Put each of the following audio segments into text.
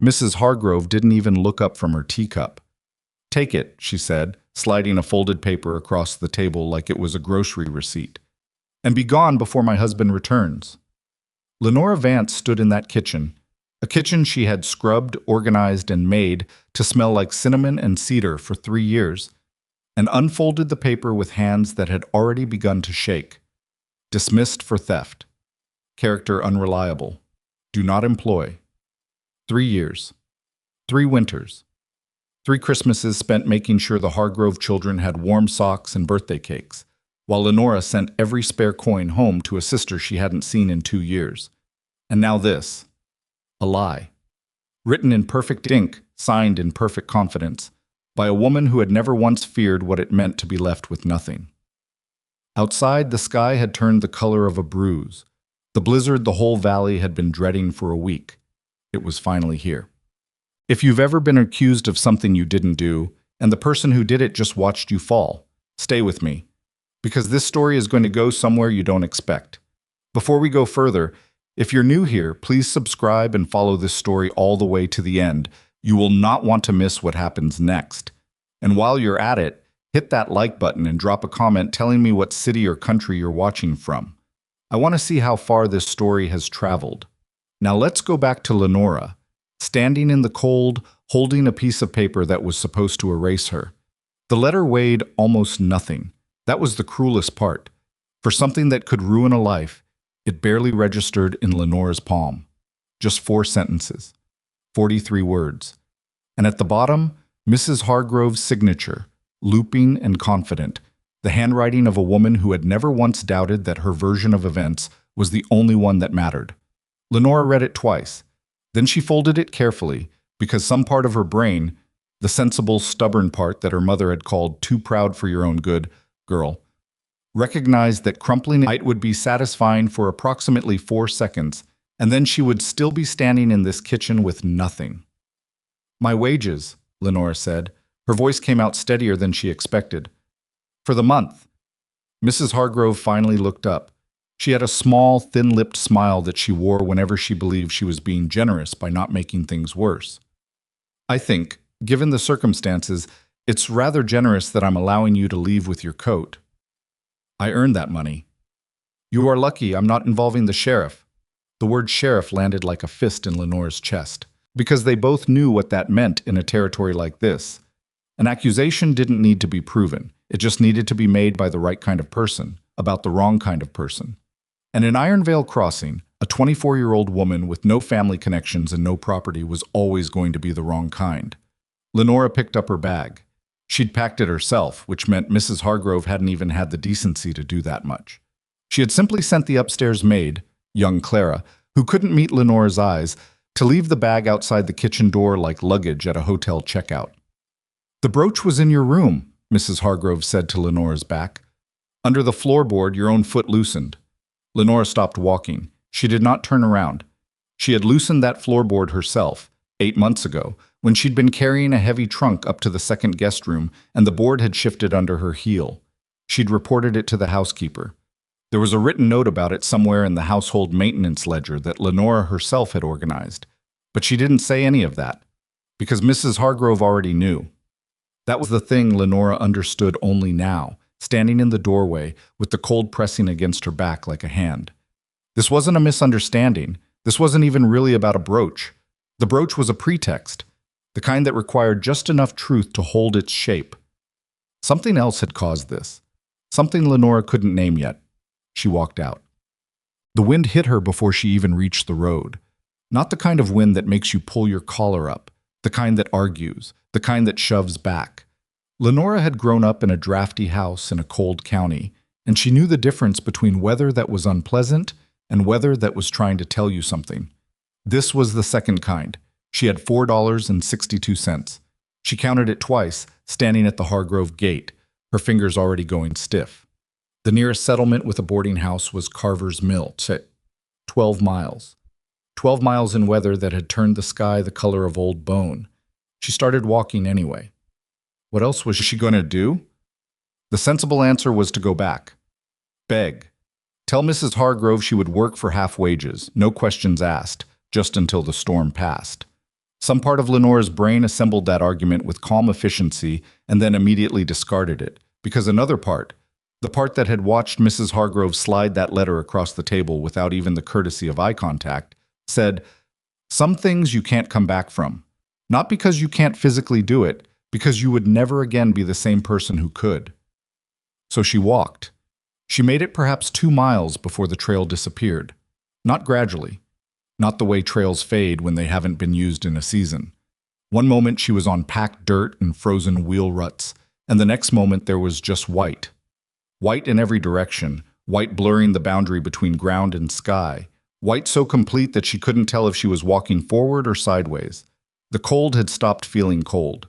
Mrs. Hargrove didn't even look up from her teacup. "Take it," she said, sliding a folded paper across the table like it was a grocery receipt. "And be gone before my husband returns." Lenora Vance stood in that kitchen, a kitchen she had scrubbed, organized, and made to smell like cinnamon and cedar for 3 years, and unfolded the paper with hands that had already begun to shake. Dismissed for theft. Character unreliable. Do not employ. 3 years. 3 winters. 3 Christmases spent making sure the Hargrove children had warm socks and birthday cakes, while Lenora sent every spare coin home to a sister she hadn't seen in 2 years. And now this. A lie. Written in perfect ink, signed in perfect confidence, by a woman who had never once feared what it meant to be left with nothing. Outside, the sky had turned the color of a bruise. The blizzard the whole valley had been dreading for a week. It was finally here. If you've ever been accused of something you didn't do, and the person who did it just watched you fall, stay with me, because this story is going to go somewhere you don't expect. Before we go further, if you're new here, please subscribe and follow this story all the way to the end. You will not want to miss what happens next. And while you're at it, hit that like button and drop a comment telling me what city or country you're watching from. I want to see how far this story has traveled. Now let's go back to Lenora, standing in the cold, holding a piece of paper that was supposed to erase her. The letter weighed almost nothing. That was the cruelest part. For something that could ruin a life, it barely registered in Lenora's palm. Just 4 sentences, 43 words. And at the bottom, Mrs. Hargrove's signature, looping and confident, the handwriting of a woman who had never once doubted that her version of events was the only one that mattered. Lenora read it twice. Then she folded it carefully, because some part of her brain, the sensible, stubborn part that her mother had called too proud for your own good, girl, recognized that crumpling it would be satisfying for approximately 4 seconds, and then she would still be standing in this kitchen with nothing. "My wages," Lenora said. Her voice came out steadier than she expected. "For the month." Mrs. Hargrove finally looked up. She had a small, thin-lipped smile that she wore whenever she believed she was being generous by not making things worse. "I think, given the circumstances, it's rather generous that I'm allowing you to leave with your coat." "I earned that money." "You are lucky I'm not involving the sheriff." The word sheriff landed like a fist in Lenora's chest, because they both knew what that meant in a territory like this. An accusation didn't need to be proven. It just needed to be made by the right kind of person, about the wrong kind of person. And in Ironvale Crossing, a 24-year-old woman with no family connections and no property was always going to be the wrong kind. Lenora picked up her bag. She'd packed it herself, which meant Mrs. Hargrove hadn't even had the decency to do that much. She had simply sent the upstairs maid, young Clara, who couldn't meet Lenora's eyes, to leave the bag outside the kitchen door like luggage at a hotel checkout. "The brooch was in your room," Mrs. Hargrove said to Lenora's back. "Under the floorboard, your own foot loosened." Lenora stopped walking. She did not turn around. She had loosened that floorboard herself, 8 months ago, when she'd been carrying a heavy trunk up to the second guest room and the board had shifted under her heel. She'd reported it to the housekeeper. There was a written note about it somewhere in the household maintenance ledger that Lenora herself had organized. But she didn't say any of that, because Mrs. Hargrove already knew. That was the thing Lenora understood only now, standing in the doorway with the cold pressing against her back like a hand. This wasn't a misunderstanding. This wasn't even really about a brooch. The brooch was a pretext, the kind that required just enough truth to hold its shape. Something else had caused this, something Lenora couldn't name yet. She walked out. The wind hit her before she even reached the road. Not the kind of wind that makes you pull your collar up, the kind that argues, the kind that shoves back. Lenora had grown up in a drafty house in a cold county, and she knew the difference between weather that was unpleasant and weather that was trying to tell you something. This was the second kind. She had $4.62. She counted it twice, standing at the Hargrove gate, her fingers already going stiff. The nearest settlement with a boarding house was Carver's Mill, 12 miles. 12 miles in weather that had turned the sky the color of old bone. She started walking anyway. What else was she going to do? The sensible answer was to go back. Beg. Tell Mrs. Hargrove she would work for half wages, no questions asked, just until the storm passed. Some part of Lenora's brain assembled that argument with calm efficiency and then immediately discarded it, because another part, the part that had watched Mrs. Hargrove slide that letter across the table without even the courtesy of eye contact, said, "Some things you can't come back from. Not because you can't physically do it, because you would never again be the same person who could." So she walked. She made it perhaps 2 miles before the trail disappeared. Not gradually. Not the way trails fade when they haven't been used in a season. One moment she was on packed dirt and frozen wheel ruts, and the next moment there was just white. White in every direction, white blurring the boundary between ground and sky, white so complete that she couldn't tell if she was walking forward or sideways. The cold had stopped feeling cold.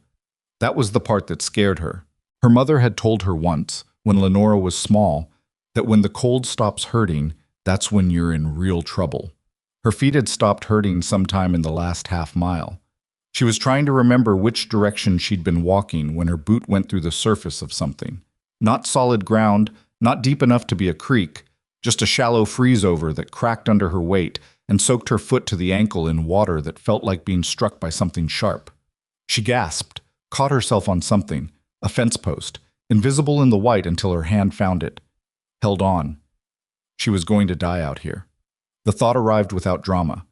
That was the part that scared her. Her mother had told her once, when Lenora was small, that when the cold stops hurting, that's when you're in real trouble. Her feet had stopped hurting sometime in the last half mile. She was trying to remember which direction she'd been walking when her boot went through the surface of something. Not solid ground, not deep enough to be a creek, just a shallow freeze-over that cracked under her weight and soaked her foot to the ankle in water that felt like being struck by something sharp. She gasped, caught herself on something, a fence post, invisible in the white until her hand found it. Held on. She was going to die out here. The thought arrived without drama.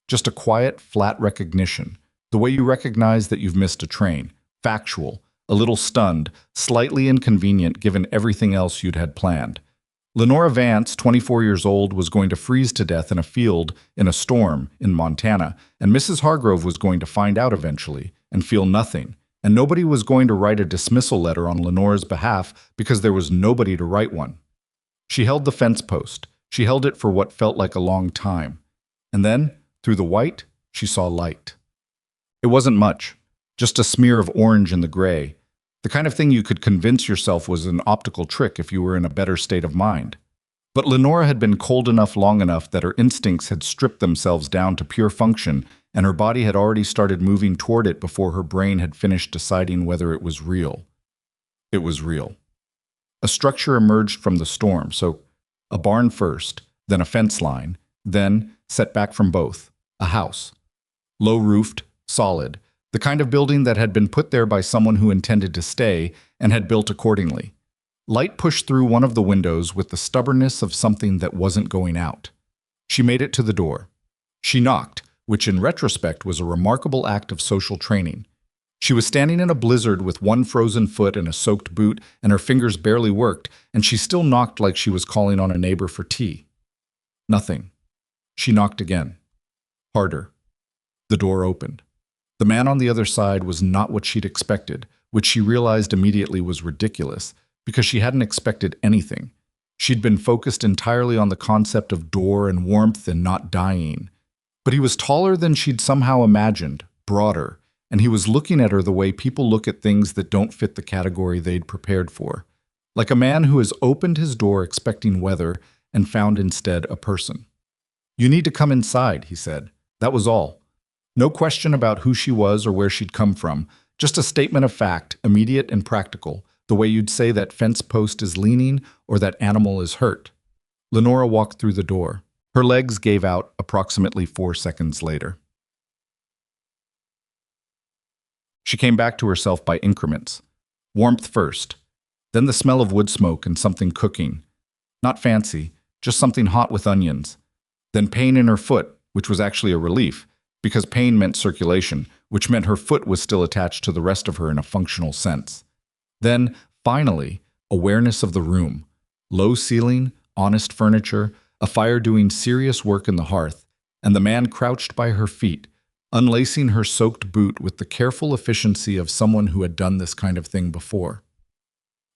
Just a quiet, flat recognition. The way you recognize that you've missed a train. Factual. A little stunned, slightly inconvenient given everything else you'd had planned. Lenora Vance, 24 years old, was going to freeze to death in a field in a storm in Montana, and Mrs. Hargrove was going to find out eventually and feel nothing, and nobody was going to write a dismissal letter on Lenora's behalf because there was nobody to write one. She held the fence post. She held it for what felt like a long time. And then, through the white, she saw light. It wasn't much, just a smear of orange in the gray, the kind of thing you could convince yourself was an optical trick if you were in a better state of mind. But Lenora had been cold enough long enough that her instincts had stripped themselves down to pure function, and her body had already started moving toward it before her brain had finished deciding whether it was real. It was real. A structure emerged from the storm, so a barn first, then a fence line, then, set back from both, a house. Low-roofed, solid, the kind of building that had been put there by someone who intended to stay and had built accordingly. Light pushed through one of the windows with the stubbornness of something that wasn't going out. She made it to the door. She knocked, which in retrospect was a remarkable act of social training. She was standing in a blizzard with one frozen foot and a soaked boot, and her fingers barely worked, and she still knocked like she was calling on a neighbor for tea. Nothing. She knocked again. Harder. The door opened. The man on the other side was not what she'd expected, which she realized immediately was ridiculous, because she hadn't expected anything. She'd been focused entirely on the concept of door and warmth and not dying. But he was taller than she'd somehow imagined, broader, and he was looking at her the way people look at things that don't fit the category they'd prepared for. Like a man who has opened his door expecting weather and found instead a person. "You need to come inside," he said. That was all. No question about who she was or where she'd come from, just a statement of fact, immediate and practical, the way you'd say that fence post is leaning or that animal is hurt. Lenora walked through the door. Her legs gave out approximately 4 seconds later. She came back to herself by increments. Warmth first, then the smell of wood smoke and something cooking. Not fancy, just something hot with onions. Then pain in her foot, which was actually a relief, because pain meant circulation, which meant her foot was still attached to the rest of her in a functional sense. Then, finally, awareness of the room. Low ceiling, honest furniture, a fire doing serious work in the hearth, and the man crouched by her feet, unlacing her soaked boot with the careful efficiency of someone who had done this kind of thing before.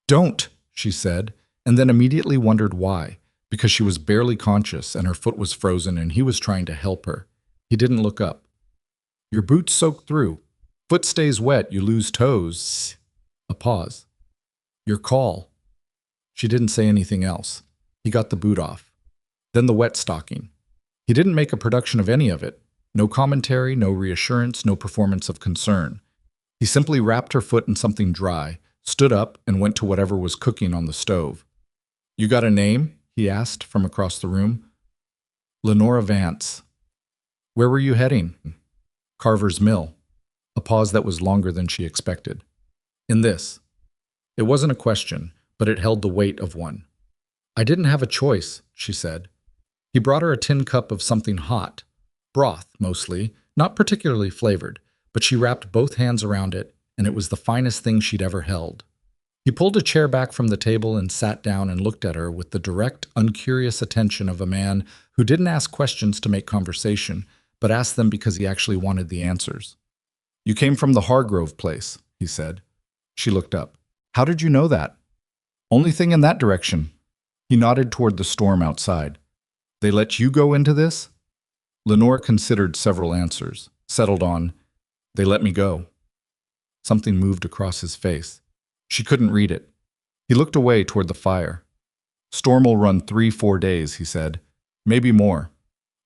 "Don't," she said, and then immediately wondered why, because she was barely conscious and her foot was frozen and he was trying to help her. He didn't look up. "Your boot's soaked through. Foot stays wet, you lose toes." A pause. "Your call." She didn't say anything else. He got the boot off. Then the wet stocking. He didn't make a production of any of it. No commentary, no reassurance, no performance of concern. He simply wrapped her foot in something dry, stood up, and went to whatever was cooking on the stove. "You got a name?" he asked from across the room. "Lenora Vance." "Where were you heading?" "Carver's Mill." a pause that was longer than she expected. In this. It wasn't a question, but it held the weight of one. I didn't have a choice, she said. He brought her a tin cup of something hot. Broth, mostly, not particularly flavored, but she wrapped both hands around it, and it was the finest thing she'd ever held. He pulled a chair back from the table and sat down and looked at her with the direct, uncurious attention of a man who didn't ask questions to make conversation, but asked them because he actually wanted the answers. You came from the Hargrove place, he said. She looked up. How did you know that? Only thing in that direction. He nodded toward the storm outside. They let you go into this? Lenora considered several answers, settled on, they let me go. Something moved across his face. She couldn't read it. He looked away toward the fire. Storm will run 3-4 days, he said. Maybe more.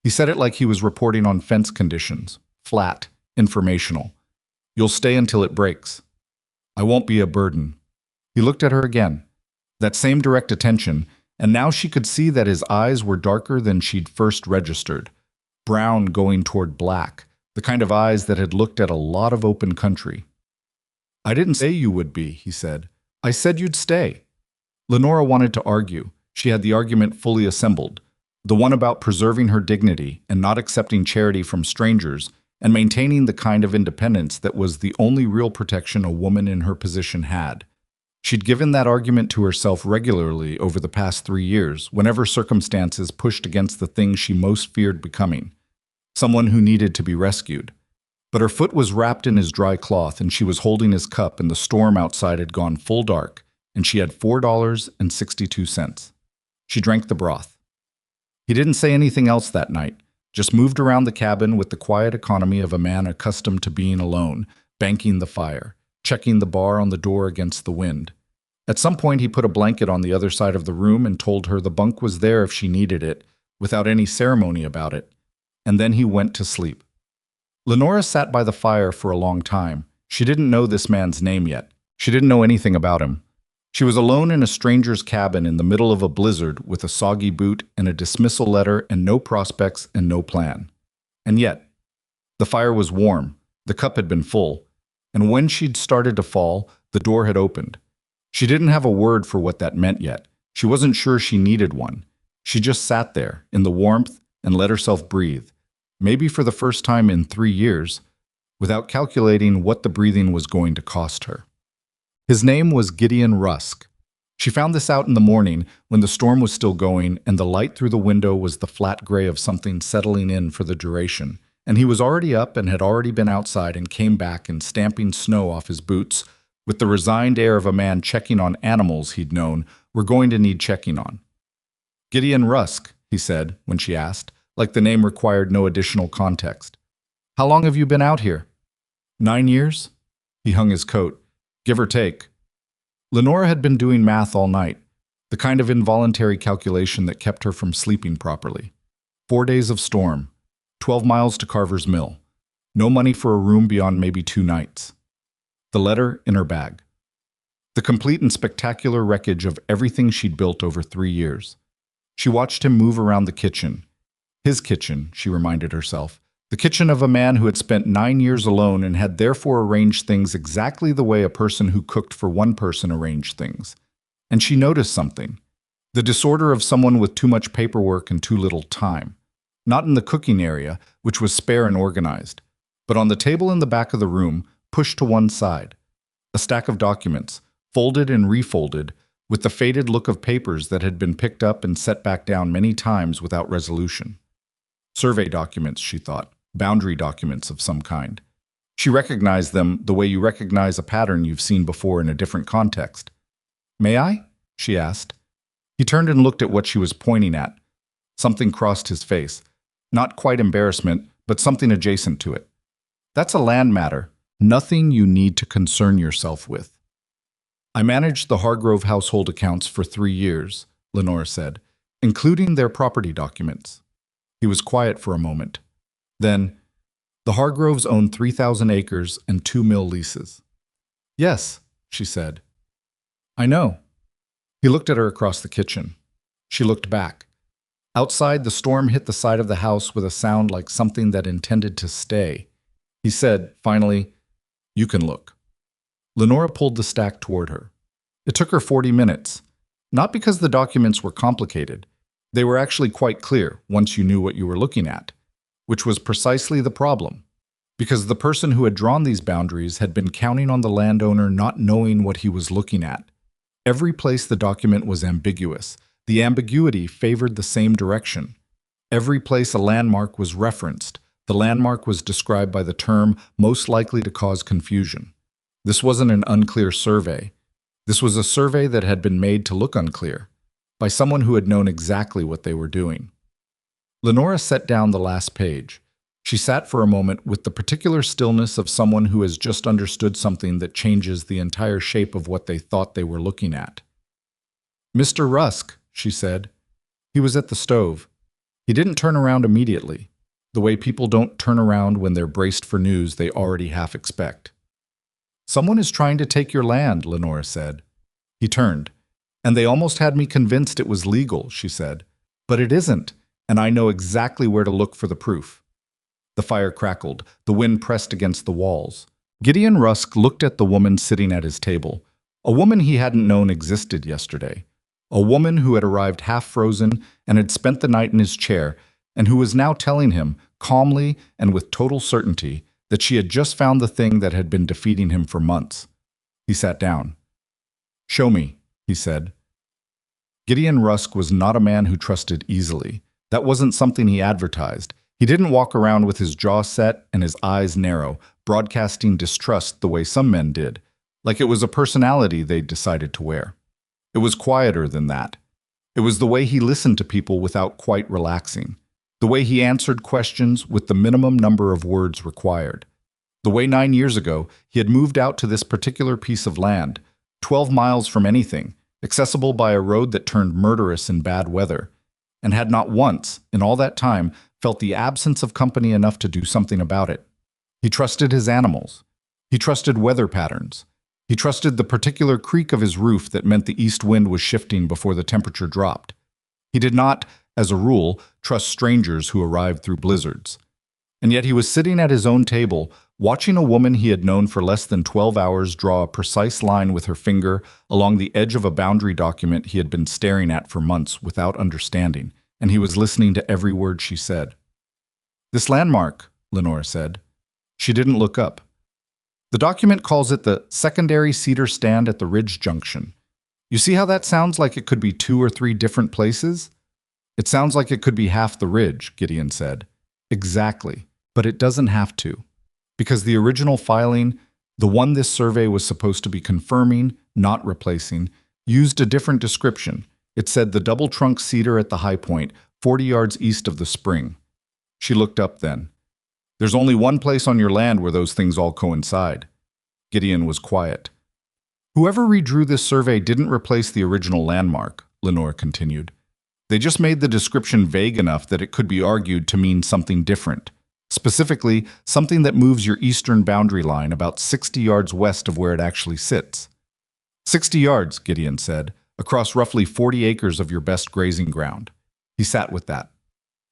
He said it like he was reporting on fence conditions. Flat, informational. You'll stay until it breaks. I won't be a burden. He looked at her again. That same direct attention, and now she could see that his eyes were darker than she'd first registered. Brown going toward black, the kind of eyes that had looked at a lot of open country. I didn't say you would be, he said. I said you'd stay. Lenora wanted to argue. She had the argument fully assembled. The one about preserving her dignity and not accepting charity from strangers and maintaining the kind of independence that was the only real protection a woman in her position had. She'd given that argument to herself regularly over the past 3 years, whenever circumstances pushed against the thing she most feared becoming. Someone who needed to be rescued. But her foot was wrapped in his dry cloth and she was holding his cup and the storm outside had gone full dark and she had $4.62. She drank the broth. He didn't say anything else that night, just moved around the cabin with the quiet economy of a man accustomed to being alone, banking the fire, checking the bar on the door against the wind. At some point he put a blanket on the other side of the room and told her the bunk was there if she needed it, without any ceremony about it. And then he went to sleep. Lenora sat by the fire for a long time. She didn't know this man's name yet. She didn't know anything about him. She was alone in a stranger's cabin in the middle of a blizzard with a soggy boot and a dismissal letter and no prospects and no plan. And yet, the fire was warm, the cup had been full, and when she'd started to fall, the door had opened. She didn't have a word for what that meant yet. She wasn't sure she needed one. She just sat there, in the warmth, and let herself breathe, maybe for the first time in 3 years, without calculating what the breathing was going to cost her. His name was Gideon Rusk. She found this out in the morning when the storm was still going and the light through the window was the flat gray of something settling in for the duration, and he was already up and had already been outside and came back and stamping snow off his boots with the resigned air of a man checking on animals he'd known were going to need checking on. Gideon Rusk, he said when she asked, like the name required no additional context. How long have you been out here? 9 years? He hung his coat. Give or take. Lenora had been doing math all night, the kind of involuntary calculation that kept her from sleeping properly. 4 days of storm, 12 miles to Carver's Mill, no money for a room beyond maybe 2 nights. The letter in her bag. The complete and spectacular wreckage of everything she'd built over 3 years. She watched him move around the kitchen. His kitchen, she reminded herself. The kitchen of a man who had spent 9 years alone and had therefore arranged things exactly the way a person who cooked for one person arranged things. And she noticed something. The disorder of someone with too much paperwork and too little time. Not in the cooking area, which was spare and organized, but on the table in the back of the room, pushed to one side. A stack of documents, folded and refolded, with the faded look of papers that had been picked up and set back down many times without resolution. Survey documents, she thought. Boundary documents of some kind. She recognized them the way you recognize a pattern you've seen before in a different context. May I? She asked. He turned and looked at what she was pointing at. Something crossed his face. Not quite embarrassment, but something adjacent to it. That's a land matter. Nothing you need to concern yourself with. I managed the Hargrove household accounts for 3 years, Lenora said, including their property documents. He was quiet for a moment. Then, the Hargroves owned 3,000 acres and 2 mill leases. Yes, she said. I know. He looked at her across the kitchen. She looked back. Outside, the storm hit the side of the house with a sound like something that intended to stay. He said, finally, You can look. Lenora pulled the stack toward her. It took her 40 minutes. Not because the documents were complicated. They were actually quite clear once you knew what you were looking at, which was precisely the problem. Because the person who had drawn these boundaries had been counting on the landowner not knowing what he was looking at. Every place the document was ambiguous. The ambiguity favored the same direction. Every place a landmark was referenced, the landmark was described by the term most likely to cause confusion. This wasn't an unclear survey. This was a survey that had been made to look unclear, by someone who had known exactly what they were doing. Lenora set down the last page. She sat for a moment with the particular stillness of someone who has just understood something that changes the entire shape of what they thought they were looking at. "Mr. Rusk," she said. He was at the stove. He didn't turn around immediately, the way people don't turn around when they're braced for news they already half expect. "Someone is trying to take your land," Lenora said. He turned. "And they almost had me convinced it was legal," she said. "But it isn't, and I know exactly where to look for the proof." The fire crackled. The wind pressed against the walls. Gideon Rusk looked at the woman sitting at his table, a woman he hadn't known existed yesterday, a woman who had arrived half-frozen and had spent the night in his chair, and who was now telling him, calmly and with total certainty, that she had just found the thing that had been defeating him for months. He sat down. "Show me," he said. Gideon Rusk was not a man who trusted easily. That wasn't something he advertised. He didn't walk around with his jaw set and his eyes narrow, broadcasting distrust the way some men did, like it was a personality they'd decided to wear. It was quieter than that. It was the way he listened to people without quite relaxing, the way he answered questions with the minimum number of words required. The way 9 years ago he had moved out to this particular piece of land, 12 miles from anything, accessible by a road that turned murderous in bad weather, and had not once, in all that time, felt the absence of company enough to do something about it. He trusted his animals. He trusted weather patterns. He trusted the particular creak of his roof that meant the east wind was shifting before the temperature dropped. He did not, as a rule, trust strangers who arrived through blizzards. And yet he was sitting at his own table, watching a woman he had known for less than 12 hours draw a precise line with her finger along the edge of a boundary document he had been staring at for months without understanding, and he was listening to every word she said. "This landmark," Lenora said. She didn't look up. "The document calls it the secondary cedar stand at the ridge junction. You see how that sounds like it could be 2 or 3 different places?" "It sounds like it could be half the ridge," Gideon said. "Exactly, but it doesn't have to. Because the original filing, the one this survey was supposed to be confirming, not replacing, used a different description. It said the double-trunk cedar at the high point, 40 yards east of the spring." She looked up then. "There's only one place on your land where those things all coincide." Gideon was quiet. "Whoever redrew this survey didn't replace the original landmark," Lenora continued. "They just made the description vague enough that it could be argued to mean something different. Specifically, something that moves your eastern boundary line about 60 yards west of where it actually sits." 60 yards, Gideon said, "across roughly 40 acres of your best grazing ground." He sat with that.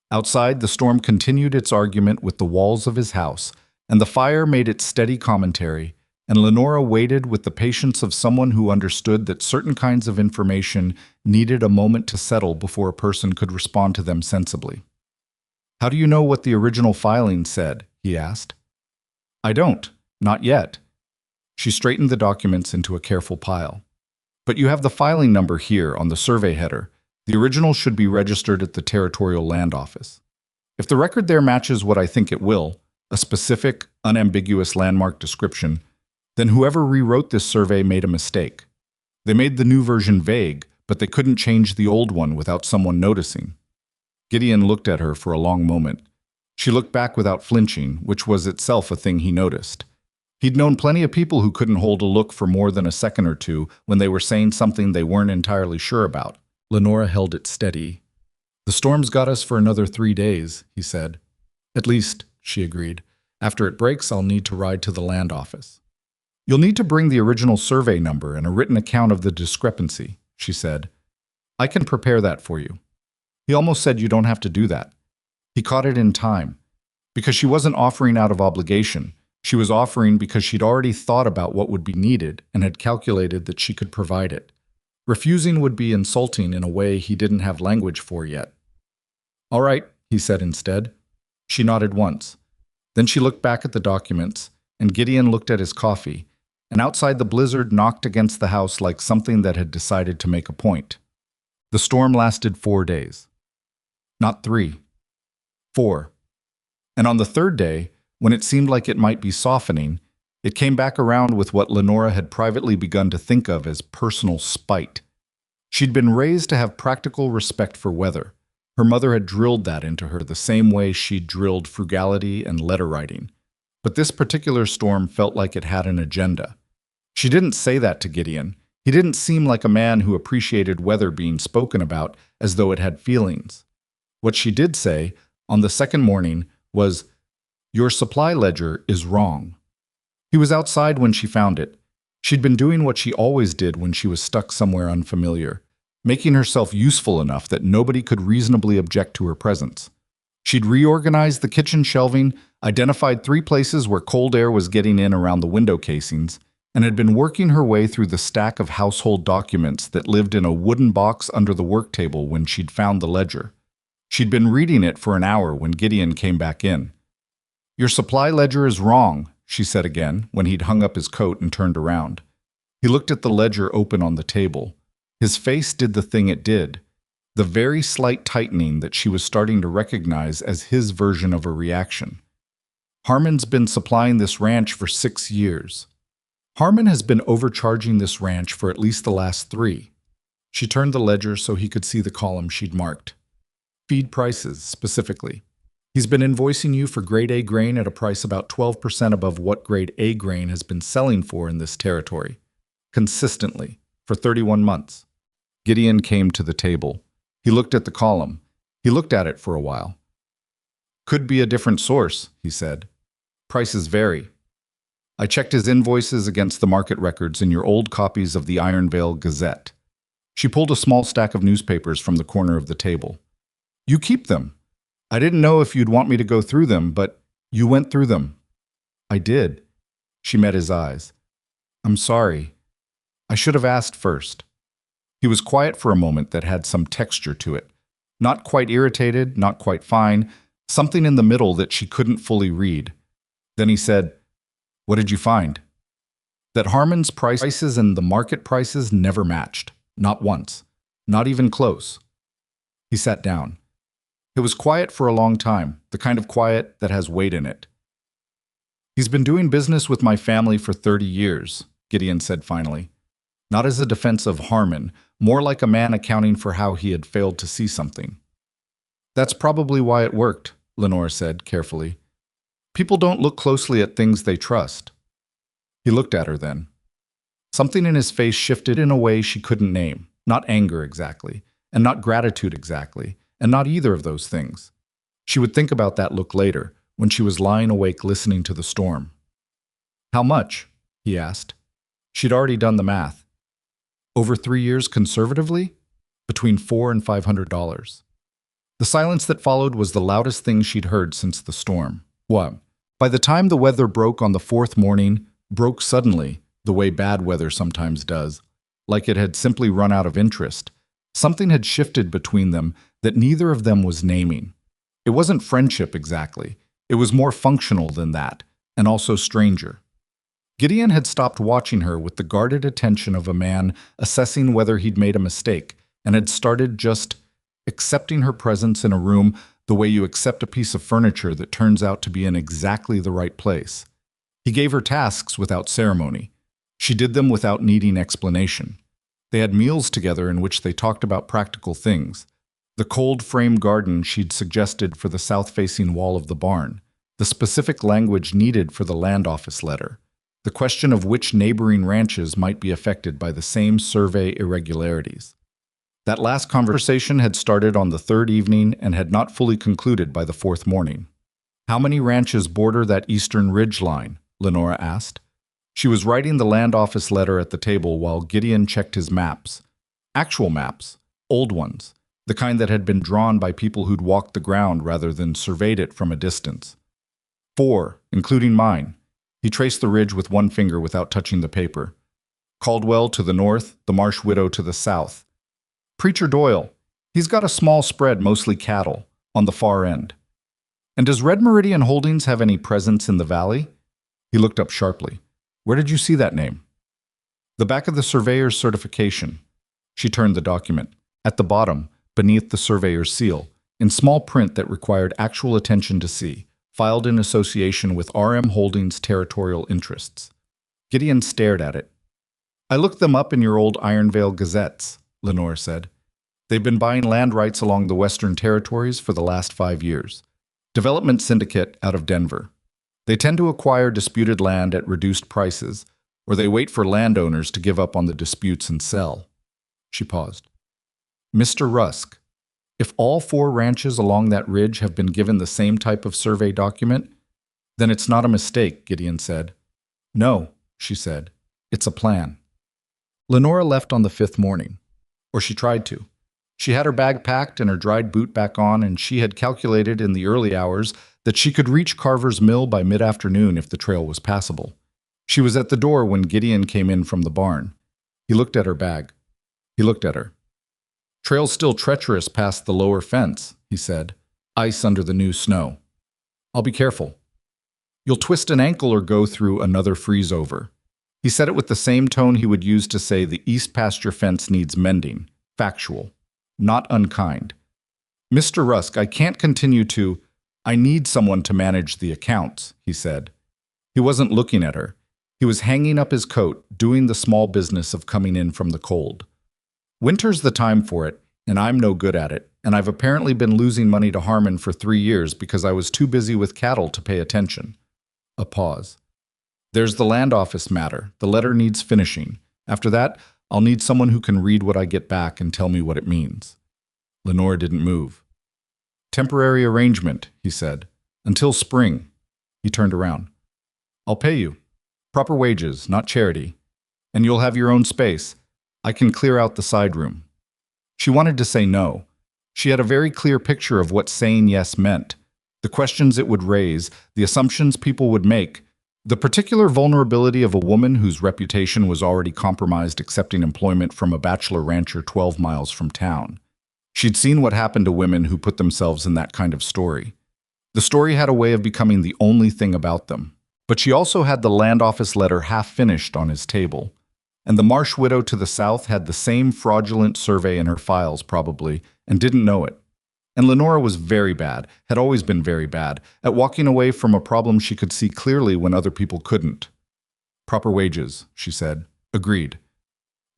Outside, the storm continued its argument with the walls of his house, and the fire made its steady commentary, and Lenora waited with the patience of someone who understood that certain kinds of information needed a moment to settle before a person could respond to them sensibly. "How do you know what the original filing said?" he asked. "I don't. Not yet." She straightened the documents into a careful pile. "But you have the filing number here on the survey header. The original should be registered at the Territorial Land Office. If the record there matches what I think it will, a specific, unambiguous landmark description, then whoever rewrote this survey made a mistake. They made the new version vague, but they couldn't change the old one without someone noticing." Gideon looked at her for a long moment. She looked back without flinching, which was itself a thing he noticed. He'd known plenty of people who couldn't hold a look for more than a second or two when they were saying something they weren't entirely sure about. Lenora held it steady. "The storm's got us for another 3 days," he said. "At least," she agreed. "After it breaks, I'll need to ride to the land office." "You'll need to bring the original survey number and a written account of the discrepancy," she said. "I can prepare that for you." He almost said you don't have to do that. He caught it in time. Because she wasn't offering out of obligation, She was offering because she'd already thought about what would be needed and had calculated that she could provide it. Refusing would be insulting in a way he didn't have language for yet. "All right," he said instead. She nodded once. Then she looked back at the documents, and Gideon looked at his coffee, and outside the blizzard knocked against the house like something that had decided to make a point. The storm lasted 4 days. Not 3. 4. And on the third day, when it seemed like it might be softening, it came back around with what Lenora had privately begun to think of as personal spite. She'd been raised to have practical respect for weather. Her mother had drilled that into her the same way she'd drilled frugality and letter writing. But this particular storm felt like it had an agenda. She didn't say that to Gideon. He didn't seem like a man who appreciated weather being spoken about as though it had feelings. What she did say, on the second morning, was, "Your supply ledger is wrong." He was outside when she found it. She'd been doing what she always did when she was stuck somewhere unfamiliar, making herself useful enough that nobody could reasonably object to her presence. She'd reorganized the kitchen shelving, identified 3 places where cold air was getting in around the window casings, and had been working her way through the stack of household documents that lived in a wooden box under the work table when she'd found the ledger. She'd been reading it for an hour when Gideon came back in. "Your supply ledger is wrong," she said again when he'd hung up his coat and turned around. He looked at the ledger open on the table. His face did the thing it did, the very slight tightening that she was starting to recognize as his version of a reaction. "Harmon's been supplying this ranch for 6 years. Harmon has been overcharging this ranch for at least the last 3. She turned the ledger so he could see the column she'd marked. Feed prices, specifically. He's been invoicing you for grade A grain at a price about 12% above what grade A grain has been selling for in this territory. Consistently, for 31 months. Gideon came to the table. He looked at the column. He looked at it for a while. "Could be a different source," he said. "Prices vary. I checked his invoices against the market records in your old copies of the Ironvale Gazette." She pulled a small stack of newspapers from the corner of the table. "You keep them. I didn't know if you'd want me to go through them, but you went through them." "I did." She met his eyes. "I'm sorry. I should have asked first." He was quiet for a moment that had some texture to it. Not quite irritated, not quite fine, something in the middle that she couldn't fully read. Then he said, "What did you find?" "That Harmon's prices and the market prices never matched. Not once. Not even close." He sat down. It was quiet for a long time, the kind of quiet that has weight in it. "He's been doing business with my family for 30 years, Gideon said finally. Not as a defense of Harmon, more like a man accounting for how he had failed to see something. "That's probably why it worked," Lenora said carefully. "People don't look closely at things they trust." He looked at her then. Something in his face shifted in a way she couldn't name, not anger exactly, and not gratitude exactly, and not either of those things. She would think about that look later, when she was lying awake listening to the storm. "How much?" he asked. She'd already done the math. "Over 3 years conservatively? Between $400 and $500. The silence that followed was the loudest thing she'd heard since the storm. What? By the time the weather broke on the 4th morning, broke suddenly, the way bad weather sometimes does, like it had simply run out of interest. Something had shifted between them that neither of them was naming. It wasn't friendship exactly. It was more functional than that, and also stranger. Gideon had stopped watching her with the guarded attention of a man assessing whether he'd made a mistake, and had started just accepting her presence in a room the way you accept a piece of furniture that turns out to be in exactly the right place. He gave her tasks without ceremony. She did them without needing explanation. They had meals together in which they talked about practical things. The cold frame garden she'd suggested for the south-facing wall of the barn, the specific language needed for the land office letter, the question of which neighboring ranches might be affected by the same survey irregularities. That last conversation had started on the 3rd evening and had not fully concluded by the 4th morning. "How many ranches border that eastern ridge line?" Lenora asked. She was writing the land office letter at the table while Gideon checked his maps. Actual maps, old ones, the kind that had been drawn by people who'd walked the ground rather than surveyed it from a distance. 4, including mine. He traced the ridge with one finger without touching the paper. Caldwell to the north, the Marsh Widow to the south. Preacher Doyle. He's got a small spread, mostly cattle, on the far end. And does Red Meridian Holdings have any presence in the valley? He looked up sharply. Where did you see that name? The back of the surveyor's certification. She turned the document. At the bottom, beneath the surveyor's seal, in small print that required actual attention to see, filed in association with RM Holdings' territorial interests. Gideon stared at it. I looked them up in your old Ironvale Gazettes, Lenora said. They've been buying land rights along the Western Territories for the last 5 years. Development syndicate out of Denver. They tend to acquire disputed land at reduced prices, or they wait for landowners to give up on the disputes and sell. She paused. Mr. Rusk, if all 4 ranches along that ridge have been given the same type of survey document, then it's not a mistake, Gideon said. No, she said. It's a plan. Lenora left on the 5th morning, or she tried to. She had her bag packed and her dried boot back on, and she had calculated in the early hours that she could reach Carver's Mill by mid-afternoon if the trail was passable. She was at the door when Gideon came in from the barn. He looked at her bag. He looked at her. Trail's still treacherous past the lower fence, he said. Ice under the new snow. I'll be careful. You'll twist an ankle or go through another freeze-over. He said it with the same tone he would use to say the east pasture fence needs mending. Factual. Not unkind. Mr. Rusk, I can't continue to... I need someone to manage the accounts, he said. He wasn't looking at her. He was hanging up his coat, doing the small business of coming in from the cold. Winter's the time for it, and I'm no good at it, and I've apparently been losing money to Harmon for 3 years because I was too busy with cattle to pay attention. A pause. There's the land office matter. The letter needs finishing. After that, I'll need someone who can read what I get back and tell me what it means. Lenora didn't move. Temporary arrangement, he said. Until spring. He turned around. I'll pay you. Proper wages, not charity. And you'll have your own space. I can clear out the side room. She wanted to say no. She had a very clear picture of what saying yes meant. The questions it would raise, the assumptions people would make, the particular vulnerability of a woman whose reputation was already compromised accepting employment from a bachelor rancher 12 miles from town. She'd seen what happened to women who put themselves in that kind of story. The story had a way of becoming the only thing about them. But she also had the land office letter half finished on his table. And the Marsh widow to the south had the same fraudulent survey in her files probably, and didn't know it. And Lenora was very bad, had always been very bad, at walking away from a problem she could see clearly when other people couldn't. Proper wages, she said. Agreed.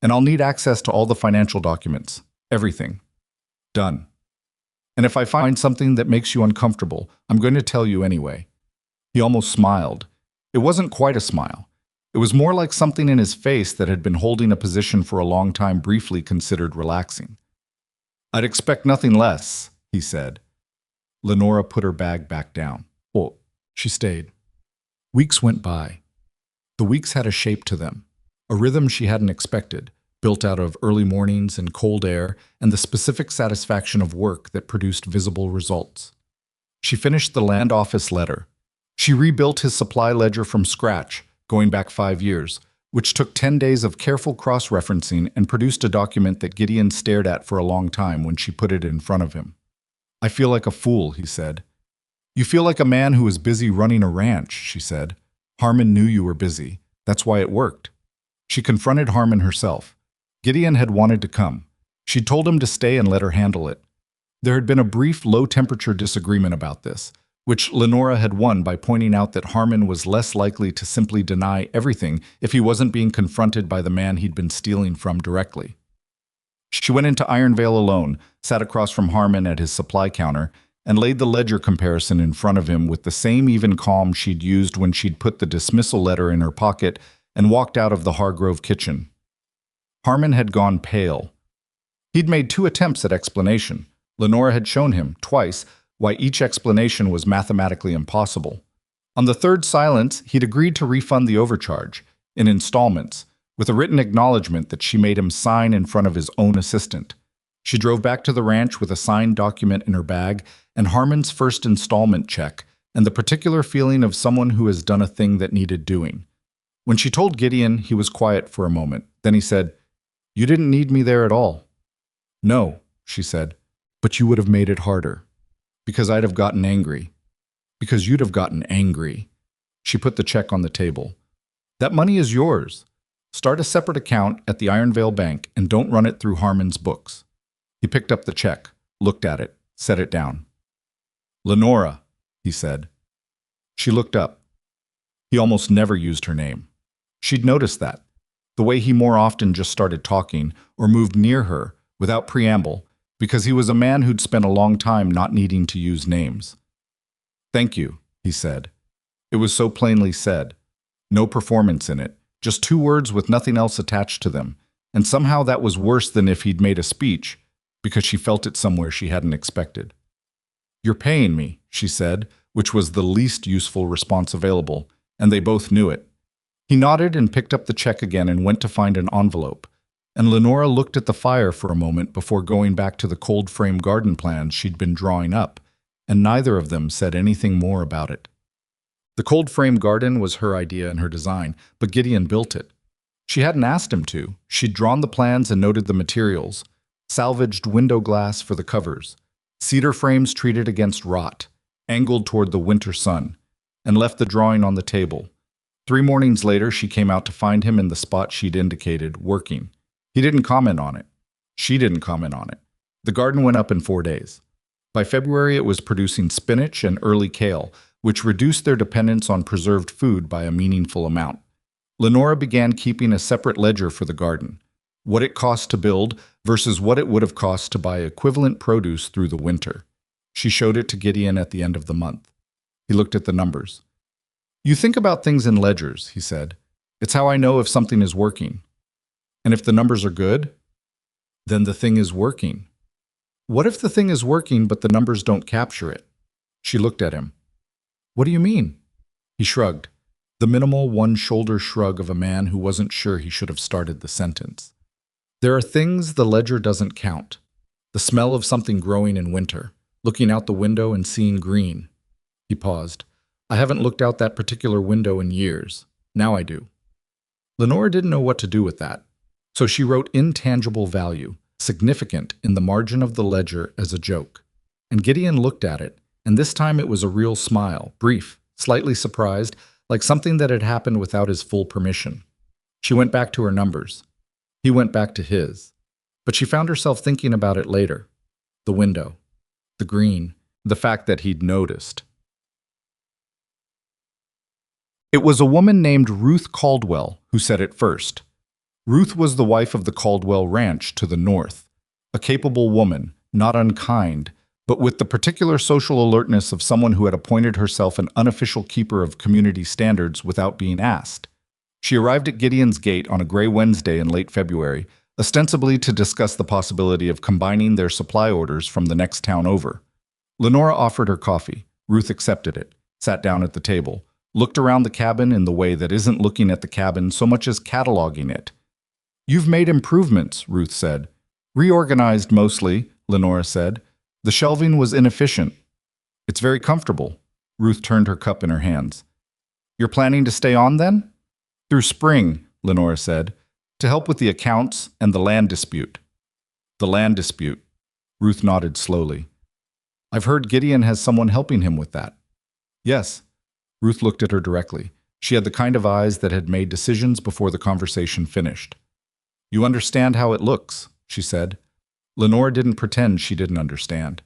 And I'll need access to all the financial documents. Everything. Done. And if I find something that makes you uncomfortable, I'm going to tell you anyway. He almost smiled. It wasn't quite a smile. It was more like something in his face that had been holding a position for a long time briefly considered relaxing. I'd expect nothing less, he said. Lenora put her bag back down. Oh, she stayed. Weeks went by. The weeks had a shape to them, a rhythm she hadn't expected, built out of early mornings and cold air and the specific satisfaction of work that produced visible results. She finished the land office letter. She rebuilt his supply ledger from scratch, going back 5 years, which took 10 days of careful cross-referencing and produced a document that Gideon stared at for a long time when she put it in front of him. I feel like a fool, he said. You feel like a man who is busy running a ranch, she said. Harmon knew you were busy. That's why it worked. She confronted Harmon herself. Gideon had wanted to come. She'd told him to stay and let her handle it. There had been a brief low-temperature disagreement about this, which Lenora had won by pointing out that Harmon was less likely to simply deny everything if he wasn't being confronted by the man he'd been stealing from directly. She went into Ironvale alone, sat across from Harmon at his supply counter, and laid the ledger comparison in front of him with the same even calm she'd used when she'd put the dismissal letter in her pocket and walked out of the Hargrove kitchen. Harmon had gone pale. He'd made 2 attempts at explanation. Lenora had shown him, twice, why each explanation was mathematically impossible. On the 3rd silence, he'd agreed to refund the overcharge, in installments, with a written acknowledgement that she made him sign in front of his own assistant. She drove back to the ranch with a signed document in her bag and Harmon's first installment check, and the particular feeling of someone who has done a thing that needed doing. When she told Gideon, he was quiet for a moment. Then he said, "You didn't need me there at all." "No," she said, "but you would have made it harder. Because I'd have gotten angry. Because you'd have gotten angry." She put the check on the table. "That money is yours. Start a separate account at the Ironvale Bank and don't run it through Harmon's books." He picked up the check, looked at it, set it down. "Lenora," he said. She looked up. He almost never used her name. She'd noticed that. The way he more often just started talking or moved near her without preamble, because he was a man who'd spent a long time not needing to use names. "Thank you," he said. It was so plainly said. No performance in it, just two words with nothing else attached to them, and somehow that was worse than if he'd made a speech, because she felt it somewhere she hadn't expected. "You're paying me," she said, which was the least useful response available, and they both knew it. He nodded and picked up the check again and went to find an envelope, and Lenora looked at the fire for a moment before going back to the cold-frame garden plans she'd been drawing up, and neither of them said anything more about it. The cold-frame garden was her idea and her design, but Gideon built it. She hadn't asked him to. She'd drawn the plans and noted the materials, salvaged window glass for the covers, cedar frames treated against rot, angled toward the winter sun, and left the drawing on the table. 3 mornings later, she came out to find him in the spot she'd indicated, working. He didn't comment on it. She didn't comment on it. The garden went up in 4 days. By February, it was producing spinach and early kale, which reduced their dependence on preserved food by a meaningful amount. Lenora began keeping a separate ledger for the garden, what it cost to build versus what it would have cost to buy equivalent produce through the winter. She showed it to Gideon at the end of the month. He looked at the numbers. "You think about things in ledgers," he said. "It's how I know if something is working. And if the numbers are good, then the thing is working. What if the thing is working but the numbers don't capture it?" She looked at him. "What do you mean?" He shrugged, the minimal one-shoulder shrug of a man who wasn't sure he should have started the sentence. "There are things the ledger doesn't count. The smell of something growing in winter, looking out the window and seeing green." He paused. "I haven't looked out that particular window in years. Now I do." Lenora didn't know what to do with that, so she wrote intangible value, significant in the margin of the ledger as a joke. And Gideon looked at it, and this time it was a real smile, brief, slightly surprised, like something that had happened without his full permission. She went back to her numbers. He went back to his. But she found herself thinking about it later. The window, the green, the fact that he'd noticed. It was a woman named Ruth Caldwell who said it first. Ruth was the wife of the Caldwell Ranch to the north, a capable woman, not unkind, but with the particular social alertness of someone who had appointed herself an unofficial keeper of community standards without being asked. She arrived at Gideon's gate on a gray Wednesday in late February, ostensibly to discuss the possibility of combining their supply orders from the next town over. Lenora offered her coffee. Ruth accepted it, sat down at the table, looked around the cabin in the way that isn't looking at the cabin so much as cataloging it. "You've made improvements," Ruth said. "Reorganized mostly," Lenora said. "The shelving was inefficient." "It's very comfortable." Ruth turned her cup in her hands. "You're planning to stay on then?" "Through spring," Lenora said, "to help with the accounts and the land dispute." "The land dispute." Ruth nodded slowly. "I've heard Gideon has someone helping him with that." "Yes." Ruth looked at her directly. She had the kind of eyes that had made decisions before the conversation finished. "You understand how it looks," she said. Lenora didn't pretend she didn't understand.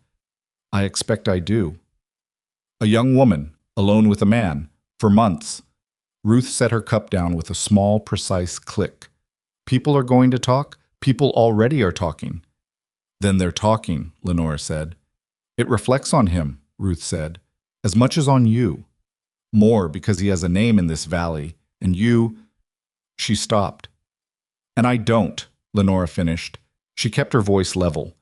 "I expect I do." "A young woman, alone with a man, for months." Ruth set her cup down with a small, precise click. "People are going to talk? People already are talking." "Then they're talking," Lenora said. "It reflects on him," Ruth said, "as much as on you. More because he has a name in this valley, and you—" She stopped. "And I don't," Lenora finished. She kept her voice level.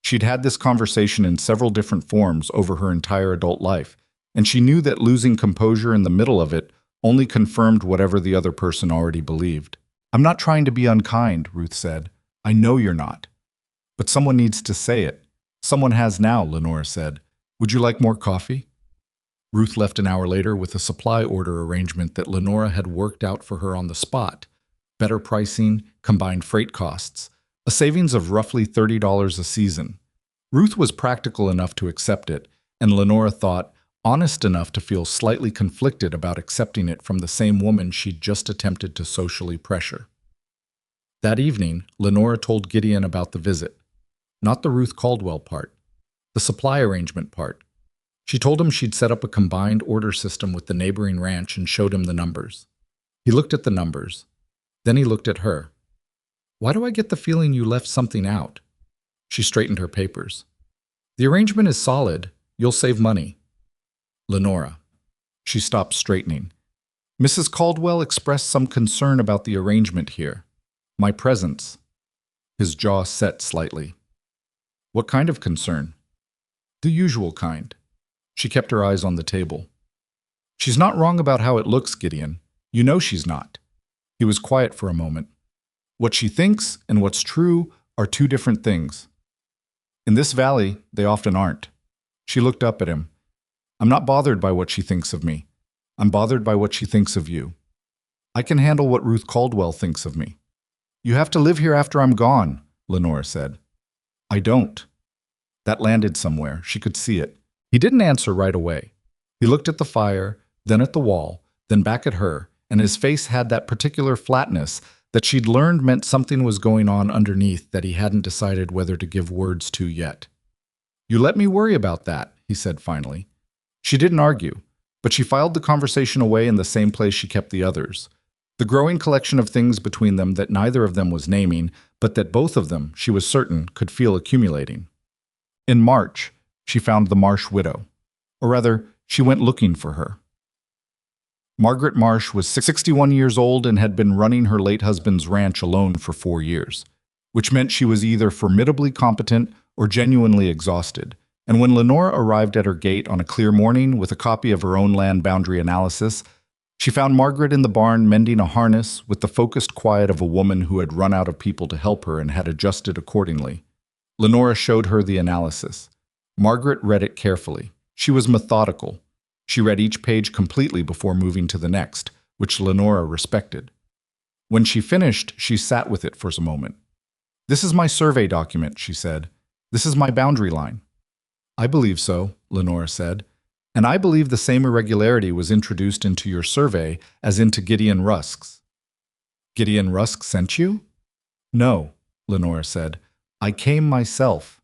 She'd had this conversation in several different forms over her entire adult life, and she knew that losing composure in the middle of it only confirmed whatever the other person already believed. "I'm not trying to be unkind," Ruth said. "I know you're not. But someone needs to say it." "Someone has now," Lenora said. "Would you like more coffee?" Ruth left an hour later with a supply order arrangement that Lenora had worked out for her on the spot. Better pricing, combined freight costs, a savings of roughly $30 a season. Ruth was practical enough to accept it, and Lenora thought honest enough to feel slightly conflicted about accepting it from the same woman she'd just attempted to socially pressure. That evening, Lenora told Gideon about the visit. Not the Ruth Caldwell part, the supply arrangement part. She told him she'd set up a combined order system with the neighboring ranch and showed him the numbers. He looked at the numbers. Then he looked at her. "Why do I get the feeling you left something out?" She straightened her papers. "The arrangement is solid. You'll save money." Lenora. She stopped straightening. "Mrs. Caldwell expressed some concern about the arrangement here. My presence." His jaw set slightly. "What kind of concern?" "The usual kind." She kept her eyes on the table. "She's not wrong about how it looks, Gideon. You know she's not." He was quiet for a moment. "What she thinks and what's true are two different things. In this valley, they often aren't." She looked up at him. "I'm not bothered by what she thinks of me. I'm bothered by what she thinks of you. I can handle what Ruth Caldwell thinks of me." "You have to live here after I'm gone," Lenora said. "I don't." That landed somewhere. She could see it. He didn't answer right away. He looked at the fire, then at the wall, then back at her, and his face had that particular flatness that she'd learned meant something was going on underneath that he hadn't decided whether to give words to yet. "You let me worry about that," he said finally. She didn't argue, but she filed the conversation away in the same place she kept the others. The growing collection of things between them that neither of them was naming, but that both of them, she was certain, could feel accumulating. In March, she found the Marsh widow. Or rather, she went looking for her. Margaret Marsh was 61 years old and had been running her late husband's ranch alone for 4 years, which meant she was either formidably competent or genuinely exhausted. And when Lenora arrived at her gate on a clear morning with a copy of her own land boundary analysis, she found Margaret in the barn mending a harness with the focused quiet of a woman who had run out of people to help her and had adjusted accordingly. Lenora showed her the analysis. Margaret read it carefully. She was methodical. She read each page completely before moving to the next, which Lenora respected. When she finished, she sat with it for a moment. "This is my survey document," she said. "This is my boundary line." "I believe so," Lenora said. "And I believe the same irregularity was introduced into your survey as into Gideon Rusk's." "Gideon Rusk sent you?" "No," Lenora said. "I came myself."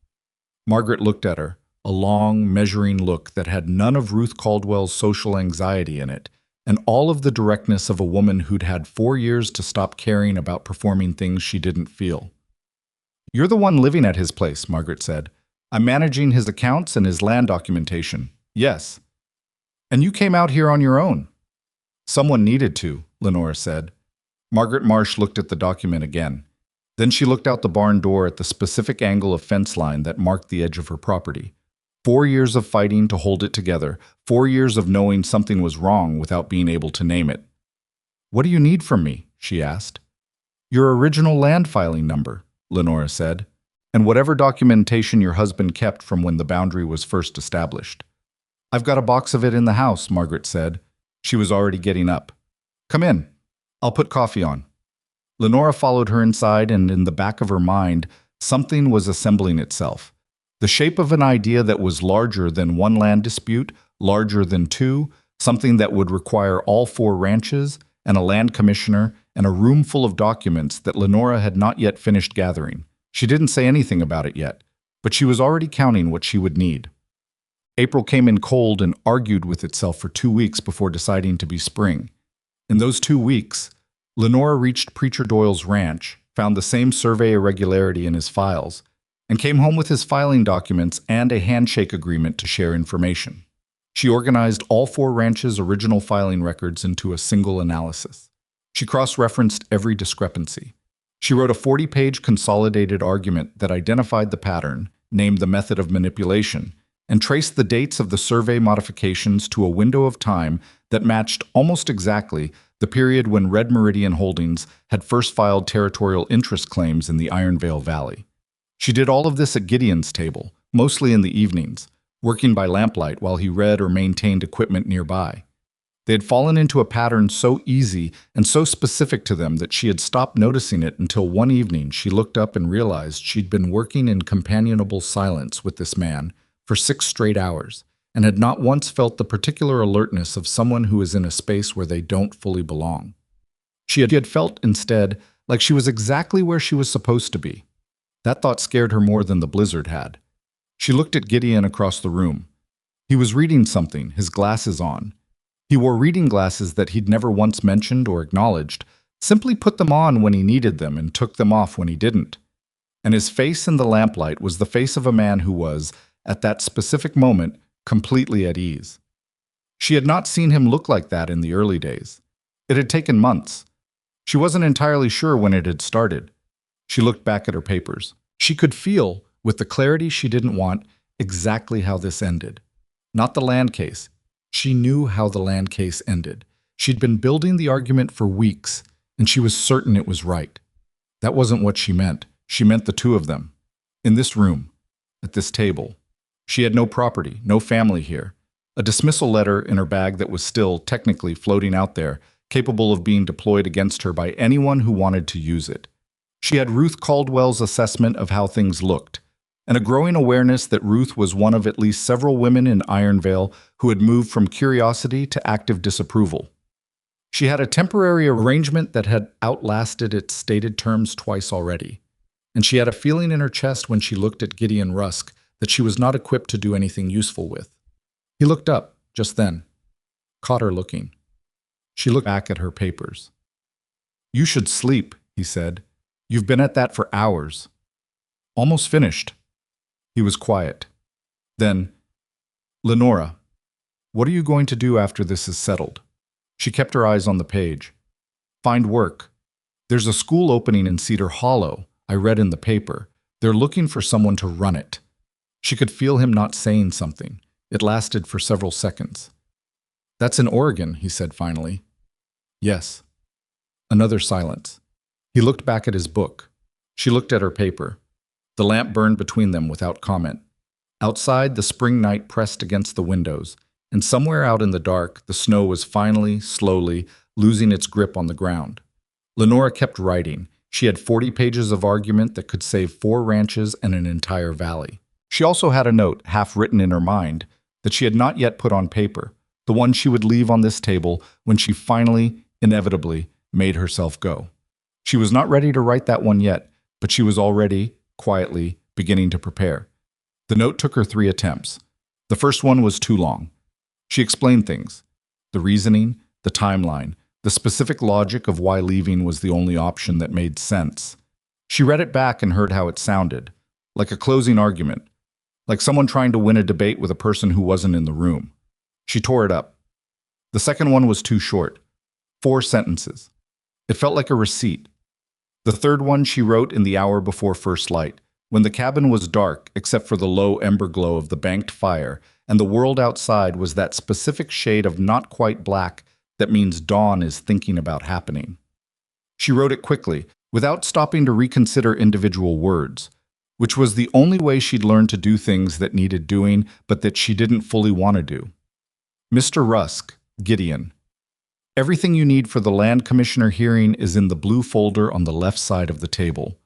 Margaret looked at her, a long, measuring look that had none of Ruth Caldwell's social anxiety in it, and all of the directness of a woman who'd had 4 years to stop caring about performing things she didn't feel. "You're the one living at his place," Margaret said. "I'm managing his accounts and his land documentation. Yes." "And you came out here on your own." "Someone needed to," Lenora said. Margaret Marsh looked at the document again. Then she looked out the barn door at the specific angle of fence line that marked the edge of her property. 4 years of fighting to hold it together, 4 years of knowing something was wrong without being able to name it. "What do you need from me?" she asked. "Your original land filing number," Lenora said, "and whatever documentation your husband kept from when the boundary was first established." "I've got a box of it in the house," Margaret said. She was already getting up. "Come in. I'll put coffee on." Lenora followed her inside, and in the back of her mind, something was assembling itself. The shape of an idea that was larger than one land dispute, larger than two, something that would require all 4 ranches, and a land commissioner, and a room full of documents that Lenora had not yet finished gathering. She didn't say anything about it yet, but she was already counting what she would need. April came in cold and argued with itself for 2 weeks before deciding to be spring. In those 2 weeks, Lenora reached Preacher Doyle's ranch, found the same survey irregularity in his files, and came home with his filing documents and a handshake agreement to share information. She organized all 4 ranches' original filing records into a single analysis. She cross-referenced every discrepancy. She wrote a 40-page consolidated argument that identified the pattern, named the method of manipulation, and traced the dates of the survey modifications to a window of time that matched almost exactly the period when Red Meridian Holdings had first filed territorial interest claims in the Iron Vale Valley. She did all of this at Gideon's table, mostly in the evenings, working by lamplight while he read or maintained equipment nearby. They had fallen into a pattern so easy and so specific to them that she had stopped noticing it until one evening she looked up and realized she'd been working in companionable silence with this man for 6 straight hours and had not once felt the particular alertness of someone who is in a space where they don't fully belong. She had felt, instead, like she was exactly where she was supposed to be. That thought scared her more than the blizzard had. She looked at Gideon across the room. He was reading something, his glasses on. He wore reading glasses that he'd never once mentioned or acknowledged, simply put them on when he needed them and took them off when he didn't. And his face in the lamplight was the face of a man who was, at that specific moment, completely at ease. She had not seen him look like that in the early days. It had taken months. She wasn't entirely sure when it had started. She looked back at her papers. She could feel, with the clarity she didn't want, exactly how this ended. Not the land case. She knew how the land case ended. She'd been building the argument for weeks, and she was certain it was right. That wasn't what she meant. She meant the two of them. In this room. At this table. She had no property, no family here. A dismissal letter in her bag that was still, technically, floating out there, capable of being deployed against her by anyone who wanted to use it. She had Ruth Caldwell's assessment of how things looked, and a growing awareness that Ruth was one of at least several women in Iron Vale who had moved from curiosity to active disapproval. She had a temporary arrangement that had outlasted its stated terms twice already, and she had a feeling in her chest when she looked at Gideon Rusk that she was not equipped to do anything useful with. He looked up, just then, caught her looking. She looked back at her papers. "You should sleep," he said. "You've been at that for hours." "Almost finished." He was quiet. Then, "Lenora, what are you going to do after this is settled?" She kept her eyes on the page. "Find work. There's a school opening in Cedar Hollow, I read in the paper. They're looking for someone to run it." She could feel him not saying something. It lasted for several seconds. "That's in Oregon," he said finally. "Yes." Another silence. He looked back at his book. She looked at her paper. The lamp burned between them without comment. Outside, the spring night pressed against the windows, and somewhere out in the dark, the snow was finally, slowly, losing its grip on the ground. Lenora kept writing. She had 40 pages of argument that could save 4 ranches and an entire valley. She also had a note, half written in her mind, that she had not yet put on paper, the one she would leave on this table when she finally, inevitably, made herself go. She was not ready to write that one yet, but she was already, quietly, beginning to prepare. The note took her 3 attempts. The first one was too long. She explained things. The reasoning, the timeline, the specific logic of why leaving was the only option that made sense. She read it back and heard how it sounded, like a closing argument, like someone trying to win a debate with a person who wasn't in the room. She tore it up. The second one was too short. 4 sentences. It felt like a receipt. The third one she wrote in the hour before first light, when the cabin was dark except for the low ember glow of the banked fire, and the world outside was that specific shade of not quite black that means dawn is thinking about happening. She wrote it quickly, without stopping to reconsider individual words, which was the only way she'd learned to do things that needed doing but that she didn't fully want to do. "Mr. Rusk, Gideon. Everything you need for the land commissioner hearing is in the blue folder on the left side of the table.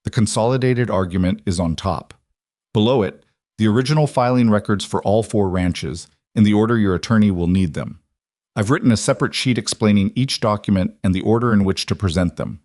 The consolidated argument is on top. Below it, the original filing records for all 4 ranches, in the order your attorney will need them. I've written a separate sheet explaining each document and the order in which to present them.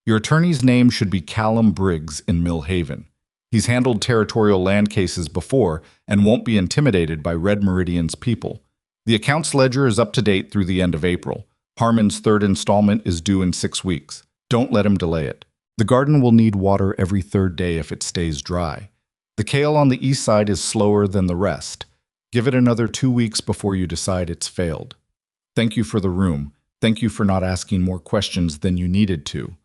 Your attorney's name should be Callum Briggs in Mill Haven. He's handled territorial land cases before and won't be intimidated by Red Meridian's people. The accounts ledger is up to date through the end of April. Harmon's 3rd installment is due in 6 weeks. Don't let him delay it. The garden will need water every 3rd day if it stays dry. The kale on the east side is slower than the rest. Give it another 2 weeks before you decide it's failed. Thank you for the room. Thank you for not asking more questions than you needed to.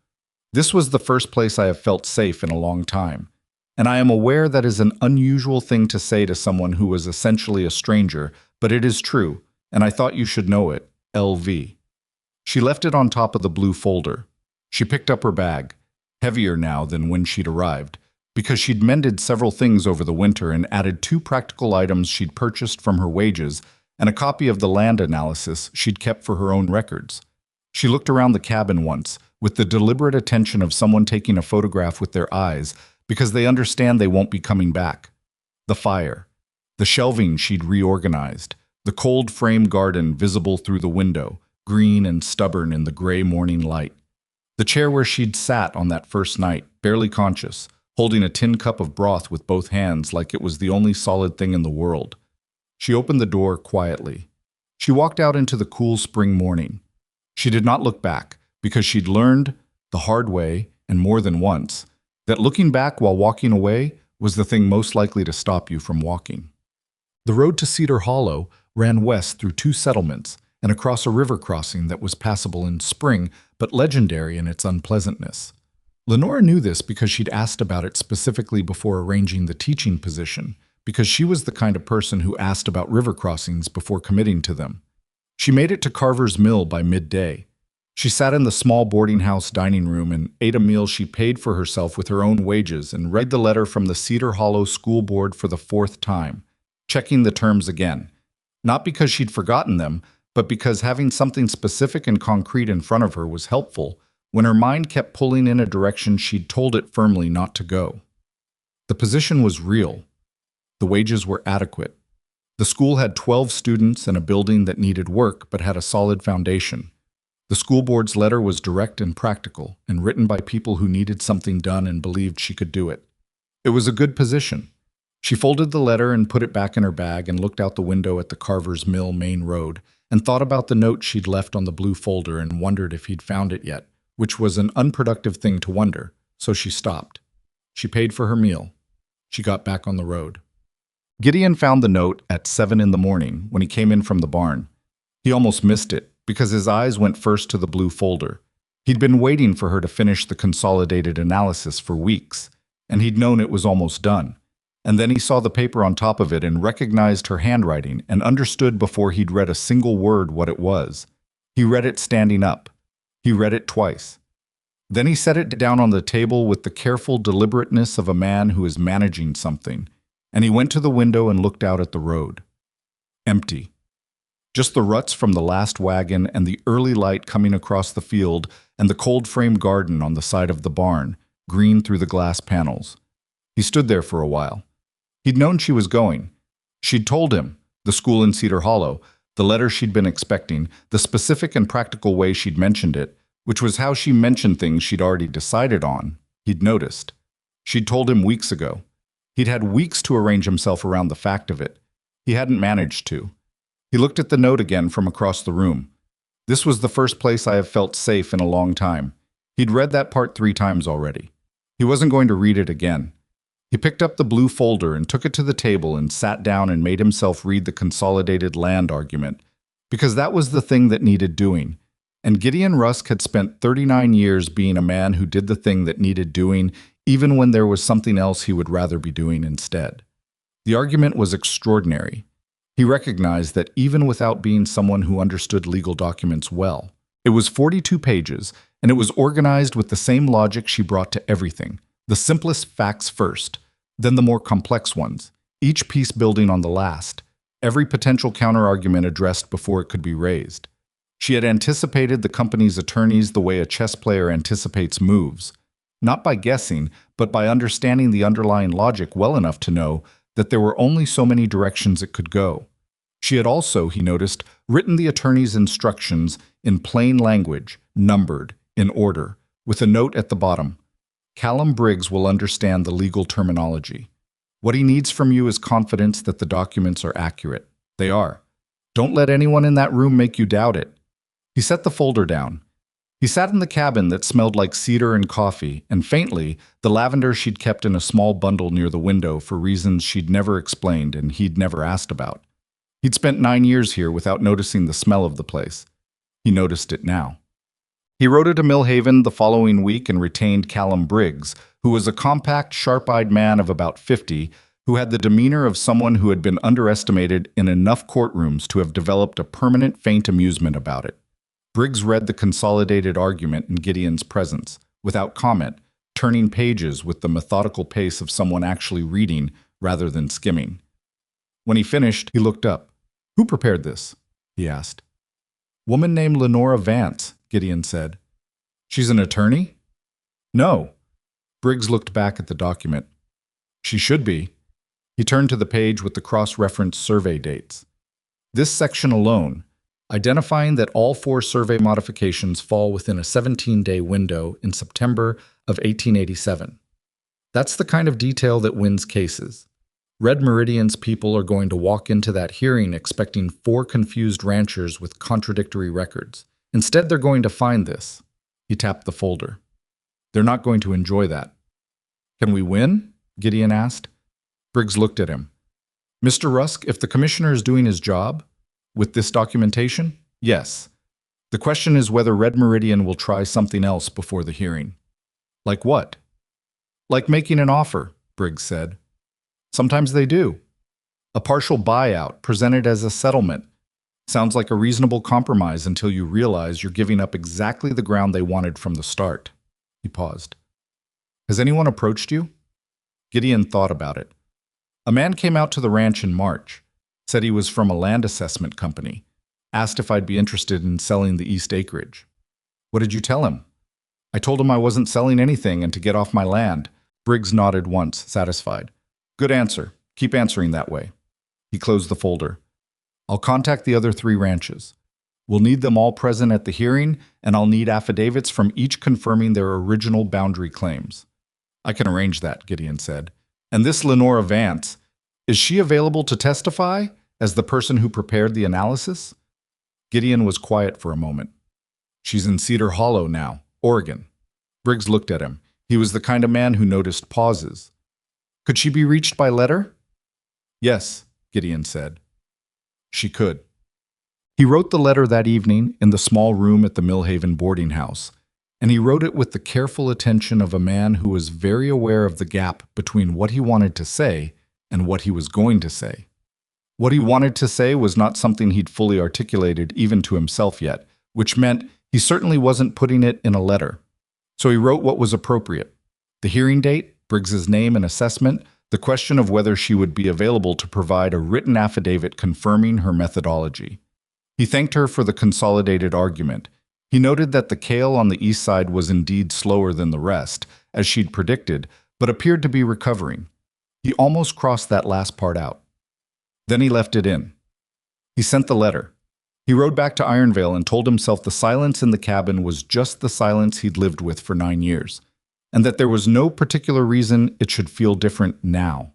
This was the first place I have felt safe in a long time, and I am aware that is an unusual thing to say to someone who was essentially a stranger, but it is true, and I thought you should know it. LV." She left it on top of the blue folder. She picked up her bag, heavier now than when she'd arrived, because she'd mended several things over the winter and added 2 practical items she'd purchased from her wages and a copy of the land analysis she'd kept for her own records. She looked around the cabin once, with the deliberate attention of someone taking a photograph with their eyes, because they understand they won't be coming back. The fire, the shelving she'd reorganized, the cold frame garden visible through the window, green and stubborn in the gray morning light. The chair where she'd sat on that first night, barely conscious, holding a tin cup of broth with both hands like it was the only solid thing in the world. She opened the door quietly. She walked out into the cool spring morning. She did not look back, because she'd learned, the hard way, and more than once, that looking back while walking away was the thing most likely to stop you from walking. The road to Cedar Hollow ran west through 2 settlements and across a river crossing that was passable in spring, but legendary in its unpleasantness. Lenora knew this because she'd asked about it specifically before arranging the teaching position, because she was the kind of person who asked about river crossings before committing to them. She made it to Carver's Mill by midday. She sat in the small boarding house dining room and ate a meal she paid for herself with her own wages and read the letter from the Cedar Hollow School Board for the 4th time, checking the terms again. Not because she'd forgotten them, but because having something specific and concrete in front of her was helpful when her mind kept pulling in a direction she'd told it firmly not to go. The position was real. The wages were adequate. The school had 12 students and a building that needed work but had a solid foundation. The school board's letter was direct and practical, and written by people who needed something done and believed she could do it. It was a good position. She folded the letter and put it back in her bag and looked out the window at the Carver's Mill main road and thought about the note she'd left on the blue folder and wondered if he'd found it yet, which was an unproductive thing to wonder, so she stopped. She paid for her meal. She got back on the road. Gideon found the note at 7 in the morning when he came in from the barn. He almost missed it, because his eyes went first to the blue folder. He'd been waiting for her to finish the consolidated analysis for weeks, and he'd known it was almost done. And then he saw the paper on top of it and recognized her handwriting and understood before he'd read a single word what it was. He read it standing up. He read it twice. Then he set it down on the table with the careful deliberateness of a man who is managing something, and he went to the window and looked out at the road. Empty. Just the ruts from the last wagon and the early light coming across the field and the cold frame garden on the side of the barn, green through the glass panels. He stood there for a while. He'd known she was going. She'd told him, the school in Cedar Hollow, the letter she'd been expecting, the specific and practical way she'd mentioned it, which was how she mentioned things she'd already decided on, he'd noticed. She'd told him weeks ago. He'd had weeks to arrange himself around the fact of it. He hadn't managed to. He looked at the note again from across the room. This was the first place I have felt safe in a long time. He'd read that part 3 times already. He wasn't going to read it again. He picked up the blue folder and took it to the table and sat down and made himself read the consolidated land argument, because that was the thing that needed doing. And Gideon Rusk had spent 39 years being a man who did the thing that needed doing, even when there was something else he would rather be doing instead. The argument was extraordinary. He recognized that even without being someone who understood legal documents well, it was 42 pages, and it was organized with the same logic she brought to everything. The simplest facts first, then the more complex ones, each piece building on the last, every potential counterargument addressed before it could be raised. She had anticipated the company's attorneys the way a chess player anticipates moves, not by guessing, but by understanding the underlying logic well enough to know that there were only so many directions it could go. She had also, he noticed, written the attorney's instructions in plain language, numbered, in order, with a note at the bottom. Callum Briggs will understand the legal terminology. What he needs from you is confidence that the documents are accurate. They are. Don't let anyone in that room make you doubt it. He set the folder down. He sat in the cabin that smelled like cedar and coffee, and faintly, the lavender she'd kept in a small bundle near the window for reasons she'd never explained and he'd never asked about. He'd spent 9 years here without noticing the smell of the place. He noticed it now. He rode to Millhaven the following week and retained Callum Briggs, who was a compact, sharp-eyed man of about 50, who had the demeanor of someone who had been underestimated in enough courtrooms to have developed a permanent faint amusement about it. Briggs read the consolidated argument in Gideon's presence, without comment, turning pages with the methodical pace of someone actually reading rather than skimming. When he finished, he looked up. "Who prepared this?" he asked. "Woman named Lenora Vance," Gideon said. "She's an attorney?" "No." Briggs looked back at the document. "She should be." He turned to the page with the cross-referenced survey dates. This section alone, identifying that all 4 survey modifications fall within a 17-day window in September of 1887. That's the kind of detail that wins cases. Red Meridian's people are going to walk into that hearing expecting 4 confused ranchers with contradictory records. Instead, they're going to find this. He tapped the folder. They're not going to enjoy that. "Can we win?" Gideon asked. Briggs looked at him. "Mr. Rusk, if the commissioner is doing his job with this documentation, yes. The question is whether Red Meridian will try something else before the hearing." "Like what?" "Like making an offer," Briggs said. "Sometimes they do. A partial buyout presented as a settlement. Sounds like a reasonable compromise until you realize you're giving up exactly the ground they wanted from the start." He paused. "Has anyone approached you?" Gideon thought about it. "A man came out to the ranch in March, said he was from a land assessment company, asked if I'd be interested in selling the east acreage." "What did you tell him?" "I told him I wasn't selling anything and to get off my land." Briggs nodded once, satisfied. "Good answer. Keep answering that way." He closed the folder. "I'll contact the other 3 ranches. We'll need them all present at the hearing, and I'll need affidavits from each confirming their original boundary claims." "I can arrange that," Gideon said. "And this Lenora Vance, is she available to testify as the person who prepared the analysis?" Gideon was quiet for a moment. "She's in Cedar Hollow now, Oregon." Briggs looked at him. He was the kind of man who noticed pauses. "Could she be reached by letter?" "Yes," Gideon said. She could. He wrote the letter that evening in the small room at the Millhaven boarding house, and he wrote it with the careful attention of a man who was very aware of the gap between what he wanted to say and what he was going to say. What he wanted to say was not something he'd fully articulated even to himself yet, which meant he certainly wasn't putting it in a letter. So he wrote what was appropriate. The hearing date, Briggs's name and assessment, the question of whether she would be available to provide a written affidavit confirming her methodology. He thanked her for the consolidated argument. He noted that the kale on the east side was indeed slower than the rest, as she'd predicted, but appeared to be recovering. He almost crossed that last part out. Then he left it in. He sent the letter. He rode back to Ironvale and told himself the silence in the cabin was just the silence he'd lived with for 9 years, and that there was no particular reason it should feel different now.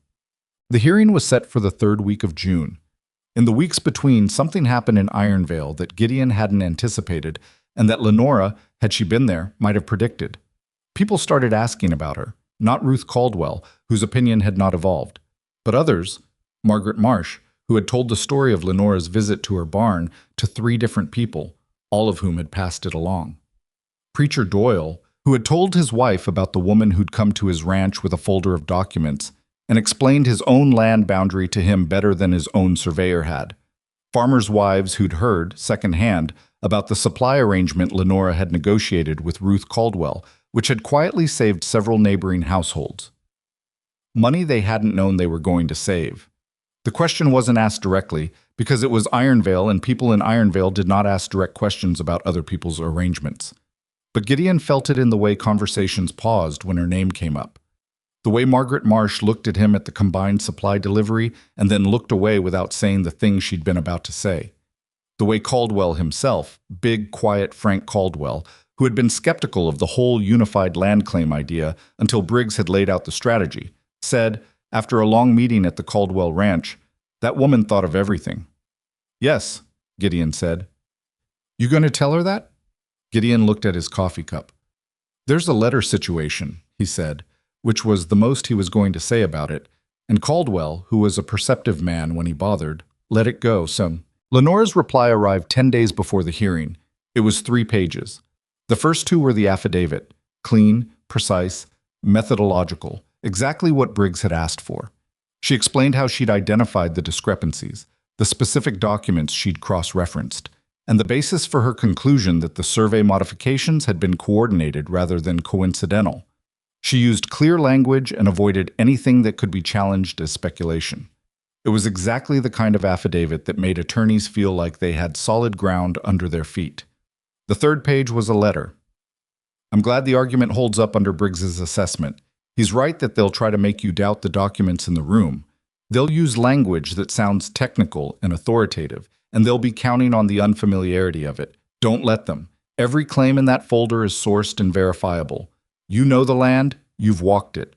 The hearing was set for the 3rd week of June. In the weeks between, something happened in Ironvale that Gideon hadn't anticipated, and that Lenora, had she been there, might have predicted. People started asking about her, not Ruth Caldwell, whose opinion had not evolved, but others, Margaret Marsh, who had told the story of Lenora's visit to her barn to 3 different people, all of whom had passed it along. Preacher Doyle, who had told his wife about the woman who'd come to his ranch with a folder of documents and explained his own land boundary to him better than his own surveyor had. Farmers' wives who'd heard, secondhand, about the supply arrangement Lenora had negotiated with Ruth Caldwell, which had quietly saved several neighboring households. Money they hadn't known they were going to save. The question wasn't asked directly, because it was Ironvale and people in Ironvale did not ask direct questions about other people's arrangements. But Gideon felt it in the way conversations paused when her name came up. The way Margaret Marsh looked at him at the combined supply delivery and then looked away without saying the thing she'd been about to say. The way Caldwell himself, big, quiet Frank Caldwell, who had been skeptical of the whole unified land claim idea until Briggs had laid out the strategy, said, after a long meeting at the Caldwell Ranch, "That woman thought of everything." "Yes," Gideon said. "You going to tell her that?" Gideon looked at his coffee cup. "There's a letter situation," he said, which was the most he was going to say about it, and Caldwell, who was a perceptive man when he bothered, let it go some. Lenora's reply arrived 10 days before the hearing. It was 3 pages. The first 2 were the affidavit, clean, precise, methodological, exactly what Briggs had asked for. She explained how she'd identified the discrepancies, the specific documents she'd cross-referenced, and the basis for her conclusion that the survey modifications had been coordinated rather than coincidental. She used clear language and avoided anything that could be challenged as speculation. It was exactly the kind of affidavit that made attorneys feel like they had solid ground under their feet. The third page was a letter. I'm glad the argument holds up under Briggs's assessment. He's right that they'll try to make you doubt the documents in the room. They'll use language that sounds technical and authoritative, and they'll be counting on the unfamiliarity of it. Don't let them. Every claim in that folder is sourced and verifiable. You know the land, you've walked it.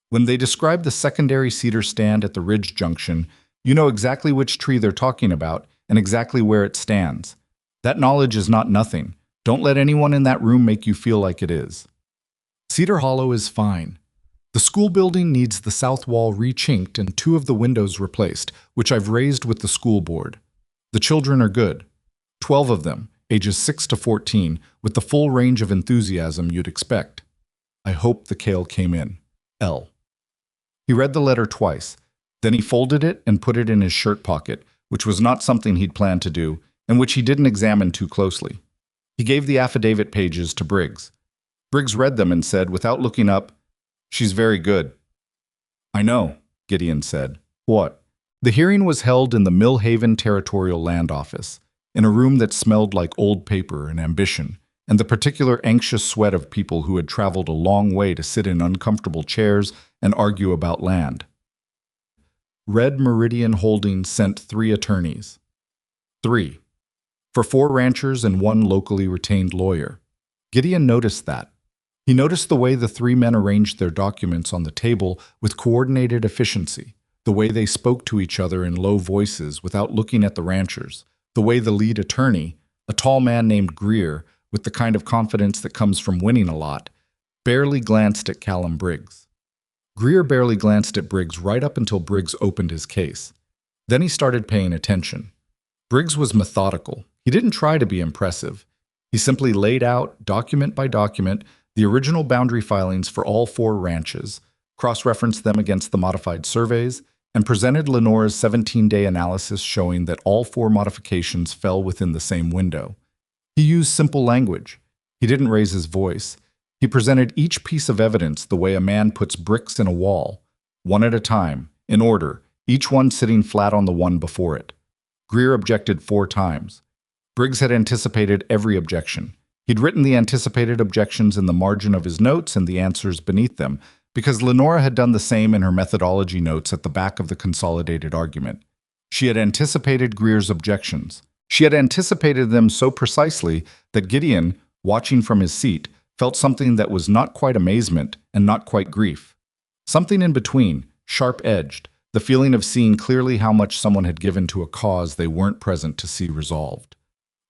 When they describe the secondary cedar stand at the ridge junction, you know exactly which tree they're talking about and exactly where it stands. That knowledge is not nothing. Don't let anyone in that room make you feel like it is. Cedar Hollow is fine. The school building needs the south wall rechinked and 2 of the windows replaced, which I've raised with the school board. The children are good. 12 of them, ages 6 to 14, with the full range of enthusiasm you'd expect. I hope the kale came in. L. He read the letter twice. Then he folded it and put it in his shirt pocket, which was not something he'd planned to do, and which he didn't examine too closely. He gave the affidavit pages to Briggs. Briggs read them and said, without looking up, "She's very good." "I know," Gideon said. "What?" The hearing was held in the Millhaven Territorial Land Office, in a room that smelled like old paper and ambition, and the particular anxious sweat of people who had traveled a long way to sit in uncomfortable chairs and argue about land. Red Meridian Holdings sent 3 attorneys. 3. For 4 ranchers and 1 locally retained lawyer. Gideon noticed that. He noticed the way the 3 men arranged their documents on the table with coordinated efficiency, the way they spoke to each other in low voices without looking at the ranchers, the way the lead attorney, a tall man named Greer, with the kind of confidence that comes from winning a lot, barely glanced at Callum Briggs. Greer barely glanced at Briggs right up until Briggs opened his case. Then he started paying attention. Briggs was methodical. He didn't try to be impressive. He simply laid out, document by document, the original boundary filings for all 4 ranches, cross-referenced them against the modified surveys, and presented Lenora's 17-day analysis showing that all 4 modifications fell within the same window. He used simple language. He didn't raise his voice. He presented each piece of evidence the way a man puts bricks in a wall, one at a time, in order, each one sitting flat on the one before it. Greer objected 4 times. Briggs had anticipated every objection. He'd written the anticipated objections in the margin of his notes and the answers beneath them, because Lenora had done the same in her methodology notes at the back of the consolidated argument. She had anticipated Greer's objections. She had anticipated them so precisely that Gideon, watching from his seat, felt something that was not quite amazement and not quite grief. Something in between, sharp-edged, the feeling of seeing clearly how much someone had given to a cause they weren't present to see resolved.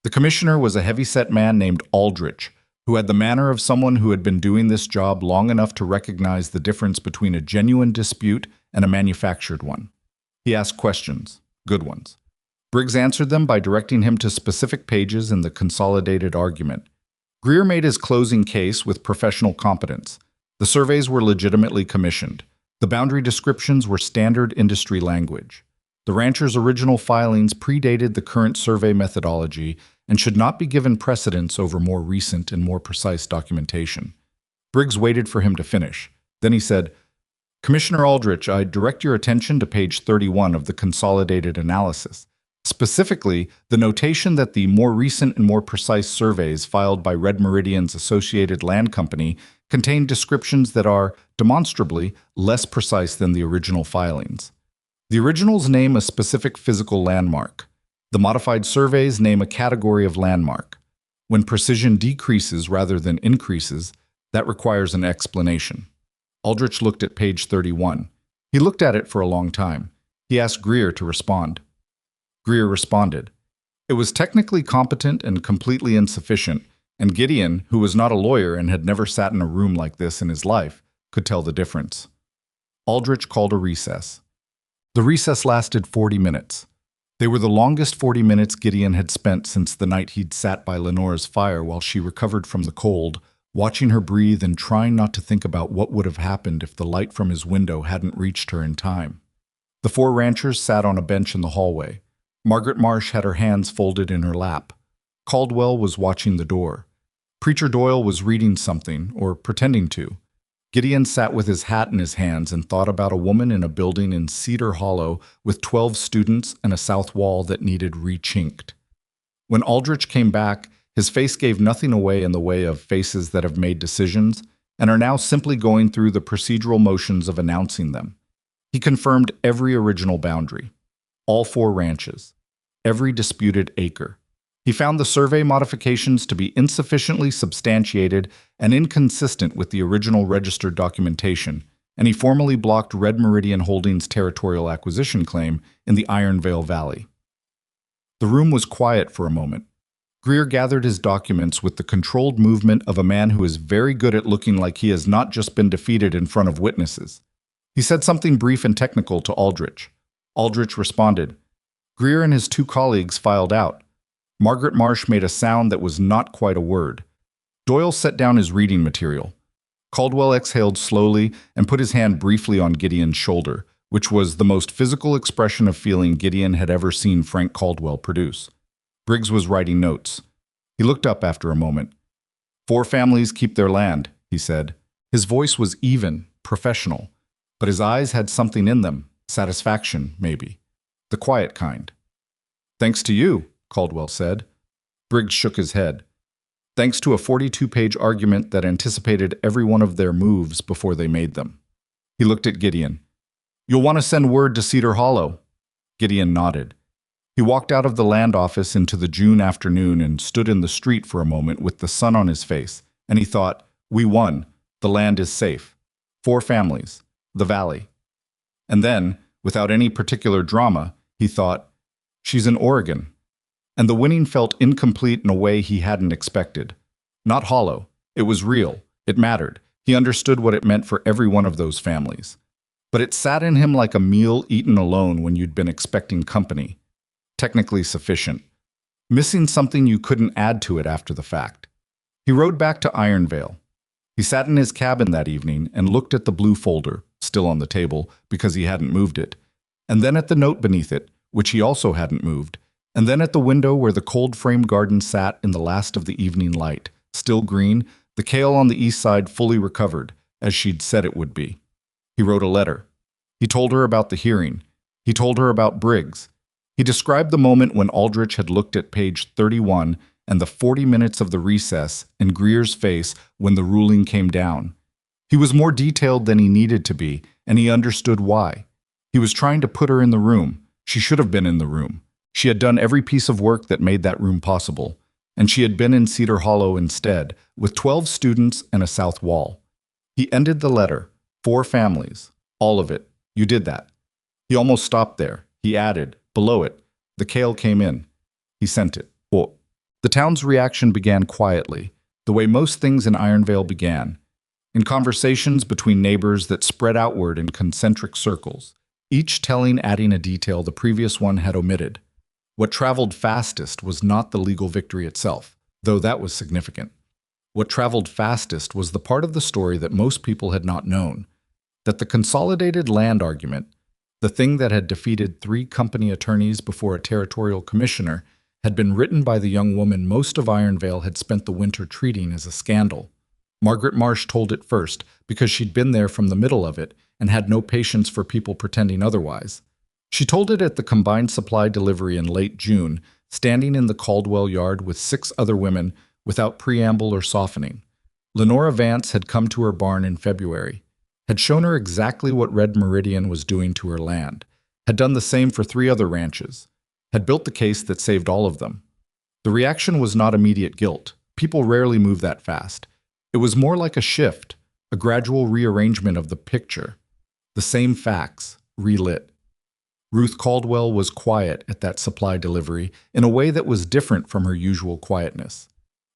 The commissioner was a heavy-set man named Aldrich, who had the manner of someone who had been doing this job long enough to recognize the difference between a genuine dispute and a manufactured one. He asked questions, good ones. Briggs answered them by directing him to specific pages in the consolidated argument. Greer made his closing case with professional competence. The surveys were legitimately commissioned. The boundary descriptions were standard industry language. The rancher's original filings predated the current survey methodology and should not be given precedence over more recent and more precise documentation. Briggs waited for him to finish. Then he said, "Commissioner Aldrich, I direct your attention to page 31 of the consolidated analysis. Specifically, the notation that the more recent and more precise surveys filed by Red Meridian's Associated Land Company contain descriptions that are, demonstrably, less precise than the original filings. The originals name a specific physical landmark. The modified surveys name a category of landmark. When precision decreases rather than increases, that requires an explanation." Aldrich looked at page 31. He looked at it for a long time. He asked Greer to respond. Greer responded. It was technically competent and completely insufficient, and Gideon, who was not a lawyer and had never sat in a room like this in his life, could tell the difference. Aldrich called a recess. The recess lasted 40 minutes. They were the longest 40 minutes Gideon had spent since the night he'd sat by Lenora's fire while she recovered from the cold, watching her breathe and trying not to think about what would have happened if the light from his window hadn't reached her in time. The 4 ranchers sat on a bench in the hallway. Margaret Marsh had her hands folded in her lap. Caldwell was watching the door. Preacher Doyle was reading something, or pretending to. Gideon sat with his hat in his hands and thought about a woman in a building in Cedar Hollow with 12 students and a south wall that needed rechinked. When Aldrich came back, his face gave nothing away in the way of faces that have made decisions and are now simply going through the procedural motions of announcing them. He confirmed every original boundary, all 4 ranches, every disputed acre. He found the survey modifications to be insufficiently substantiated and inconsistent with the original registered documentation, and he formally blocked Red Meridian Holdings' territorial acquisition claim in the Iron Vale Valley. The room was quiet for a moment. Greer gathered his documents with the controlled movement of a man who is very good at looking like he has not just been defeated in front of witnesses. He said something brief and technical to Aldrich. Aldrich responded. Greer and his 2 colleagues filed out. Margaret Marsh made a sound that was not quite a word. Doyle set down his reading material. Caldwell exhaled slowly and put his hand briefly on Gideon's shoulder, which was the most physical expression of feeling Gideon had ever seen Frank Caldwell produce. Briggs was writing notes. He looked up after a moment. 4 families keep their land, he said. His voice was even, professional, but his eyes had something in them, satisfaction, maybe. The quiet kind. Thanks to you, Caldwell said. Briggs shook his head. Thanks to a 42-page argument that anticipated every one of their moves before they made them. He looked at Gideon. You'll want to send word to Cedar Hollow. Gideon nodded. He walked out of the land office into the June afternoon and stood in the street for a moment with the sun on his face, and he thought, we won. The land is safe. 4 families. The valley. And then, without any particular drama, he thought, she's in Oregon. And the winning felt incomplete in a way he hadn't expected. Not hollow. It was real. It mattered. He understood what it meant for every one of those families. But it sat in him like a meal eaten alone when you'd been expecting company. Technically sufficient. Missing something you couldn't add to it after the fact. He rode back to Iron Vale. He sat in his cabin that evening and looked at the blue folder, still on the table, because he hadn't moved it, and then at the note beneath it, which he also hadn't moved, and then at the window where the cold-framed garden sat in the last of the evening light, still green, the kale on the east side fully recovered, as she'd said it would be. He wrote a letter. He told her about the hearing. He told her about Briggs. He described the moment when Aldrich had looked at page 31 and the 40 minutes of the recess in Greer's face when the ruling came down. He was more detailed than he needed to be, and he understood why. He was trying to put her in the room. She should have been in the room. She had done every piece of work that made that room possible, and she had been in Cedar Hollow instead, with 12 students and a south wall. He ended the letter. 4 families. All of it. You did that. He almost stopped there. He added, below it, the kale came in. He sent it. Whoa. The town's reaction began quietly, the way most things in Iron Vale began, in conversations between neighbors that spread outward in concentric circles, each telling adding a detail the previous one had omitted. What traveled fastest was not the legal victory itself, though that was significant. What traveled fastest was the part of the story that most people had not known, that the consolidated land argument, the thing that had defeated 3 company attorneys before a territorial commissioner, had been written by the young woman most of Iron Vale had spent the winter treating as a scandal. Margaret Marsh told it first because she'd been there from the middle of it and had no patience for people pretending otherwise. She told it at the combined supply delivery in late June, standing in the Caldwell yard with 6 other women without preamble or softening. Lenora Vance had come to her barn in February, had shown her exactly what Red Meridian was doing to her land, had done the same for 3 other ranches, had built the case that saved all of them. The reaction was not immediate guilt. People rarely move that fast. It was more like a shift, a gradual rearrangement of the picture. The same facts, relit. Ruth Caldwell was quiet at that supply delivery in a way that was different from her usual quietness.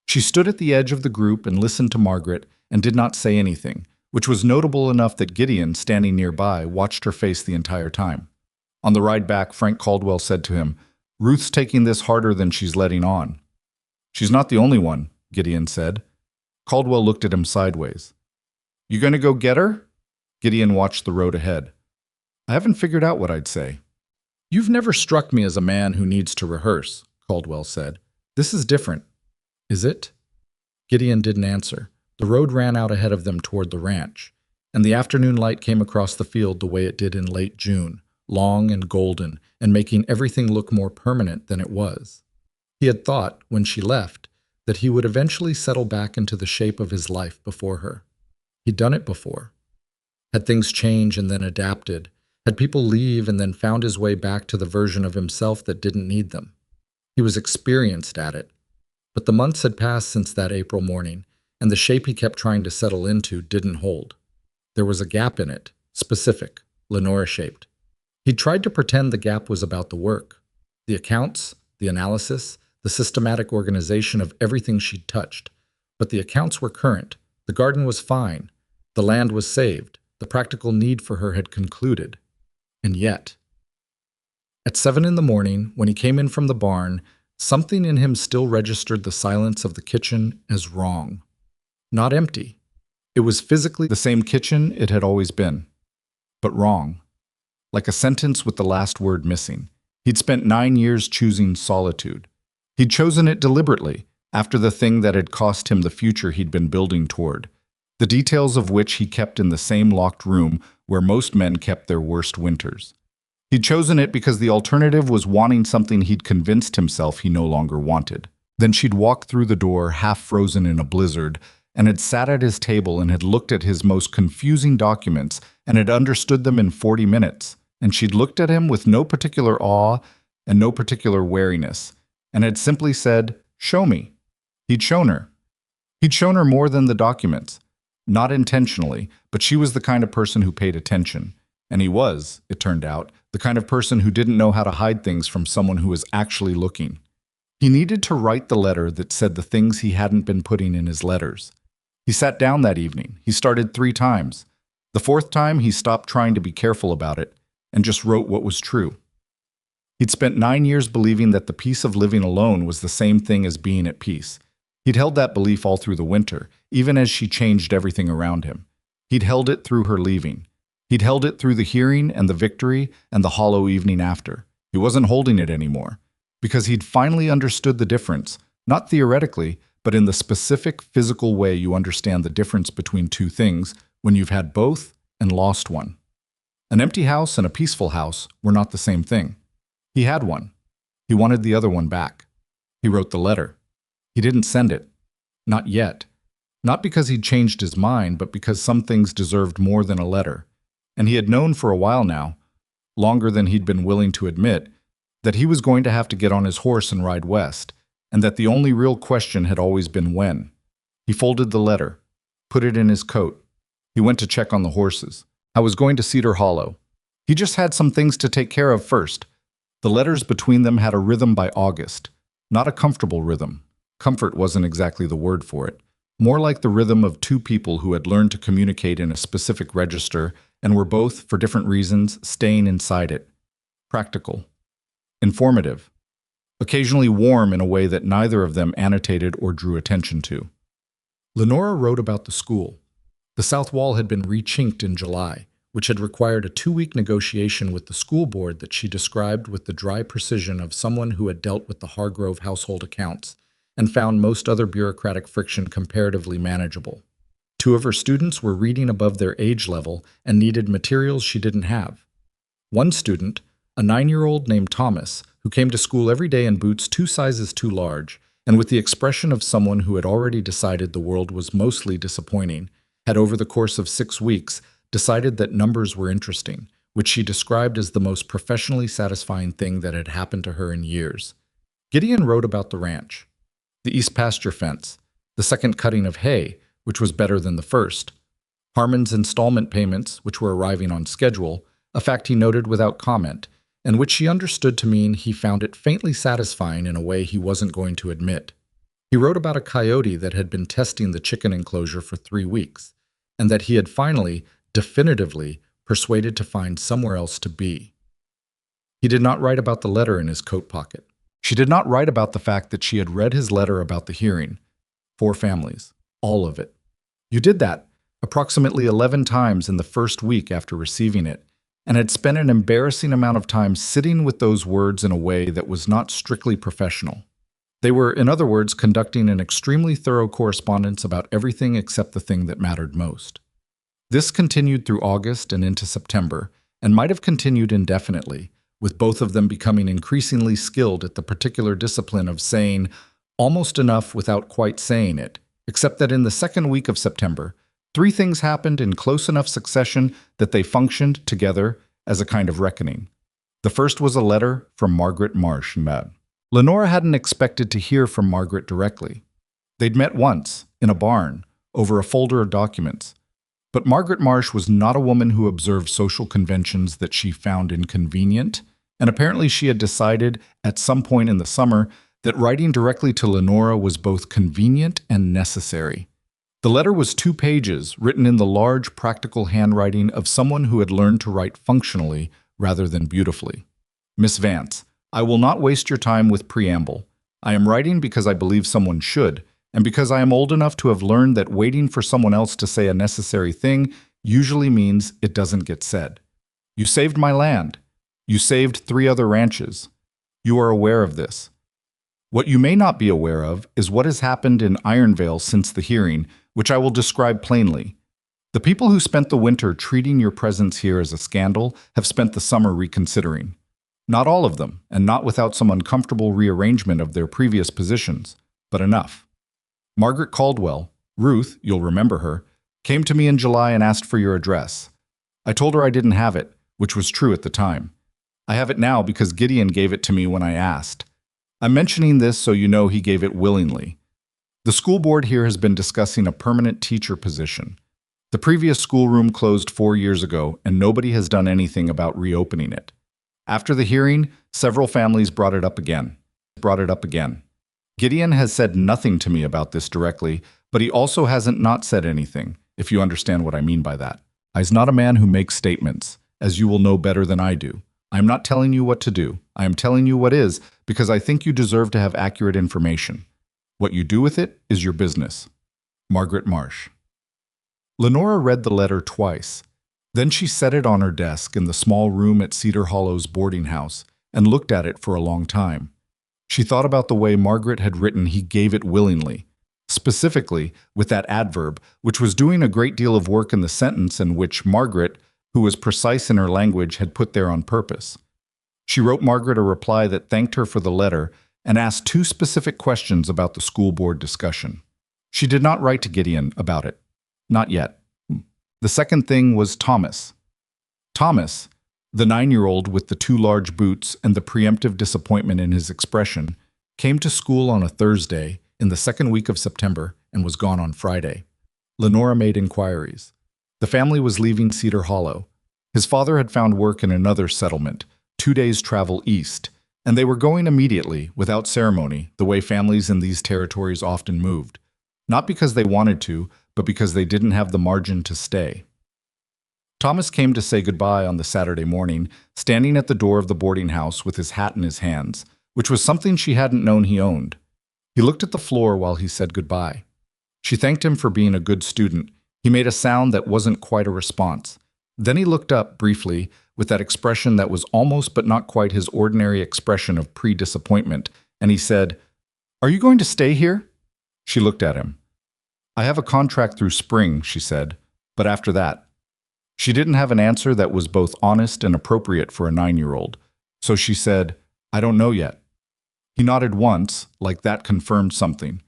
She stood at the edge of the group and listened to Margaret and did not say anything, which was notable enough that Gideon, standing nearby, watched her face the entire time. On the ride back, Frank Caldwell said to him, "Ruth's taking this harder than she's letting on." "She's not the only one," Gideon said. Caldwell looked at him sideways. "You going to go get her?" Gideon watched the road ahead. "I haven't figured out what I'd say." "You've never struck me as a man who needs to rehearse," Caldwell said. "This is different." "Is it?" Gideon didn't answer. The road ran out ahead of them toward the ranch. and the afternoon light came across the field the way it did in late June, long and golden, and making everything look more permanent than it was. He had thought, when she left, that he would eventually settle back into the shape of his life before her. He'd done it before. Had things change and then adapted, had people leave and then found his way back to the version of himself that didn't need them. He was experienced at it. But the months had passed since that April morning, and the shape he kept trying to settle into didn't hold. There was a gap in it, specific, Lenora-shaped. He'd tried to pretend the gap was about the work, the accounts, the analysis, the systematic organization of everything she'd touched. But the accounts were current, the garden was fine, the land was saved, the practical need for her had concluded. And yet, at 7 in the morning, when he came in from the barn, something in him still registered the silence of the kitchen as wrong. Not empty. It was physically the same kitchen it had always been, but wrong. Like a sentence with the last word missing. He'd spent 9 years choosing solitude. He'd chosen it deliberately, after the thing that had cost him the future he'd been building toward, the details of which he kept in the same locked room where most men kept their worst winters. He'd chosen it because the alternative was wanting something he'd convinced himself he no longer wanted. Then she'd walked through the door, half frozen in a blizzard, and had sat at his table and had looked at his most confusing documents and had understood them in 40 minutes. And she'd looked at him with no particular awe and no particular wariness, and had simply said, "Show me." He'd shown her. He'd shown her more than the documents. Not intentionally, but she was the kind of person who paid attention. And he was, it turned out, the kind of person who didn't know how to hide things from someone who was actually looking. He needed to write the letter that said the things he hadn't been putting in his letters. He sat down that evening. He started 3 times. The 4th time, he stopped trying to be careful about it and just wrote what was true. He'd spent 9 years believing that the peace of living alone was the same thing as being at peace. He'd held that belief all through the winter, even as she changed everything around him. He'd held it through her leaving. He'd held it through the hearing and the victory and the hollow evening after. He wasn't holding it anymore, because he'd finally understood the difference, not theoretically, but in the specific physical way you understand the difference between two things when you've had both and lost one. An empty house and a peaceful house were not the same thing. He had one. He wanted the other one back. He wrote the letter. He didn't send it. Not yet. Not because he'd changed his mind, but because some things deserved more than a letter. And he had known for a while now, longer than he'd been willing to admit, that he was going to have to get on his horse and ride west, and that the only real question had always been when. He folded the letter, put it in his coat. He went to check on the horses. I was going to Cedar Hollow. He just had some things to take care of first. The letters between them had a rhythm by August, not a comfortable rhythm. Comfort wasn't exactly the word for it. More like the rhythm of two people who had learned to communicate in a specific register and were both, for different reasons, staying inside it. Practical. Informative. Occasionally warm in a way that neither of them annotated or drew attention to. Lenora wrote about the school. The south wall had been rechinked in July, which had required a 2-week negotiation with the school board that she described with the dry precision of someone who had dealt with the Hargrove household accounts and found most other bureaucratic friction comparatively manageable. 2 of her students were reading above their age level and needed materials she didn't have. One student, a 9-year-old named Thomas, who came to school every day in boots 2 sizes too large, and with the expression of someone who had already decided the world was mostly disappointing, had over the course of 6 weeks decided that numbers were interesting, which she described as the most professionally satisfying thing that had happened to her in years. Gideon wrote about the ranch, the east pasture fence, the second cutting of hay, which was better than the first, Harmon's installment payments, which were arriving on schedule, a fact he noted without comment, and which she understood to mean he found it faintly satisfying in a way he wasn't going to admit. He wrote about a coyote that had been testing the chicken enclosure for 3 weeks, and that he had finally, definitively, persuaded to find somewhere else to be. He did not write about the letter in his coat pocket. She did not write about the fact that she had read his letter about the hearing. 4 families. All of it. You did that, approximately 11 times in the first week after receiving it, and had spent an embarrassing amount of time sitting with those words in a way that was not strictly professional. They were, in other words, conducting an extremely thorough correspondence about everything except the thing that mattered most. This continued through August and into September, and might have continued indefinitely, with both of them becoming increasingly skilled at the particular discipline of saying almost enough without quite saying it, except that in the second week of September, three things happened in close enough succession that they functioned together as a kind of reckoning. The first was a letter from Margaret Marsh. Lenora hadn't expected to hear from Margaret directly. They'd met once, in a barn, over a folder of documents. But Margaret Marsh was not a woman who observed social conventions that she found inconvenient, and apparently she had decided at some point in the summer that writing directly to Lenora was both convenient and necessary. The letter was 2 pages, written in the large, practical handwriting of someone who had learned to write functionally rather than beautifully. Miss Vance, I will not waste your time with preamble. I am writing because I believe someone should, and because I am old enough to have learned that waiting for someone else to say a necessary thing usually means it doesn't get said. You saved my land. You saved 3 other ranches. You are aware of this. What you may not be aware of is what has happened in Ironvale since the hearing, which I will describe plainly. The people who spent the winter treating your presence here as a scandal have spent the summer reconsidering. Not all of them, and not without some uncomfortable rearrangement of their previous positions, but enough. Margaret Caldwell, Ruth, you'll remember her, came to me in July and asked for your address. I told her I didn't have it, which was true at the time. I have it now because Gideon gave it to me when I asked. I'm mentioning this so you know he gave it willingly. The school board here has been discussing a permanent teacher position. The previous schoolroom closed 4 years ago, and nobody has done anything about reopening it. After the hearing, several families brought it up again. Gideon has said nothing to me about this directly, but he also hasn't not said anything, if you understand what I mean by that. He's not a man who makes statements, as you will know better than I do. I am not telling you what to do. I am telling you what is, because I think you deserve to have accurate information. What you do with it is your business. Margaret Marsh. Lenora read the letter twice. Then she set it on her desk in the small room at Cedar Hollow's boarding house and looked at it for a long time. She thought about the way Margaret had written he gave it willingly, specifically with that adverb, which was doing a great deal of work in the sentence and which Margaret, who was precise in her language, had put there on purpose. She wrote Margaret a reply that thanked her for the letter and asked 2 specific questions about the school board discussion. She did not write to Gideon about it. Not yet. The second thing was Thomas. Thomas, the 9-year-old with the 2 large boots and the preemptive disappointment in his expression, came to school on a Thursday in the second week of September and was gone on Friday. Lenora made inquiries. The family was leaving Cedar Hollow. His father had found work in another settlement, 2 days' travel east, and they were going immediately, without ceremony, the way families in these territories often moved. Not because they wanted to, but because they didn't have the margin to stay. Thomas came to say goodbye on the Saturday morning, standing at the door of the boarding house with his hat in his hands, which was something she hadn't known he owned. He looked at the floor while he said goodbye. She thanked him for being a good student. He made a sound that wasn't quite a response. Then he looked up briefly with that expression that was almost but not quite his ordinary expression of pre-disappointment, and he said, "Are you going to stay here?" She looked at him. "I have a contract through spring," she said, "but after that." She didn't have an answer that was both honest and appropriate for a 9-year-old, so she said, "I don't know yet." He nodded once, like that confirmed something.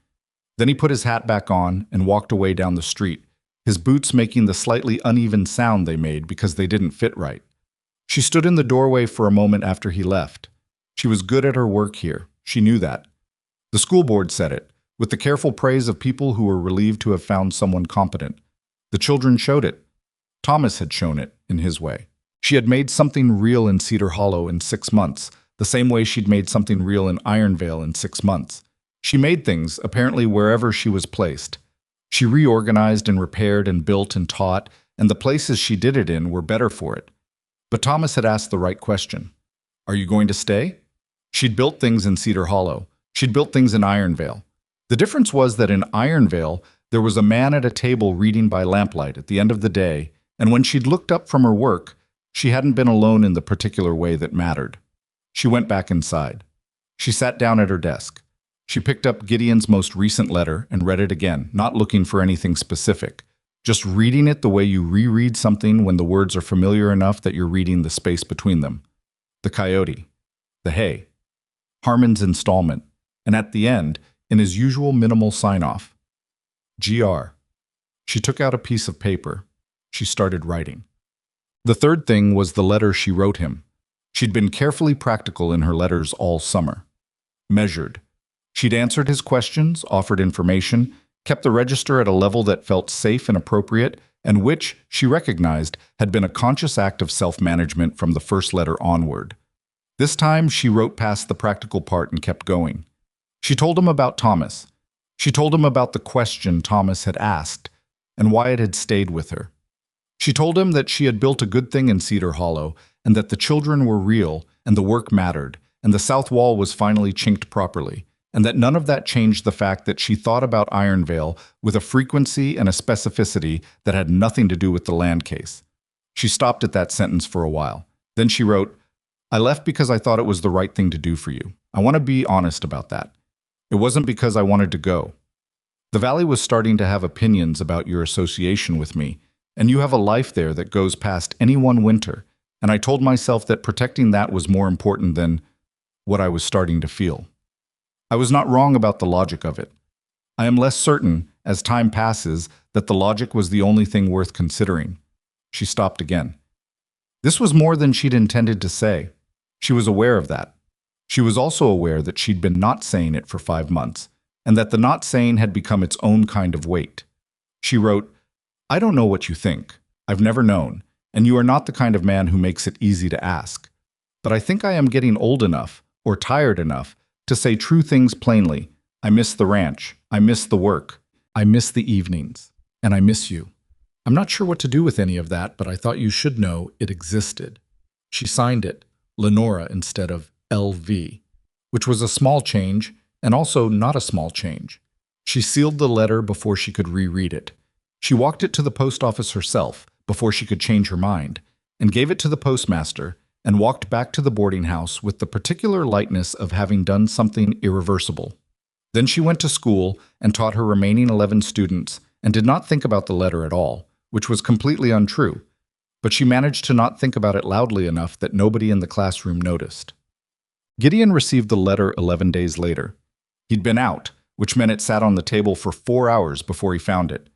Then he put his hat back on and walked away down the street, his boots making the slightly uneven sound they made because they didn't fit right. She stood in the doorway for a moment after he left. She was good at her work here. She knew that. The school board said it, with the careful praise of people who were relieved to have found someone competent. The children showed it. Thomas had shown it, in his way. She had made something real in Cedar Hollow in 6 months, the same way she'd made something real in Ironvale in 6 months. She made things, apparently wherever she was placed. She reorganized and repaired and built and taught, and the places she did it in were better for it. But Thomas had asked the right question. Are you going to stay? She'd built things in Cedar Hollow. She'd built things in Ironvale. The difference was that in Ironvale, there was a man at a table reading by lamplight at the end of the day, and when she'd looked up from her work, she hadn't been alone in the particular way that mattered. She went back inside. She sat down at her desk. She picked up Gideon's most recent letter and read it again, not looking for anything specific, just reading it the way you reread something when the words are familiar enough that you're reading the space between them. The coyote, the hay, Harmon's installment, and at the end, in his usual minimal sign-off, GR. She took out a piece of paper. She started writing. The third thing was the letter she wrote him. She'd been carefully practical in her letters all summer. Measured. She'd answered his questions, offered information, kept the register at a level that felt safe and appropriate, and which, she recognized, had been a conscious act of self-management from the first letter onward. This time, she wrote past the practical part and kept going. She told him about Thomas. She told him about the question Thomas had asked, and why it had stayed with her. She told him that she had built a good thing in Cedar Hollow, and that the children were real, and the work mattered, and the south wall was finally chinked properly, and that none of that changed the fact that she thought about Ironvale with a frequency and a specificity that had nothing to do with the land case. She stopped at that sentence for a while. Then she wrote, "I left because I thought it was the right thing to do for you. I want to be honest about that. It wasn't because I wanted to go. The Valley was starting to have opinions about your association with me, and you have a life there that goes past any one winter, and I told myself that protecting that was more important than what I was starting to feel. I was not wrong about the logic of it. I am less certain, as time passes, that the logic was the only thing worth considering." She stopped again. This was more than she'd intended to say. She was aware of that. She was also aware that she'd been not saying it for 5 months, and that the not saying had become its own kind of weight. She wrote, "I don't know what you think. I've never known, and you are not the kind of man who makes it easy to ask. But I think I am getting old enough, or tired enough, to say true things plainly. I miss the ranch. I miss the work. I miss the evenings. And I miss you. I'm not sure what to do with any of that, but I thought you should know it existed." She signed it, Lenora instead of LV, which was a small change, and also not a small change. She sealed the letter before she could reread it. She walked it to the post office herself before she could change her mind, and gave it to the postmaster, and walked back to the boarding house with the particular lightness of having done something irreversible. Then she went to school and taught her remaining 11 students, and did not think about the letter at all, which was completely untrue, but she managed to not think about it loudly enough that nobody in the classroom noticed. Gideon received the letter 11 days later. He'd been out, which meant it sat on the table for 4 hours before he found it.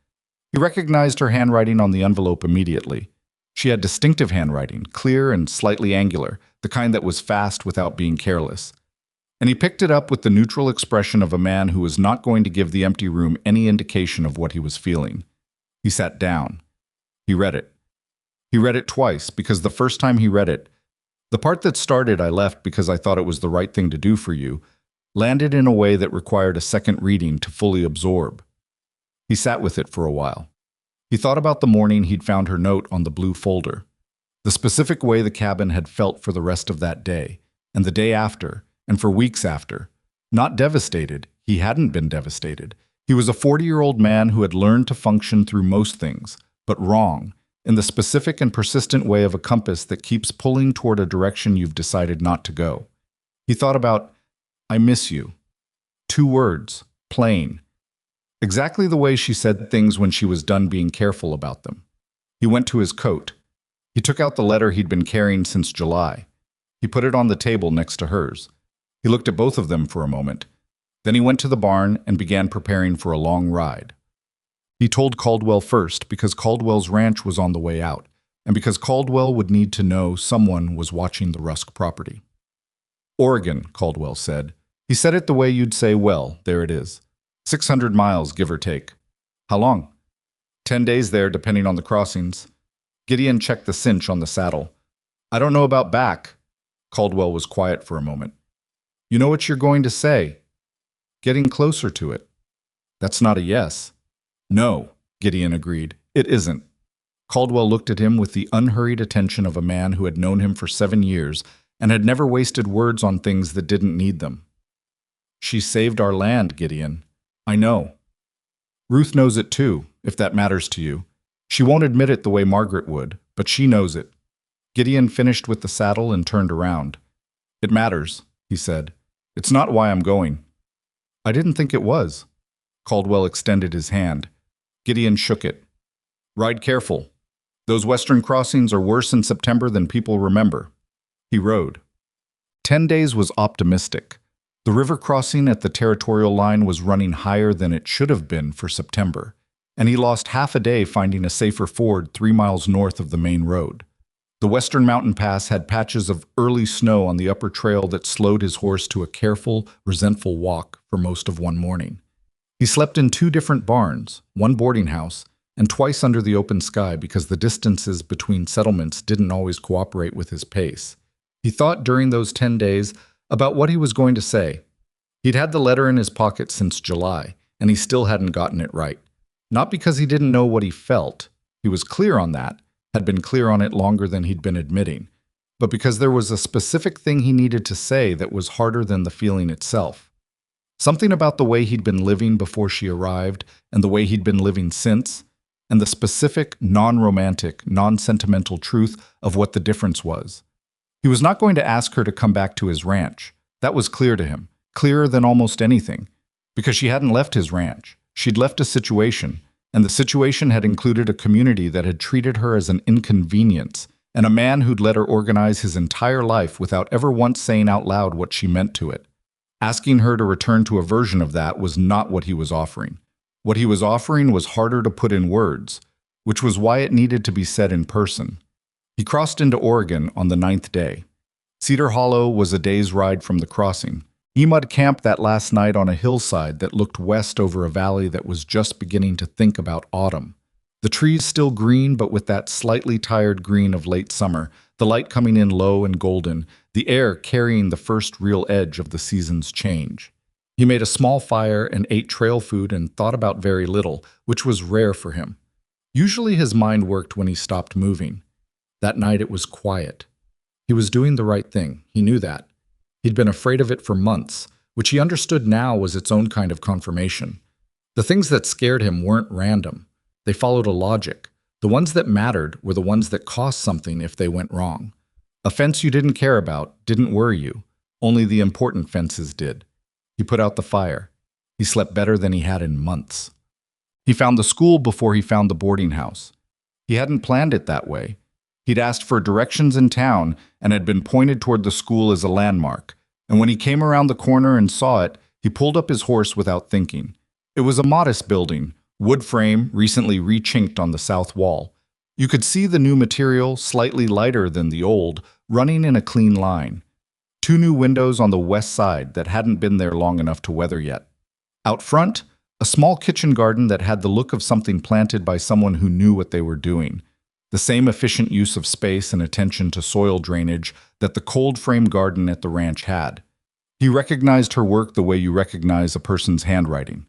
He recognized her handwriting on the envelope immediately. She had distinctive handwriting, clear and slightly angular, the kind that was fast without being careless. And he picked it up with the neutral expression of a man who was not going to give the empty room any indication of what he was feeling. He sat down. He read it. He read it twice, because the first time he read it, the part that started "I left because I thought it was the right thing to do for you," landed in a way that required a second reading to fully absorb. He sat with it for a while. He thought about the morning he'd found her note on the blue folder, the specific way the cabin had felt for the rest of that day, and the day after, and for weeks after. Not devastated. He hadn't been devastated. He was a 40-year-old man who had learned to function through most things, but wrong, in the specific and persistent way of a compass that keeps pulling toward a direction you've decided not to go. He thought about, "I miss you." 2 words, plain. Exactly the way she said things when she was done being careful about them. He went to his coat. He took out the letter he'd been carrying since July. He put it on the table next to hers. He looked at both of them for a moment. Then he went to the barn and began preparing for a long ride. He told Caldwell first because Caldwell's ranch was on the way out, and because Caldwell would need to know someone was watching the Rusk property. "Oregon," Caldwell said. He said it the way you'd say, "Well, there it is. 600 miles, give or take." "How long?" 10 days there, depending on the crossings." Gideon checked the cinch on the saddle. "I don't know about back." Caldwell was quiet for a moment. "You know what you're going to say." "Getting closer to it." "That's not a yes." "No," Gideon agreed. "It isn't." Caldwell looked at him with the unhurried attention of a man who had known him for 7 years and had never wasted words on things that didn't need them. "She saved our land, Gideon." "I know." "Ruth knows it too, if that matters to you. She won't admit it the way Margaret would, but she knows it." Gideon finished with the saddle and turned around. "It matters," he said. "It's not why I'm going." "I didn't think it was." Caldwell extended his hand. Gideon shook it. Ride careful. Those western crossings are worse in September than people remember. He rode. 10 days was optimistic. The river crossing at the territorial line was running higher than it should have been for September, and he lost half a day finding a safer ford 3 miles north of the main road. The western mountain pass had patches of early snow on the upper trail that slowed his horse to a careful, resentful walk for most of one morning. He slept in 2 different barns, one boarding house, and twice under the open sky because the distances between settlements didn't always cooperate with his pace. He thought during those 10 days about what he was going to say. He'd had the letter in his pocket since July, and he still hadn't gotten it right. Not because he didn't know what he felt. He was clear on that, had been clear on it longer than he'd been admitting, but because there was a specific thing he needed to say that was harder than the feeling itself. Something about the way he'd been living before she arrived and the way he'd been living since, and the specific, non-romantic, non-sentimental truth of what the difference was. He was not going to ask her to come back to his ranch. That was clear to him, clearer than almost anything, because she hadn't left his ranch. She'd left a situation, and the situation had included a community that had treated her as an inconvenience, and a man who'd let her organize his entire life without ever once saying out loud what she meant to it. Asking her to return to a version of that was not what he was offering. What he was offering was harder to put in words, which was why it needed to be said in person. He crossed into Oregon on the 9th day. Cedar Hollow was a day's ride from the crossing. Emud camped that last night on a hillside that looked west over a valley that was just beginning to think about autumn. The trees still green, but with that slightly tired green of late summer, the light coming in low and golden, the air carrying the first real edge of the season's change. He made a small fire and ate trail food and thought about very little, which was rare for him. Usually his mind worked when he stopped moving. That night it was quiet. He was doing the right thing. He knew that. He'd been afraid of it for months, which he understood now was its own kind of confirmation. The things that scared him weren't random. They followed a logic. The ones that mattered were the ones that cost something if they went wrong. A fence you didn't care about didn't worry you. Only the important fences did. He put out the fire. He slept better than he had in months. He found the school before he found the boarding house. He hadn't planned it that way. He'd asked for directions in town and had been pointed toward the school as a landmark, and when he came around the corner and saw it, he pulled up his horse without thinking. It was a modest building, wood frame recently rechinked on the south wall. You could see the new material, slightly lighter than the old, running in a clean line. 2 new windows on the west side that hadn't been there long enough to weather yet. Out front, a small kitchen garden that had the look of something planted by someone who knew what they were doing. The same efficient use of space and attention to soil drainage that the cold frame garden at the ranch had. He recognized her work the way you recognize a person's handwriting.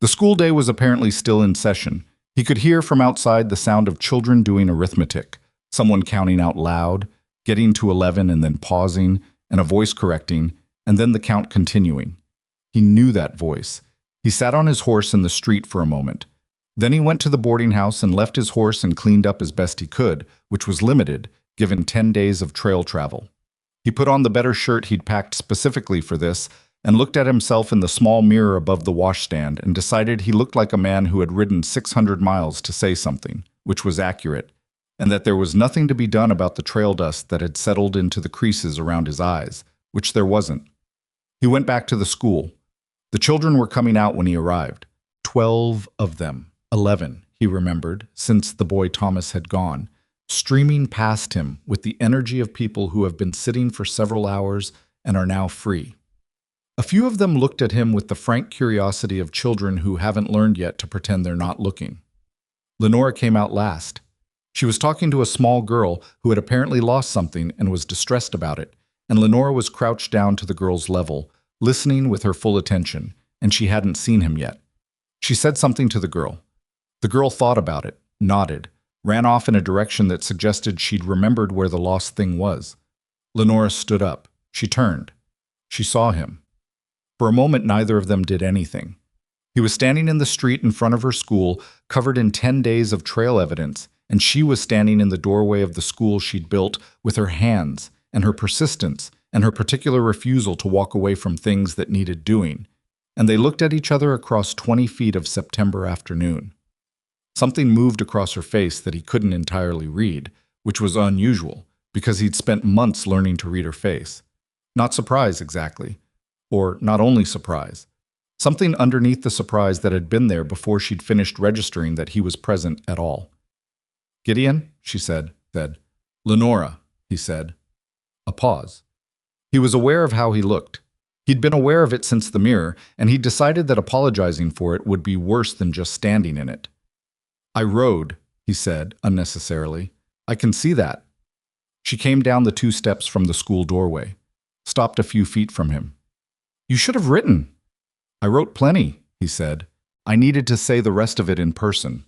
The school day was apparently still in session. He could hear from outside the sound of children doing arithmetic, someone counting out loud, getting to 11 and then pausing, and a voice correcting, and then the count continuing. He knew that voice. He sat on his horse in the street for a moment. Then he went to the boarding house and left his horse and cleaned up as best he could, which was limited, given 10 days of trail travel. He put on the better shirt he'd packed specifically for this and looked at himself in the small mirror above the washstand and decided he looked like a man who had ridden 600 miles to say something, which was accurate, and that there was nothing to be done about the trail dust that had settled into the creases around his eyes, which there wasn't. He went back to the school. The children were coming out when he arrived. 12 of them. 11, he remembered, since the boy Thomas had gone, streaming past him with the energy of people who have been sitting for several hours and are now free. A few of them looked at him with the frank curiosity of children who haven't learned yet to pretend they're not looking. Lenora came out last. She was talking to a small girl who had apparently lost something and was distressed about it, and Lenora was crouched down to the girl's level, listening with her full attention, and she hadn't seen him yet. She said something to the girl. The girl thought about it, nodded, ran off in a direction that suggested she'd remembered where the lost thing was. Lenora stood up. She turned. She saw him. For a moment, neither of them did anything. He was standing in the street in front of her school, covered in 10 days of trail evidence, and she was standing in the doorway of the school she'd built with her hands and her persistence and her particular refusal to walk away from things that needed doing. And they looked at each other across 20 feet of September afternoon. Something moved across her face that he couldn't entirely read, which was unusual, because he'd spent months learning to read her face. Not surprise, exactly. Or not only surprise. Something underneath the surprise that had been there before she'd finished registering that he was present at all. "Gideon," she said. "Lenora," he said. A pause. He was aware of how he looked. He'd been aware of it since the mirror, and he'd decided that apologizing for it would be worse than just standing in it. "I rode," he said, unnecessarily. "I can see that." She came down the 2 steps from the school doorway, stopped a few feet from him. "You should have written." "I wrote plenty," he said. "I needed to say the rest of it in person."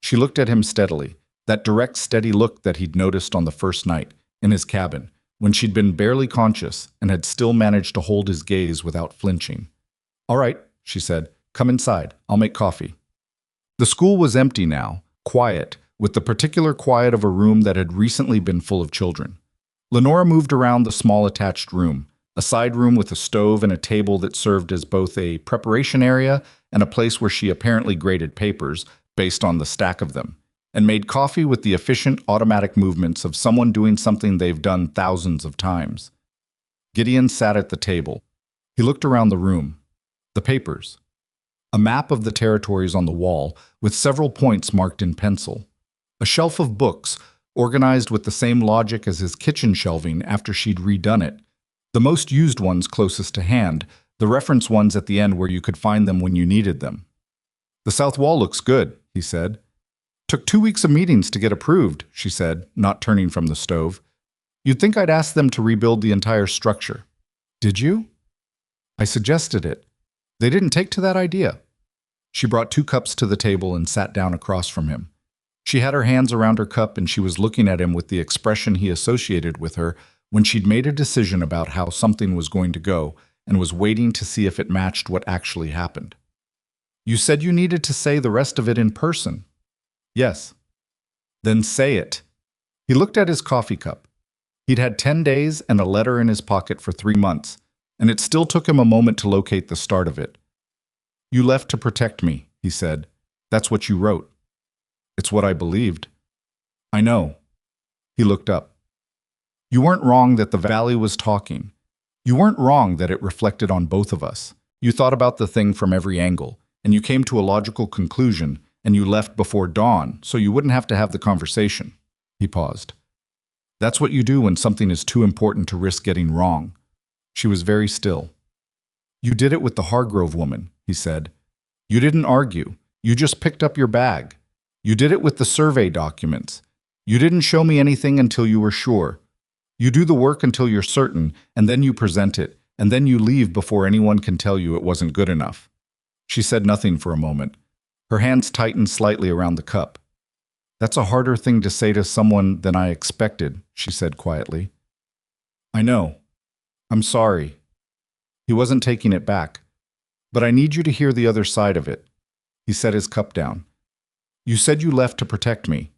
She looked at him steadily, that direct, steady look that he'd noticed on the first night, in his cabin, when she'd been barely conscious and had still managed to hold his gaze without flinching. "All right," she said. "Come inside. I'll make coffee." The school was empty now, quiet, with the particular quiet of a room that had recently been full of children. Lenora moved around the small attached room, a side room with a stove and a table that served as both a preparation area and a place where she apparently graded papers based on the stack of them, and made coffee with the efficient automatic movements of someone doing something they've done thousands of times. Gideon sat at the table. He looked around the room. The papers. A map of the territories on the wall, with several points marked in pencil. A shelf of books, organized with the same logic as his kitchen shelving after she'd redone it. The most used ones closest to hand, the reference ones at the end where you could find them when you needed them. "The south wall looks good," he said. "Took 2 weeks of meetings to get approved," she said, not turning from the stove. "You'd think I'd ask them to rebuild the entire structure." "Did you?" "I suggested it. They didn't take to that idea." She brought 2 cups to the table and sat down across from him. She had her hands around her cup and she was looking at him with the expression he associated with her when she'd made a decision about how something was going to go and was waiting to see if it matched what actually happened. "You said you needed to say the rest of it in person." "Yes." "Then say it." He looked at his coffee cup. He'd had 10 days and a letter in his pocket for 3 months, and it still took him a moment to locate the start of it. "You left to protect me," he said. "That's what you wrote." "It's what I believed." "I know." He looked up. "You weren't wrong that the valley was talking. You weren't wrong that it reflected on both of us. You thought about the thing from every angle, and you came to a logical conclusion, and you left before dawn, so you wouldn't have to have the conversation." He paused. "That's what you do when something is too important to risk getting wrong." She was very still. "You did it with the Hargrove woman," he said. "You didn't argue. You just picked up your bag. You did it with the survey documents. You didn't show me anything until you were sure. You do the work until you're certain, and then you present it, and then you leave before anyone can tell you it wasn't good enough." She said nothing for a moment. Her hands tightened slightly around the cup. "That's a harder thing to say to someone than I expected," she said quietly. "I know. I'm sorry." He wasn't taking it back. "But I need you to hear the other side of it." He set his cup down. "You said you left to protect me.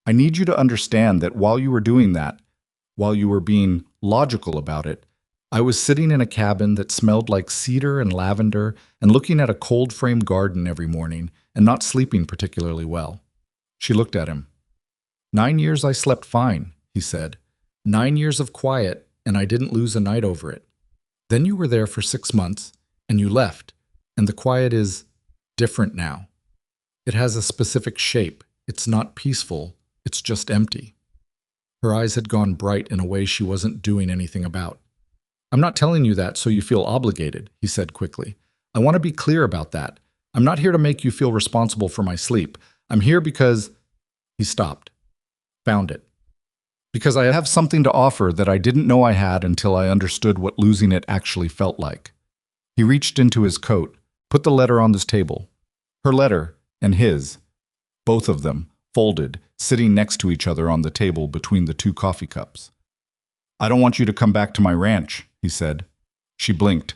I need you to understand that while you were doing that, while you were being logical about it, I was sitting in a cabin that smelled like cedar and lavender and looking at a cold-frame garden every morning and not sleeping particularly well." She looked at him. 9 years I slept fine," he said. 9 years of quiet, and I didn't lose a night over it. Then you were there for 6 months, and you left, and the quiet is different now. It has a specific shape. It's not peaceful. It's just empty." Her eyes had gone bright in a way she wasn't doing anything about. "I'm not telling you that so you feel obligated," he said quickly. "I want to be clear about that. I'm not here to make you feel responsible for my sleep. I'm here because—" He stopped. "Found it. Because I have something to offer that I didn't know I had until I understood what losing it actually felt like." He reached into his coat, put the letter on this table. Her letter and his, both of them, folded, sitting next to each other on the table between the 2 coffee cups. "I don't want you to come back to my ranch," he said. She blinked.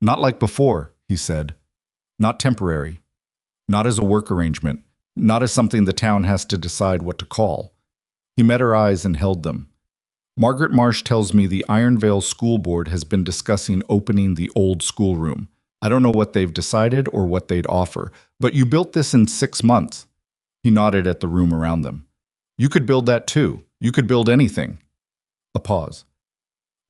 "Not like before," he said. "Not temporary. Not as a work arrangement. Not as something the town has to decide what to call." He met her eyes and held them. "Margaret Marsh tells me the Ironvale School Board has been discussing opening the old schoolroom. I don't know what they've decided or what they'd offer, but you built this in 6 months. He nodded at the room around them. You could build that too. You could build anything. A pause.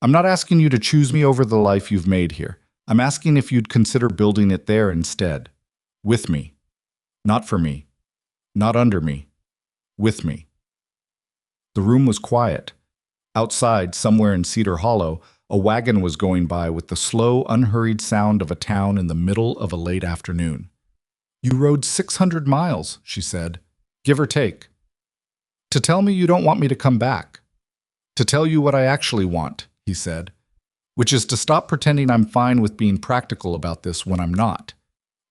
I'm not asking you to choose me over the life you've made here. I'm asking if you'd consider building it there instead. With me. Not for me. Not under me. With me. The room was quiet. Outside, somewhere in Cedar Hollow, a wagon was going by with the slow, unhurried sound of a town in the middle of a late afternoon. You rode 600 miles, she said, give or take. To tell me you don't want me to come back. To tell you what I actually want, he said, which is to stop pretending I'm fine with being practical about this when I'm not,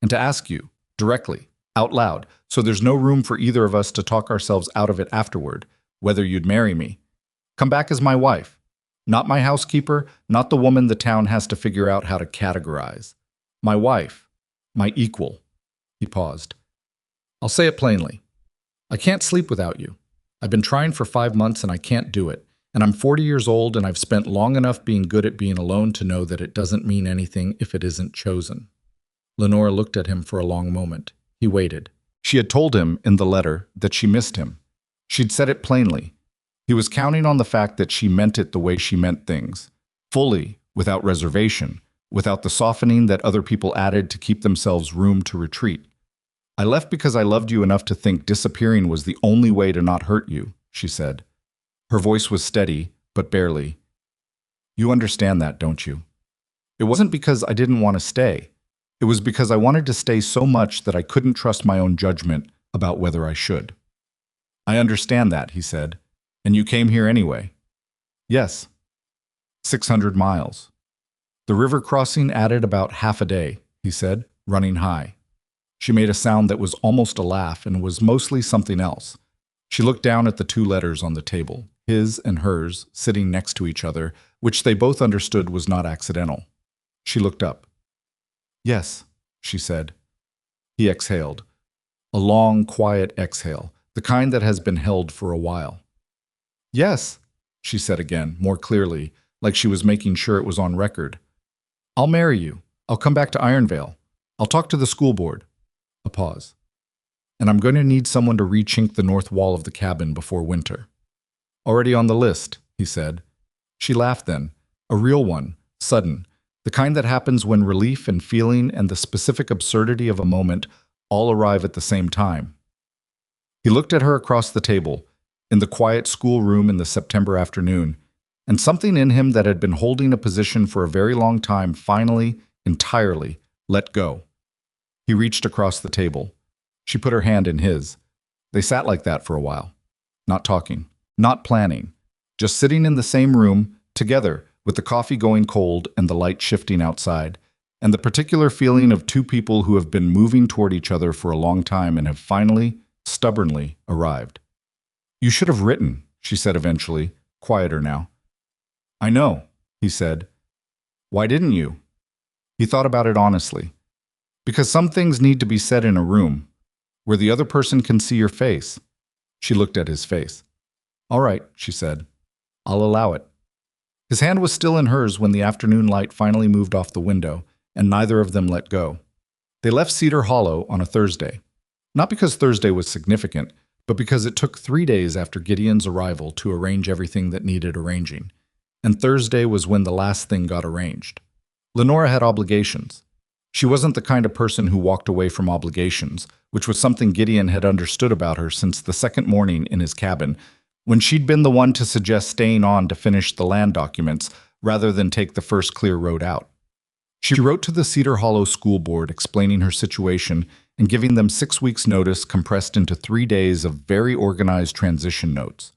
and to ask you, directly, out loud, so there's no room for either of us to talk ourselves out of it afterward, whether you'd marry me. Come back as my wife. Not my housekeeper, not the woman the town has to figure out how to categorize. My wife. My equal. He paused. I'll say it plainly. I can't sleep without you. I've been trying for 5 months and I can't do it. And I'm 40 years old and I've spent long enough being good at being alone to know that it doesn't mean anything if it isn't chosen. Lenora looked at him for a long moment. He waited. She had told him in the letter that she missed him. She'd said it plainly. He was counting on the fact that she meant it the way she meant things. Fully, without reservation, without the softening that other people added to keep themselves room to retreat. I left because I loved you enough to think disappearing was the only way to not hurt you, she said. Her voice was steady, but barely. You understand that, don't you? It wasn't because I didn't want to stay. It was because I wanted to stay so much that I couldn't trust my own judgment about whether I should. I understand that, he said. And you came here anyway? Yes. 600 miles. The river crossing added about half a day, he said, running high. She made a sound that was almost a laugh and was mostly something else. She looked down at the 2 letters on the table, his and hers, sitting next to each other, which they both understood was not accidental. She looked up. Yes, she said. He exhaled. A long, quiet exhale, the kind that has been held for a while. Yes, she said again, more clearly, like she was making sure it was on record. I'll marry you. I'll come back to Ironvale. I'll talk to the school board. A pause. And I'm going to need someone to re-chink the north wall of the cabin before winter. Already on the list, he said. She laughed then, a real one, sudden, the kind that happens when relief and feeling and the specific absurdity of a moment all arrive at the same time. He looked at her across the table, in the quiet schoolroom in the September afternoon, and something in him that had been holding a position for a very long time finally, entirely, let go. He reached across the table. She put her hand in his. They sat like that for a while, not talking, not planning, just sitting in the same room, together, with the coffee going cold and the light shifting outside, and the particular feeling of 2 people who have been moving toward each other for a long time and have finally, stubbornly, arrived. You should have written, she said eventually, quieter now. I know, he said. Why didn't you? He thought about it honestly. Because some things need to be said in a room, where the other person can see your face. She looked at his face. All right, she said. I'll allow it. His hand was still in hers when the afternoon light finally moved off the window, and neither of them let go. They left Cedar Hollow on a Thursday. Not because Thursday was significant, but because it took 3 days after Gideon's arrival to arrange everything that needed arranging, and Thursday was when the last thing got arranged. Lenora had obligations. She wasn't the kind of person who walked away from obligations, which was something Gideon had understood about her since the second morning in his cabin, when she'd been the one to suggest staying on to finish the land documents rather than take the first clear road out. She wrote to the Cedar Hollow School Board explaining her situation and giving them 6 weeks' notice compressed into 3 days of very organized transition notes.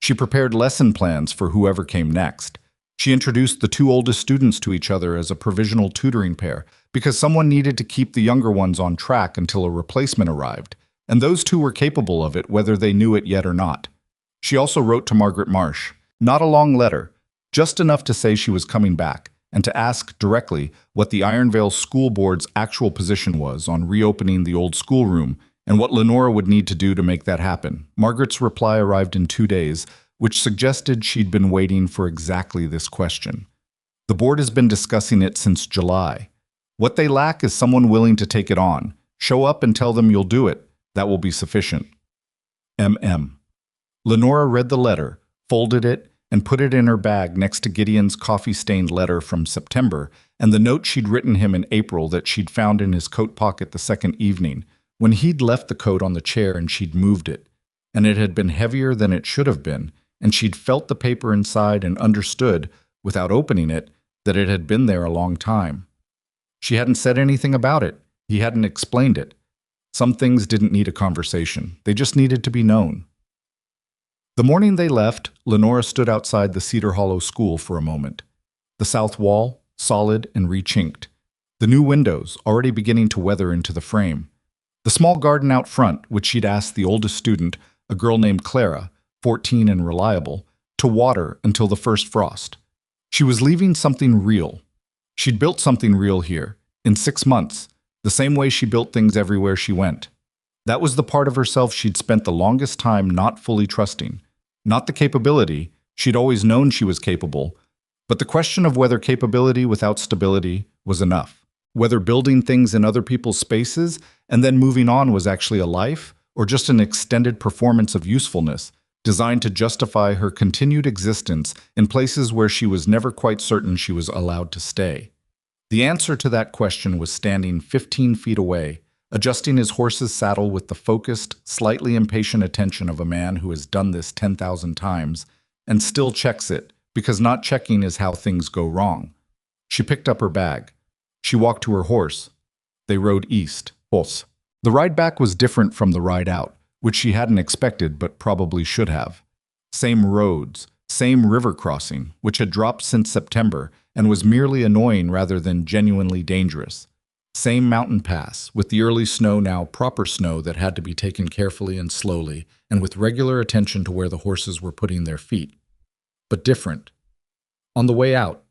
She prepared lesson plans for whoever came next. She introduced the 2 oldest students to each other as a provisional tutoring pair because someone needed to keep the younger ones on track until a replacement arrived, and those 2 were capable of it whether they knew it yet or not. She also wrote to Margaret Marsh, not a long letter, just enough to say she was coming back, and to ask directly what the Ironvale School Board's actual position was on reopening the old schoolroom and what Lenora would need to do to make that happen. Margaret's reply arrived in 2 days, which suggested she'd been waiting for exactly this question. The board has been discussing it since July. What they lack is someone willing to take it on. Show up and tell them you'll do it. That will be sufficient. MM. Lenora read the letter, folded it, and put it in her bag next to Gideon's coffee-stained letter from September and the note she'd written him in April that she'd found in his coat pocket the second evening, when he'd left the coat on the chair and she'd moved it. And it had been heavier than it should have been, and she'd felt the paper inside and understood, without opening it, that it had been there a long time. She hadn't said anything about it. He hadn't explained it. Some things didn't need a conversation. They just needed to be known. The morning they left, Lenora stood outside the Cedar Hollow School for a moment. The south wall, solid and rechinked. The new windows, already beginning to weather into the frame. The small garden out front, which she'd asked the oldest student, a girl named Clara, 14 and reliable, to water until the first frost. She was leaving something real. She'd built something real here, in 6 months, the same way she built things everywhere she went. That was the part of herself she'd spent the longest time not fully trusting. Not the capability, she'd always known she was capable, but the question of whether capability without stability was enough. Whether building things in other people's spaces and then moving on was actually a life, or just an extended performance of usefulness, designed to justify her continued existence in places where she was never quite certain she was allowed to stay. The answer to that question was standing 15 feet away, adjusting his horse's saddle with the focused, slightly impatient attention of a man who has done this 10,000 times and still checks it, because not checking is how things go wrong. She picked up her bag. She walked to her horse. They rode east. Horse. The ride back was different from the ride out, which she hadn't expected but probably should have. Same roads, same river crossing, which had dropped since September and was merely annoying rather than genuinely dangerous. Same mountain pass, with the early snow now proper snow that had to be taken carefully and slowly, and with regular attention to where the horses were putting their feet. But different. On the way out,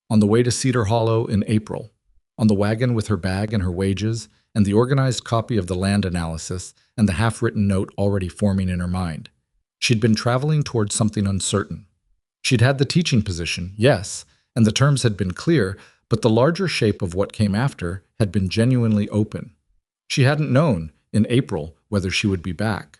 on the way to Cedar Hollow in April, on the wagon with her bag and her wages, and the organized copy of the land analysis and the half-written note already forming in her mind. She'd been traveling towards something uncertain. She'd had the teaching position, yes, and the terms had been clear, but the larger shape of what came after had been genuinely open. She hadn't known, in April, whether she would be back.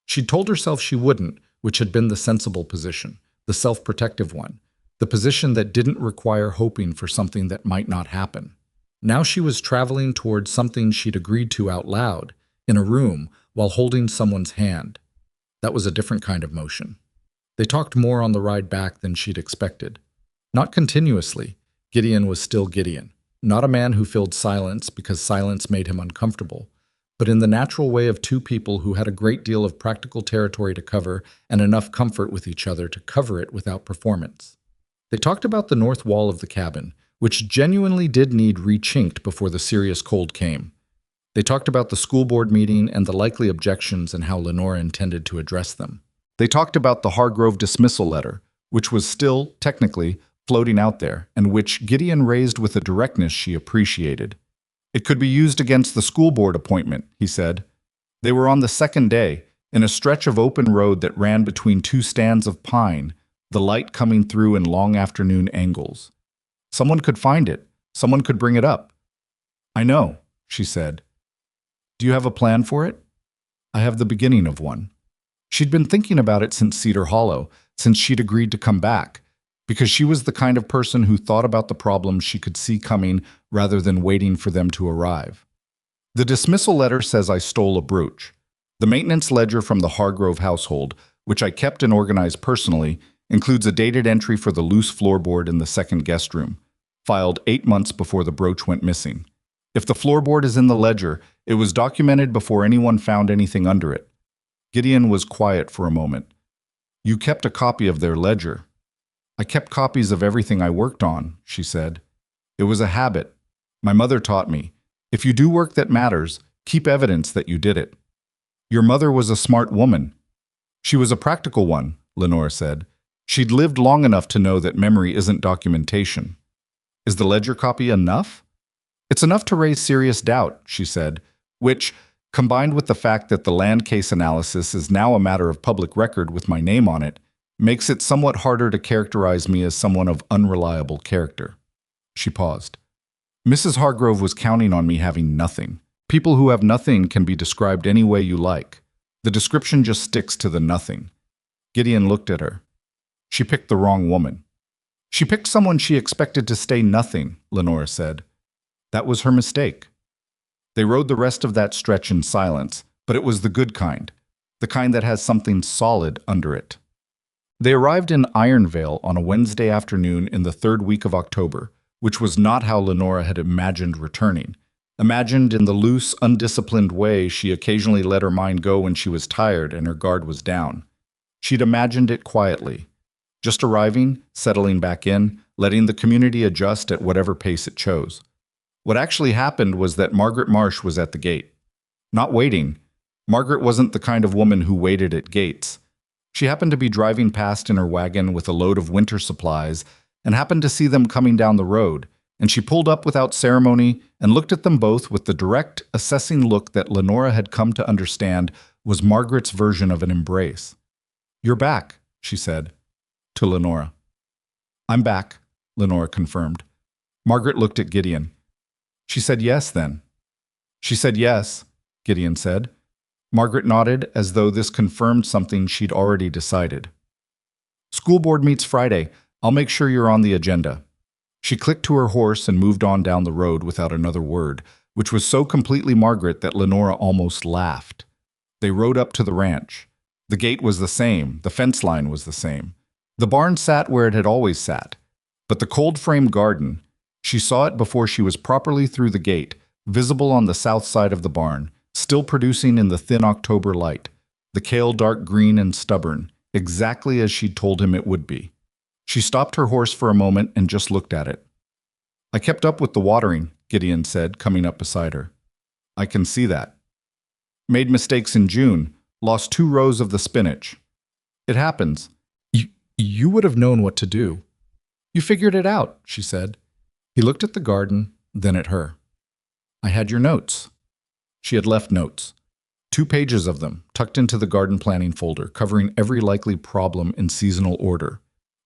She'd told herself she wouldn't, which had been the sensible position, the self-protective one, the position that didn't require hoping for something that might not happen. Now she was traveling towards something she'd agreed to out loud, in a room, while holding someone's hand. That was a different kind of motion. They talked more on the ride back than she'd expected. Not continuously. Gideon was still Gideon, not a man who filled silence because silence made him uncomfortable, but in the natural way of two people who had a great deal of practical territory to cover and enough comfort with each other to cover it without performance. They talked about the north wall of the cabin, which genuinely did need rechinked before the serious cold came. They talked about the school board meeting and the likely objections and how Lenora intended to address them. They talked about the Hargrove dismissal letter, which was still, technically, floating out there, and which Gideon raised with a directness she appreciated. It could be used against the school board appointment, he said. They were on the second day, in a stretch of open road that ran between two stands of pine, the light coming through in long afternoon angles. Someone could find it. Someone could bring it up. I know, she said. Do you have a plan for it? I have the beginning of one. She'd been thinking about it since Cedar Hollow, since she'd agreed to come back, because she was the kind of person who thought about the problems she could see coming rather than waiting for them to arrive. The dismissal letter says I stole a brooch. The maintenance ledger from the Hargrove household, which I kept and organized personally, includes a dated entry for the loose floorboard in the second guest room, filed 8 months before the brooch went missing. If the floorboard is in the ledger, it was documented before anyone found anything under it. Gideon was quiet for a moment. You kept a copy of their ledger. I kept copies of everything I worked on, she said. It was a habit. My mother taught me. If you do work that matters, keep evidence that you did it. Your mother was a smart woman. She was a practical one, Lenora said. She'd lived long enough to know that memory isn't documentation. Is the ledger copy enough? It's enough to raise serious doubt, she said, which, combined with the fact that the land case analysis is now a matter of public record with my name on it, makes it somewhat harder to characterize me as someone of unreliable character. She paused. Mrs. Hargrove was counting on me having nothing. People who have nothing can be described any way you like. The description just sticks to the nothing. Gideon looked at her. She picked the wrong woman. She picked someone she expected to stay nothing, Lenora said. That was her mistake. They rode the rest of that stretch in silence, but it was the good kind, the kind that has something solid under it. They arrived in Ironvale on a Wednesday afternoon in the third week of October, which was not how Lenora had imagined returning. Imagined in the loose, undisciplined way she occasionally let her mind go when she was tired and her guard was down. She'd imagined it quietly, just arriving, settling back in, letting the community adjust at whatever pace it chose. What actually happened was that Margaret Marsh was at the gate. Not waiting. Margaret wasn't the kind of woman who waited at gates. She happened to be driving past in her wagon with a load of winter supplies and happened to see them coming down the road, and she pulled up without ceremony and looked at them both with the direct, assessing look that Lenora had come to understand was Margaret's version of an embrace. "You're back," she said, to Lenora. "I'm back," Lenora confirmed. Margaret looked at Gideon. "She said yes, then." "She said yes," Gideon said. Margaret nodded as though this confirmed something she'd already decided. "School board meets Friday. I'll make sure you're on the agenda." She clicked to her horse and moved on down the road without another word, which was so completely Margaret that Lenora almost laughed. They rode up to the ranch. The gate was the same, the fence line was the same. The barn sat where it had always sat. But the cold-frame garden, she saw it before she was properly through the gate, visible on the south side of the barn, still producing in the thin October light, the kale dark green and stubborn, exactly as she'd told him it would be. She stopped her horse for a moment and just looked at it. "I kept up with the watering," Gideon said, coming up beside her. "I can see that." "Made mistakes in June, lost 2 rows of the spinach." "It happens. You would have known what to do." "You figured it out," she said. He looked at the garden, then at her. "I had your notes." She had left notes. 2 pages of them, tucked into the garden planning folder, covering every likely problem in seasonal order.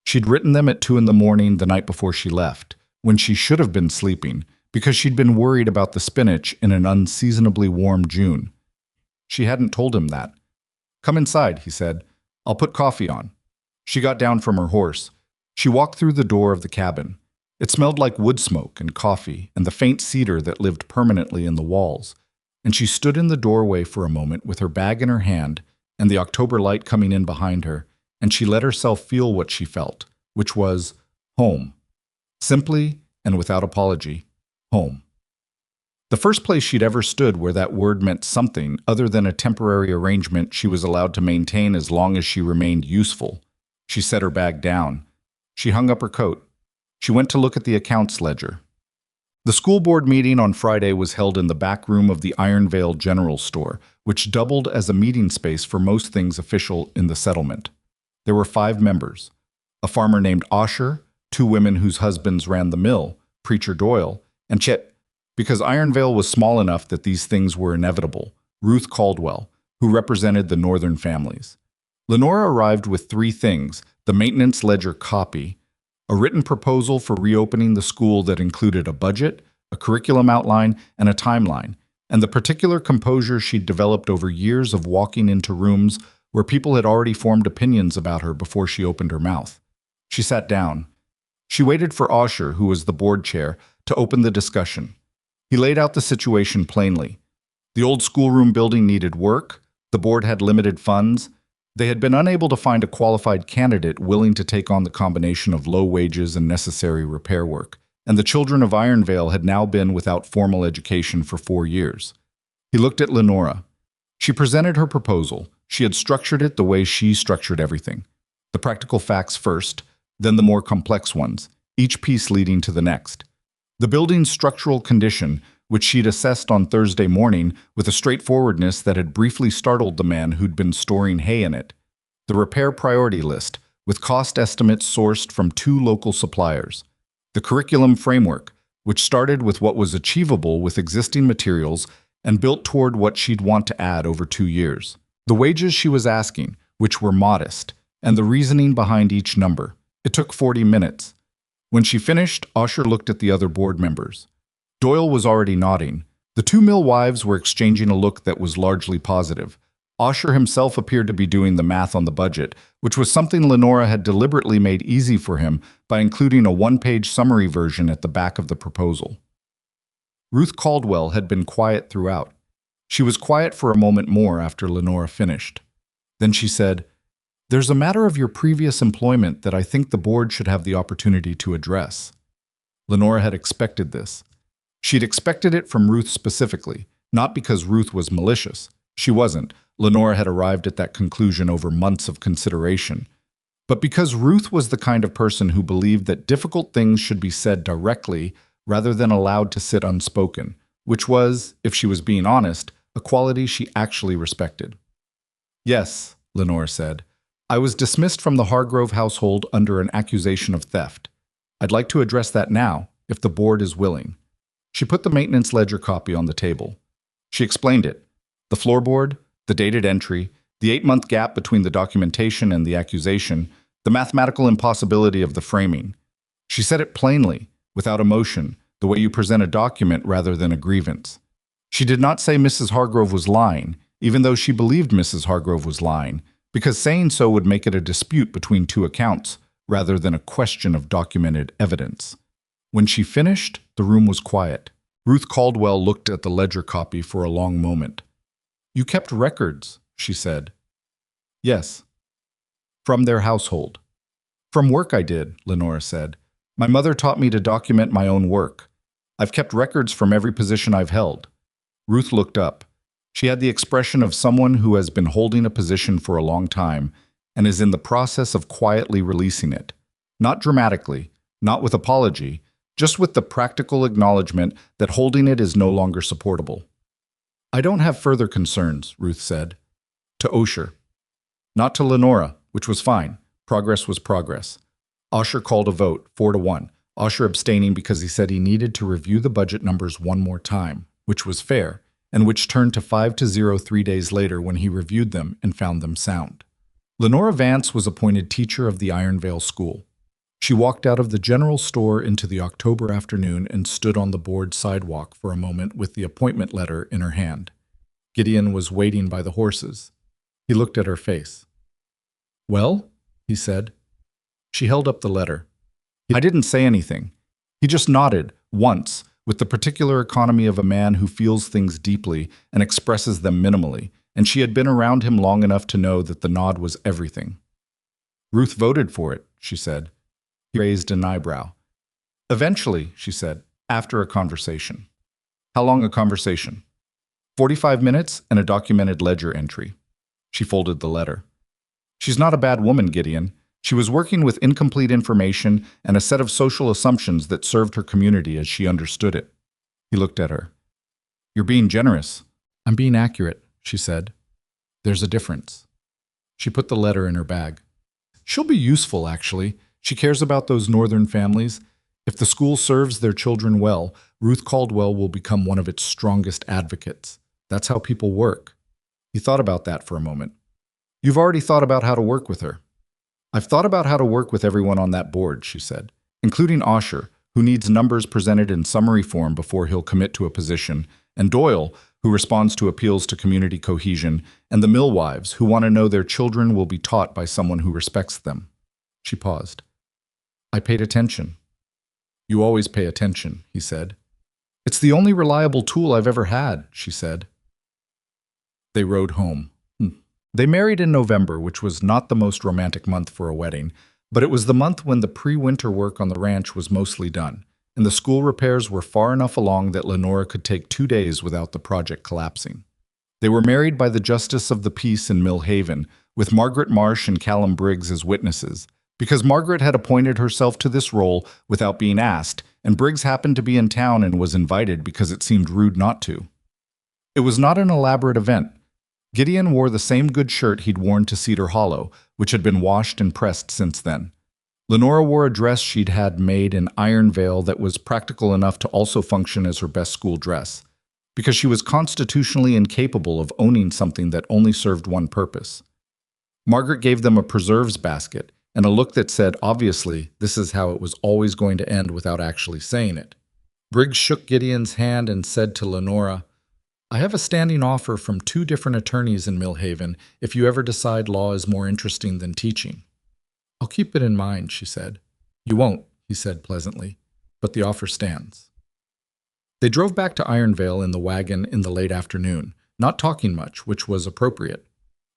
She'd written them at 2 in the morning the night before she left, when she should have been sleeping, because she'd been worried about the spinach in an unseasonably warm June. She hadn't told him that. "Come inside," he said. "I'll put coffee on." She got down from her horse. She walked through the door of the cabin. It smelled like wood smoke and coffee and the faint cedar that lived permanently in the walls. And she stood in the doorway for a moment with her bag in her hand and the October light coming in behind her, and she let herself feel what she felt, which was home. Simply and without apology, home. The first place she'd ever stood where that word meant something other than a temporary arrangement she was allowed to maintain as long as she remained useful. She set her bag down. She hung up her coat. She went to look at the accounts ledger. The school board meeting on Friday was held in the back room of the Ironvale General Store, which doubled as a meeting space for most things official in the settlement. There were 5 members. A farmer named Osher, 2 women whose husbands ran the mill, Preacher Doyle, and Chet, because Ironvale was small enough that these things were inevitable, Ruth Caldwell, who represented the northern families. Lenora arrived with 3 things: the maintenance ledger copy, a written proposal for reopening the school that included a budget, a curriculum outline, and a timeline, and the particular composure she'd developed over years of walking into rooms where people had already formed opinions about her before she opened her mouth. She sat down. She waited for Osher, who was the board chair, to open the discussion. He laid out the situation plainly. The old schoolroom building needed work, the board had limited funds, they had been unable to find a qualified candidate willing to take on the combination of low wages and necessary repair work, and the children of Ironvale had now been without formal education for 4 years. He looked at Lenora. She presented her proposal. She had structured it the way she structured everything. The practical facts first, then the more complex ones, each piece leading to the next. The building's structural condition, which she'd assessed on Thursday morning with a straightforwardness that had briefly startled the man who'd been storing hay in it. The repair priority list, with cost estimates sourced from 2 local suppliers. The curriculum framework, which started with what was achievable with existing materials and built toward what she'd want to add over 2 years. The wages she was asking, which were modest, and the reasoning behind each number. It took 40 minutes. When she finished, Osher looked at the other board members. Doyle was already nodding. The 2 mill wives were exchanging a look that was largely positive. Osher himself appeared to be doing the math on the budget, which was something Lenora had deliberately made easy for him by including a one-page summary version at the back of the proposal. Ruth Caldwell had been quiet throughout. She was quiet for a moment more after Lenora finished. Then she said, "There's a matter of your previous employment that I think the board should have the opportunity to address." Lenora had expected this. She'd expected it from Ruth specifically, not because Ruth was malicious. She wasn't. Lenora had arrived at that conclusion over months of consideration. But because Ruth was the kind of person who believed that difficult things should be said directly rather than allowed to sit unspoken, which was, if she was being honest, a quality she actually respected. "Yes," Lenora said. "I was dismissed from the Hargrove household under an accusation of theft. I'd like to address that now, if the board is willing." She put the maintenance ledger copy on the table. She explained it. The floorboard, the dated entry, the 8-month gap between the documentation and the accusation, the mathematical impossibility of the framing. She said it plainly, without emotion, the way you present a document rather than a grievance. She did not say Mrs. Hargrove was lying, even though she believed Mrs. Hargrove was lying, because saying so would make it a dispute between two accounts, rather than a question of documented evidence. When she finished, the room was quiet. Ruth Caldwell looked at the ledger copy for a long moment. "You kept records," she said. "Yes." "From their household." "From work I did," Lenora said. "My mother taught me to document my own work. I've kept records from every position I've held." Ruth looked up. She had the expression of someone who has been holding a position for a long time and is in the process of quietly releasing it. Not dramatically, not with apology, just with the practical acknowledgement that holding it is no longer supportable. "I don't have further concerns," Ruth said. To Osher. Not to Lenora, which was fine. Progress was progress. Osher called a vote, 4-1. Osher abstaining because he said he needed to review the budget numbers one more time, which was fair, and which turned to 5-0 3 days later when he reviewed them and found them sound. Lenora Vance was appointed teacher of the Ironvale School. She walked out of the general store into the October afternoon and stood on the board sidewalk for a moment with the appointment letter in her hand. Gideon was waiting by the horses. He looked at her face. "Well?" he said. She held up the letter. I didn't say anything. He just nodded, once, with the particular economy of a man who feels things deeply and expresses them minimally, and she had been around him long enough to know that the nod was everything. "Ruth voted for it," she said. He raised an eyebrow. "Eventually," she said, "after a conversation." "How long a conversation?" 45 minutes and a documented ledger entry. She folded the letter. "She's not a bad woman, Gideon. She was working with incomplete information and a set of social assumptions that served her community as she understood it." He looked at her. "You're being generous." "I'm being accurate," she said. "There's a difference." She put the letter in her bag. "She'll be useful, actually. She cares about those northern families. If the school serves their children well, Ruth Caldwell will become one of its strongest advocates. That's how people work." He thought about that for a moment. "You've already thought about how to work with her." "I've thought about how to work with everyone on that board," she said, "including Osher, who needs numbers presented in summary form before he'll commit to a position, and Doyle, who responds to appeals to community cohesion, and the millwives, who want to know their children will be taught by someone who respects them." She paused. "I paid attention." "You always pay attention," he said. "It's the only reliable tool I've ever had," she said. They rode home. They married in November, which was not the most romantic month for a wedding, but it was the month when the pre-winter work on the ranch was mostly done, and the school repairs were far enough along that Lenora could take 2 days without the project collapsing. They were married by the Justice of the Peace in Mill Haven, with Margaret Marsh and Callum Briggs as witnesses, because Margaret had appointed herself to this role without being asked, and Briggs happened to be in town and was invited because it seemed rude not to. It was not an elaborate event. Gideon wore the same good shirt he'd worn to Cedar Hollow, which had been washed and pressed since then. Lenora wore a dress she'd had made in Ironvale that was practical enough to also function as her best school dress, because she was constitutionally incapable of owning something that only served one purpose. Margaret gave them a preserves basket and a look that said, obviously, this is how it was always going to end without actually saying it. Briggs shook Gideon's hand and said to Lenora, I have a standing offer from 2 different attorneys in Millhaven if you ever decide law is more interesting than teaching. I'll keep it in mind, she said. You won't, he said pleasantly, but the offer stands. They drove back to Ironvale in the wagon in the late afternoon, not talking much, which was appropriate.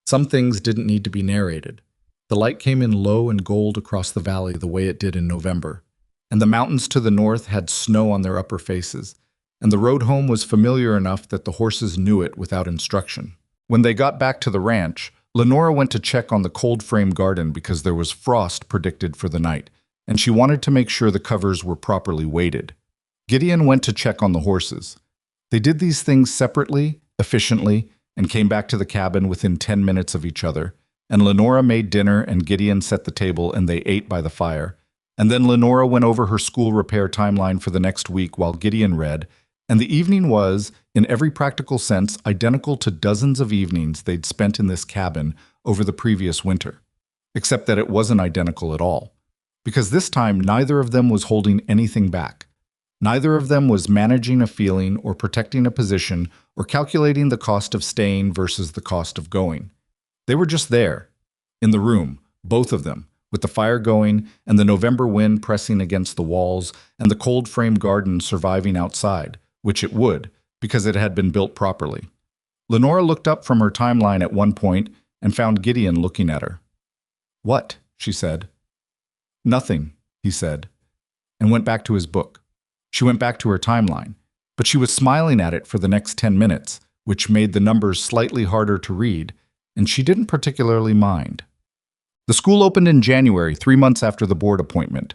Some things didn't need to be narrated. The light came in low and gold across the valley the way it did in November, and the mountains to the north had snow on their upper faces, and the road home was familiar enough that the horses knew it without instruction. When they got back to the ranch, Lenora went to check on the cold frame garden because there was frost predicted for the night, and she wanted to make sure the covers were properly weighted. Gideon went to check on the horses. They did these things separately, efficiently, and came back to the cabin within 10 minutes of each other, and Lenora made dinner and Gideon set the table and they ate by the fire. And then Lenora went over her school repair timeline for the next week while Gideon read, and the evening was, in every practical sense, identical to dozens of evenings they'd spent in this cabin over the previous winter, except that it wasn't identical at all, because this time neither of them was holding anything back. Neither of them was managing a feeling or protecting a position or calculating the cost of staying versus the cost of going. They were just there, in the room, both of them, with the fire going and the November wind pressing against the walls and the cold frame garden surviving outside, which it would, because it had been built properly. Lenora looked up from her timeline at one point and found Gideon looking at her. "What?" she said. "Nothing," he said, and went back to his book. She went back to her timeline, but she was smiling at it for the next 10 minutes, which made the numbers slightly harder to read, and she didn't particularly mind. The school opened in January, 3 months after the board appointment.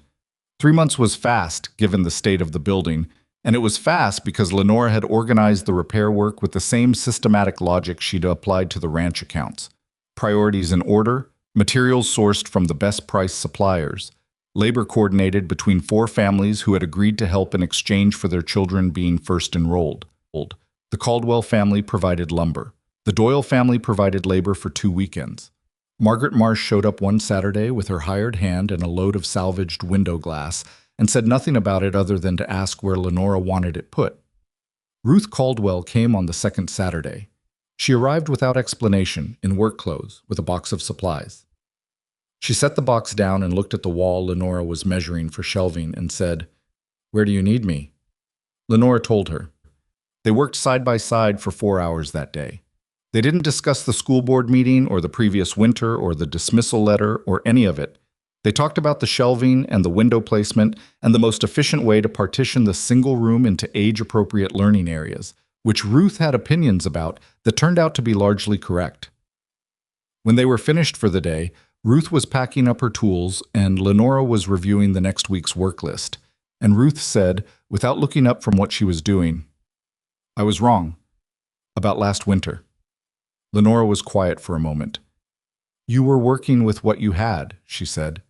3 months was fast, given the state of the building, and it was fast because Lenora had organized the repair work with the same systematic logic she'd applied to the ranch accounts. Priorities in order, materials sourced from the best-priced suppliers, labor coordinated between 4 families who had agreed to help in exchange for their children being first enrolled. The Caldwell family provided lumber. The Doyle family provided labor for 2 weekends. Margaret Marsh showed up one Saturday with her hired hand and a load of salvaged window glass and said nothing about it other than to ask where Lenora wanted it put. Ruth Caldwell came on the second Saturday. She arrived without explanation, in work clothes, with a box of supplies. She set the box down and looked at the wall Lenora was measuring for shelving and said, "Where do you need me?" Lenora told her. They worked side by side for 4 hours that day. They didn't discuss the school board meeting or the previous winter or the dismissal letter or any of it. They talked about the shelving and the window placement and the most efficient way to partition the single room into age-appropriate learning areas, which Ruth had opinions about that turned out to be largely correct. When they were finished for the day, Ruth was packing up her tools and Lenora was reviewing the next week's work list. And Ruth said, without looking up from what she was doing, "I was wrong. About last winter." Lenora was quiet for a moment. "You were working with what you had," she said.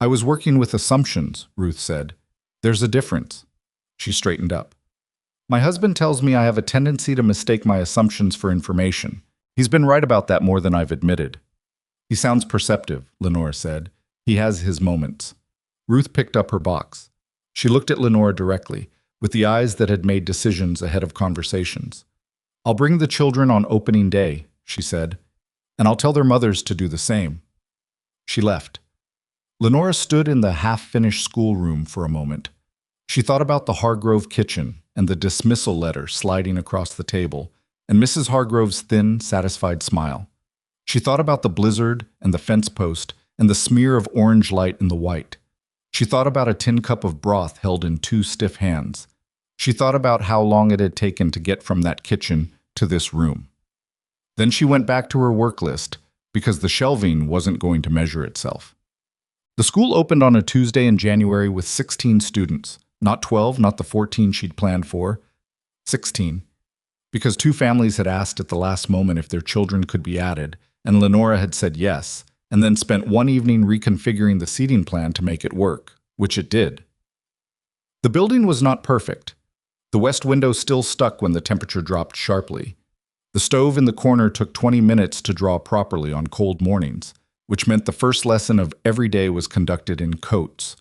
"I was working with assumptions," Ruth said. "There's a difference." She straightened up. "My husband tells me I have a tendency to mistake my assumptions for information. He's been right about that more than I've admitted." "He sounds perceptive," Lenora said. "He has his moments." Ruth picked up her box. She looked at Lenora directly, with the eyes that had made decisions ahead of conversations. "I'll bring the children on opening day," she said, "and I'll tell their mothers to do the same." She left. Lenora stood in the half-finished schoolroom for a moment. She thought about the Hargrove kitchen and the dismissal letter sliding across the table, and Mrs. Hargrove's thin, satisfied smile. She thought about the blizzard and the fence post and the smear of orange light in the white. She thought about a tin cup of broth held in 2 stiff hands. She thought about how long it had taken to get from that kitchen to this room. Then she went back to her work list, because the shelving wasn't going to measure itself. The school opened on a Tuesday in January with 16 students. Not 12, not the 14 she'd planned for. 16. Because 2 families had asked at the last moment if their children could be added, and Lenora had said yes, and then spent one evening reconfiguring the seating plan to make it work, which it did. The building was not perfect. The west window still stuck when the temperature dropped sharply. The stove in the corner took 20 minutes to draw properly on cold mornings, which meant the first lesson of every day was conducted in coats.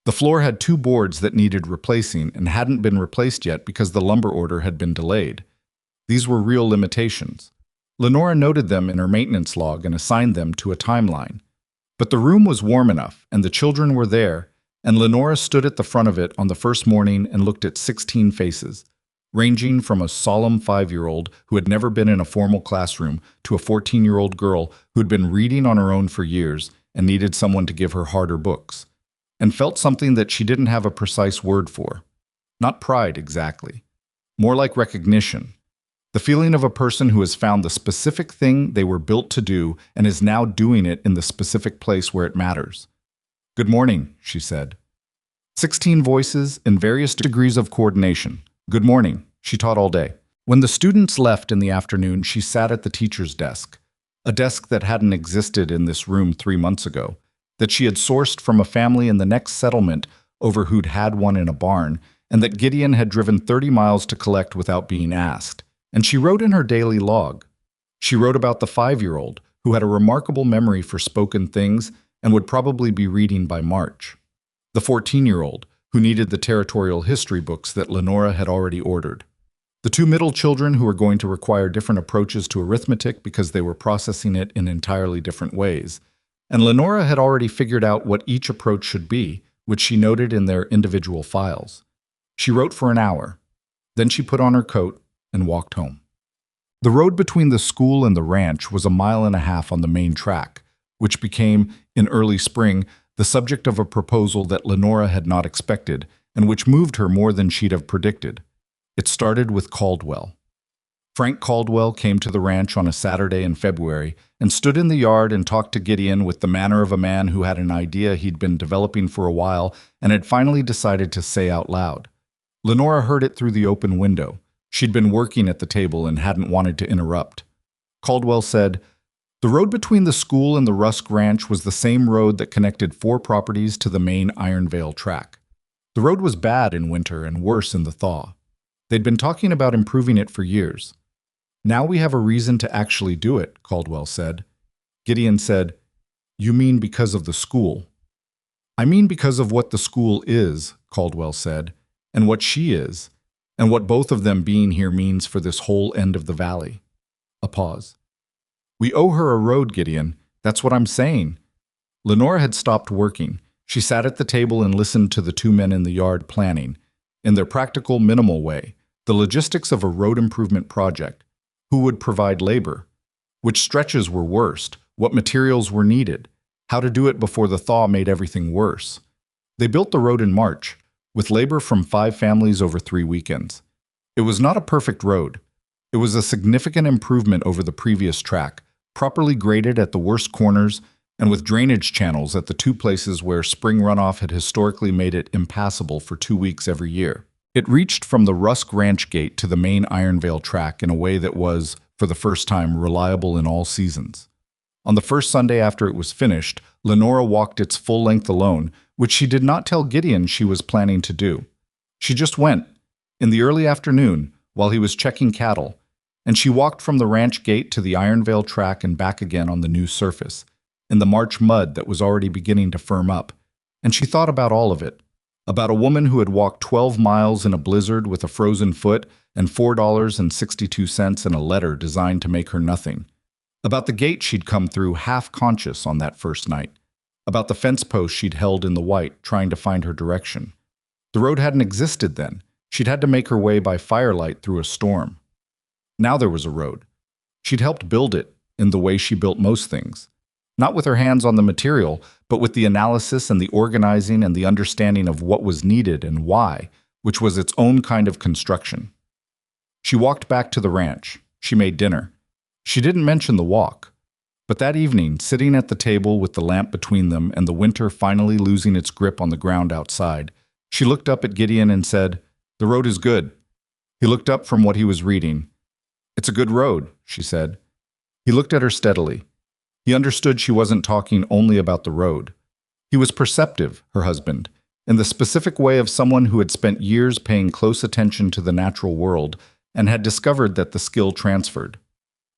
The floor had 2 boards that needed replacing and hadn't been replaced yet because the lumber order had been delayed. These were real limitations. Lenora noted them in her maintenance log and assigned them to a timeline. But the room was warm enough, and the children were there, and Lenora stood at the front of it on the first morning and looked at 16 faces, ranging from a solemn 5-year-old who had never been in a formal classroom to a 14-year-old girl who had been reading on her own for years and needed someone to give her harder books, and felt something that she didn't have a precise word for. Not pride, exactly. More like recognition. The feeling of a person who has found the specific thing they were built to do and is now doing it in the specific place where it matters. "Good morning," she said. 16 voices in various degrees of coordination. "Good morning," she taught all day. When the students left in the afternoon, she sat at the teacher's desk, a desk that hadn't existed in this room 3 months ago, that she had sourced from a family in the next settlement over who'd had one in a barn, and that Gideon had driven 30 miles to collect without being asked. And she wrote in her daily log. She wrote about the 5-year-old who had a remarkable memory for spoken things and would probably be reading by March. The 14-year-old who needed the territorial history books that Lenora had already ordered. The 2 middle children who were going to require different approaches to arithmetic because they were processing it in entirely different ways. And Lenora had already figured out what each approach should be, which she noted in their individual files. She wrote for an hour. Then she put on her coat and walked home. The road between the school and the ranch was a 1.5 miles on the main track, which became, in early spring, the subject of a proposal that Lenora had not expected and which moved her more than she'd have predicted. It started with Caldwell. Frank Caldwell came to the ranch on a Saturday in February and stood in the yard and talked to Gideon with the manner of a man who had an idea he'd been developing for a while and had finally decided to say out loud. Lenora heard it through the open window. She'd been working at the table and hadn't wanted to interrupt. Caldwell said, "The road between the school and the Rusk Ranch was the same road that connected 4 properties to the main Ironvale track. The road was bad in winter and worse in the thaw. They'd been talking about improving it for years. Now we have a reason to actually do it," Caldwell said. Gideon said, "You mean because of the school?" "I mean because of what the school is," Caldwell said, "and what she is, and what both of them being here means for this whole end of the valley." A pause. "We owe her a road, Gideon. That's what I'm saying." Lenora had stopped working. She sat at the table and listened to the 2 men in the yard planning, in their practical, minimal way, the logistics of a road improvement project. Who would provide labor? Which stretches were worst? What materials were needed? How to do it before the thaw made everything worse? They built the road in March, with labor from 5 families over 3 weekends. It was not a perfect road. It was a significant improvement over the previous track, properly graded at the worst corners and with drainage channels at the 2 places where spring runoff had historically made it impassable for 2 weeks every year. It reached from the Rusk Ranch gate to the main Ironvale track in a way that was, for the first time, reliable in all seasons. On the first Sunday after it was finished, Lenora walked its full length alone, which she did not tell Gideon she was planning to do. She just went, in the early afternoon, while he was checking cattle, and she walked from the ranch gate to the Ironvale track and back again on the new surface, in the March mud that was already beginning to firm up, and she thought about all of it. About a woman who had walked 12 miles in a blizzard with a frozen foot and $4.62 in a letter designed to make her nothing. About the gate she'd come through half-conscious on that first night. About the fence post she'd held in the white, trying to find her direction. The road hadn't existed then. She'd had to make her way by firelight through a storm. Now there was a road. She'd helped build it in the way she built most things. Not with her hands on the material, but with the analysis and the organizing and the understanding of what was needed and why, which was its own kind of construction. She walked back to the ranch. She made dinner. She didn't mention the walk. But that evening, sitting at the table with the lamp between them and the winter finally losing its grip on the ground outside, she looked up at Gideon and said, "The road is good." He looked up from what he was reading. "It's a good road," she said. He looked at her steadily. He understood she wasn't talking only about the road. He was perceptive, her husband, in the specific way of someone who had spent years paying close attention to the natural world and had discovered that the skill transferred.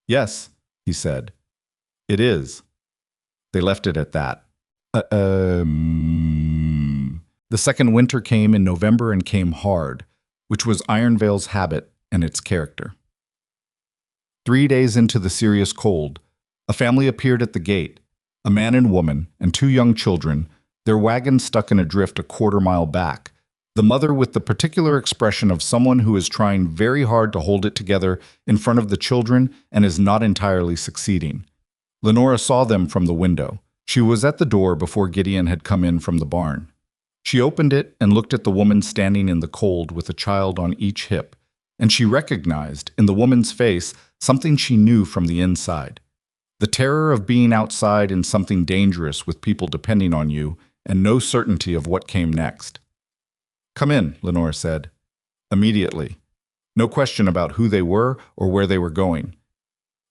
"Yes," he said. "It is." They left it at that. The second winter came in November and came hard, which was Ironvale's habit and its character. 3 days into the serious cold, a family appeared at the gate, a man and woman and 2 young children, their wagon stuck in a drift a quarter-mile back, the mother with the particular expression of someone who is trying very hard to hold it together in front of the children and is not entirely succeeding. Lenora saw them from the window. She was at the door before Gideon had come in from the barn. She opened it and looked at the woman standing in the cold with a child on each hip, and she recognized in the woman's face something she knew from the inside. The terror of being outside in something dangerous with people depending on you and no certainty of what came next. "Come in," Lenora said. Immediately. No question about who they were or where they were going.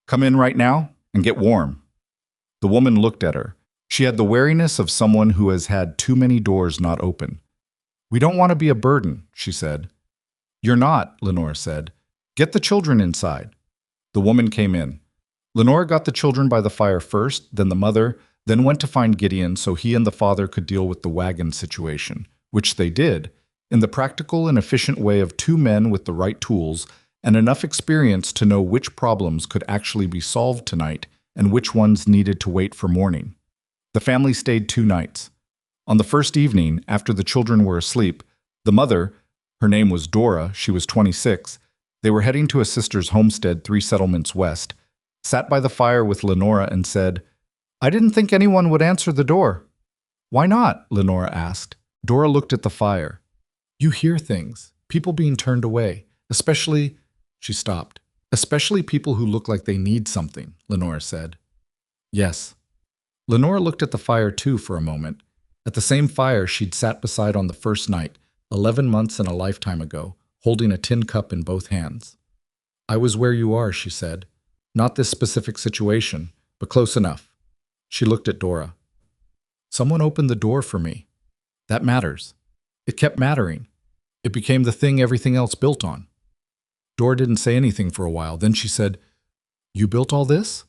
"Come in right now and get warm." The woman looked at her. She had the wariness of someone who has had too many doors not open. "We don't want to be a burden," she said. "You're not," Lenora said. "Get the children inside." The woman came in. Lenora got the children by the fire first, then the mother, then went to find Gideon so he and the father could deal with the wagon situation, which they did, in the practical and efficient way of 2 men with the right tools and enough experience to know which problems could actually be solved tonight and which ones needed to wait for morning. The family stayed 2 nights. On the first evening, after the children were asleep, the mother, her name was Dora, she was 26, they were heading to a sister's homestead 3 settlements west, sat by the fire with Lenora and said, "I didn't think anyone would answer the door." "Why not?" Lenora asked. Dora looked at the fire. "You hear things, people being turned away, especially," she stopped, "especially people who look like they need something," Lenora said. "Yes." Lenora looked at the fire too for a moment, at the same fire she'd sat beside on the first night, 11 months and a lifetime ago, holding a tin cup in both hands. "I was where you are," she said. "Not this specific situation, but close enough." She looked at Dora. "Someone opened the door for me. That matters." It kept mattering. It became the thing everything else built on. Dora didn't say anything for a while. Then she said, "You built all this?"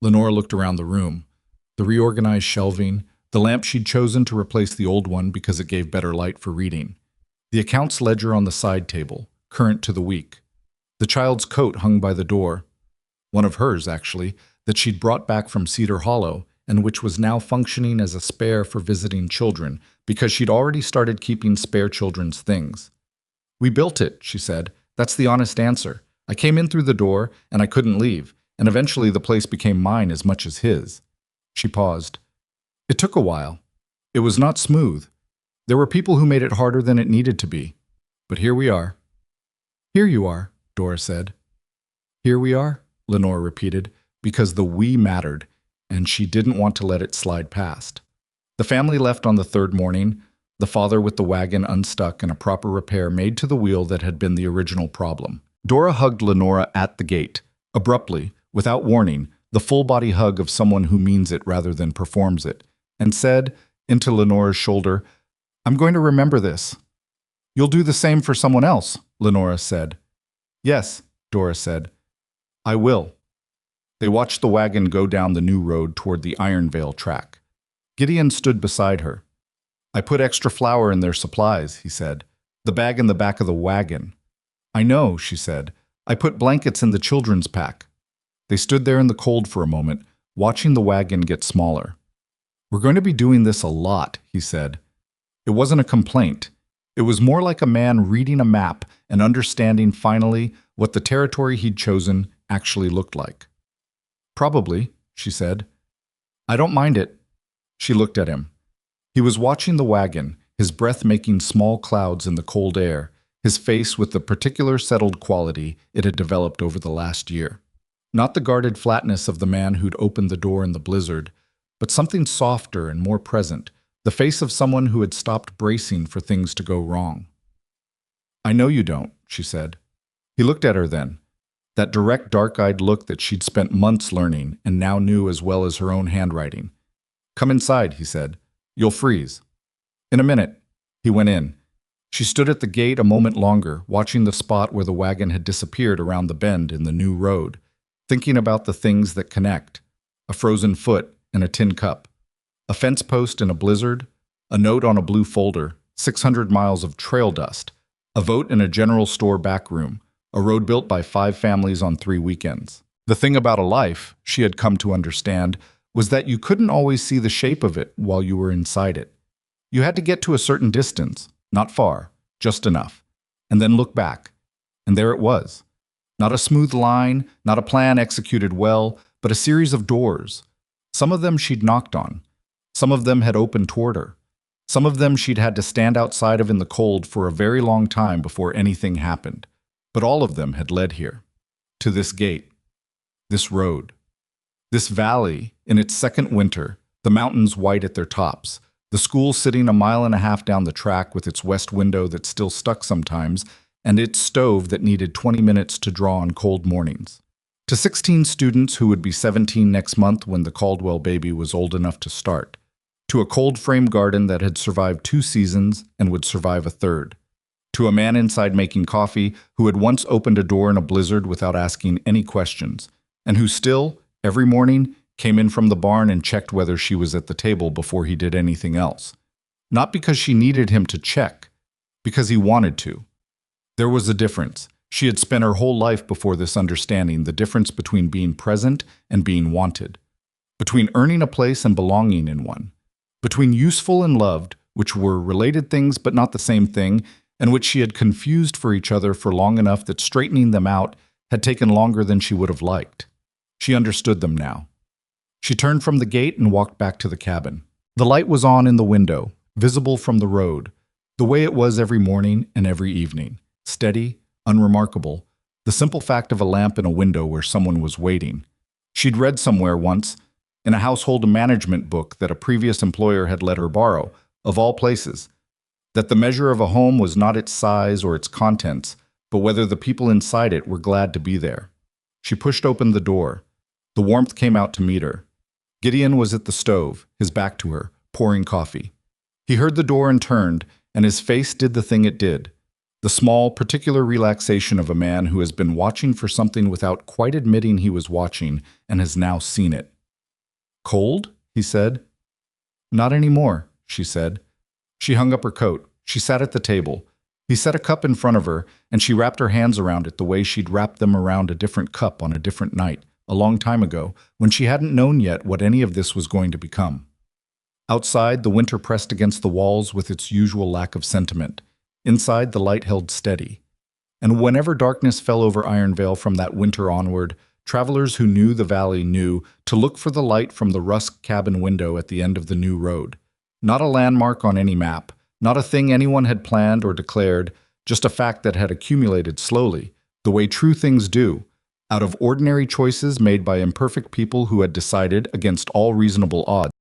Lenora looked around the room. The reorganized shelving, the lamp she'd chosen to replace the old one because it gave better light for reading, the accounts ledger on the side table, current to the week, the child's coat hung by the door, one of hers, actually, that she'd brought back from Cedar Hollow and which was now functioning as a spare for visiting children because she'd already started keeping spare children's things. "We built it," she said. "That's the honest answer. I came in through the door and I couldn't leave, and eventually the place became mine as much as his." She paused. "It took a while. It was not smooth. There were people who made it harder than it needed to be. But here we are." "Here you are," Dora said. "Here we are," Lenora repeated, because the "we" mattered, and she didn't want to let it slide past. The family left on the 3rd morning, the father with the wagon unstuck and a proper repair made to the wheel that had been the original problem. Dora hugged Lenora at the gate, abruptly, without warning, the full-body hug of someone who means it rather than performs it, and said, into Lenora's shoulder, "I'm going to remember this." "You'll do the same for someone else," Lenora said. "Yes," Dora said. "I will." They watched the wagon go down the new road toward the Ironvale track. Gideon stood beside her. "I put extra flour in their supplies," he said. "The bag in the back of the wagon." "I know," she said. "I put blankets in the children's pack." They stood there in the cold for a moment, watching the wagon get smaller. "We're going to be doing this a lot," he said. It wasn't a complaint. It was more like a man reading a map and understanding finally what the territory he'd chosen actually looked like. "Probably," she said. "I don't mind it." She looked at him. He was watching the wagon, his breath making small clouds in the cold air, his face with the particular settled quality it had developed over the last year. Not the guarded flatness of the man who'd opened the door in the blizzard, but something softer and more present, the face of someone who had stopped bracing for things to go wrong. "I know you don't," she said. He looked at her then, that direct, dark-eyed look that she'd spent months learning and now knew as well as her own handwriting. "Come inside," he said. "You'll freeze." "In a minute." He went in. She stood at the gate a moment longer, watching the spot where the wagon had disappeared around the bend in the new road, thinking about the things that connect, a frozen foot and a tin cup, a fence post in a blizzard, a note on a blue folder, 600 miles of trail dust, a vote in a general store back room, a road built by 5 families on 3 weekends. The thing about a life, she had come to understand, was that you couldn't always see the shape of it while you were inside it. You had to get to a certain distance, not far, just enough, and then look back. And there it was. Not a smooth line, not a plan executed well, but a series of doors. Some of them she'd knocked on. Some of them had opened toward her. Some of them she'd had to stand outside of in the cold for a very long time before anything happened. But all of them had led here. To this gate. This road. This valley, in its second winter, the mountains white at their tops, the school sitting a mile and a half down the track with its west window that still stuck sometimes, and its stove that needed 20 minutes to draw on cold mornings. To 16 students who would be 17 next month when the Caldwell baby was old enough to start. To a cold frame garden that had survived 2 seasons and would survive a third. To a man inside making coffee who had once opened a door in a blizzard without asking any questions, and who still, every morning, came in from the barn and checked whether she was at the table before he did anything else. Not because she needed him to check, because he wanted to. There was a difference. She had spent her whole life before this understanding the difference between being present and being wanted. Between earning a place and belonging in one. Between useful and loved, which were related things but not the same thing, and which she had confused for each other for long enough that straightening them out had taken longer than she would have liked. She understood them now. She turned from the gate and walked back to the cabin. The light was on in the window, visible from the road, the way it was every morning and every evening, steady, unremarkable, the simple fact of a lamp in a window where someone was waiting. She'd read somewhere once, in a household management book that a previous employer had let her borrow, of all places, that the measure of a home was not its size or its contents, but whether the people inside it were glad to be there. She pushed open the door. The warmth came out to meet her. Gideon was at the stove, his back to her, pouring coffee. He heard the door and turned, and his face did the thing it did. The small, particular relaxation of a man who has been watching for something without quite admitting he was watching and has now seen it. "Cold?" he said. "Not anymore," she said. She hung up her coat. She sat at the table. He set a cup in front of her, and she wrapped her hands around it the way she'd wrapped them around a different cup on a different night, a long time ago, when she hadn't known yet what any of this was going to become. Outside, the winter pressed against the walls with its usual lack of sentiment. Inside, the light held steady. And whenever darkness fell over Ironvale from that winter onward, travelers who knew the valley knew to look for the light from the Rusk cabin window at the end of the new road. Not a landmark on any map, not a thing anyone had planned or declared, just a fact that had accumulated slowly, the way true things do, out of ordinary choices made by imperfect people who had decided, against all reasonable odds,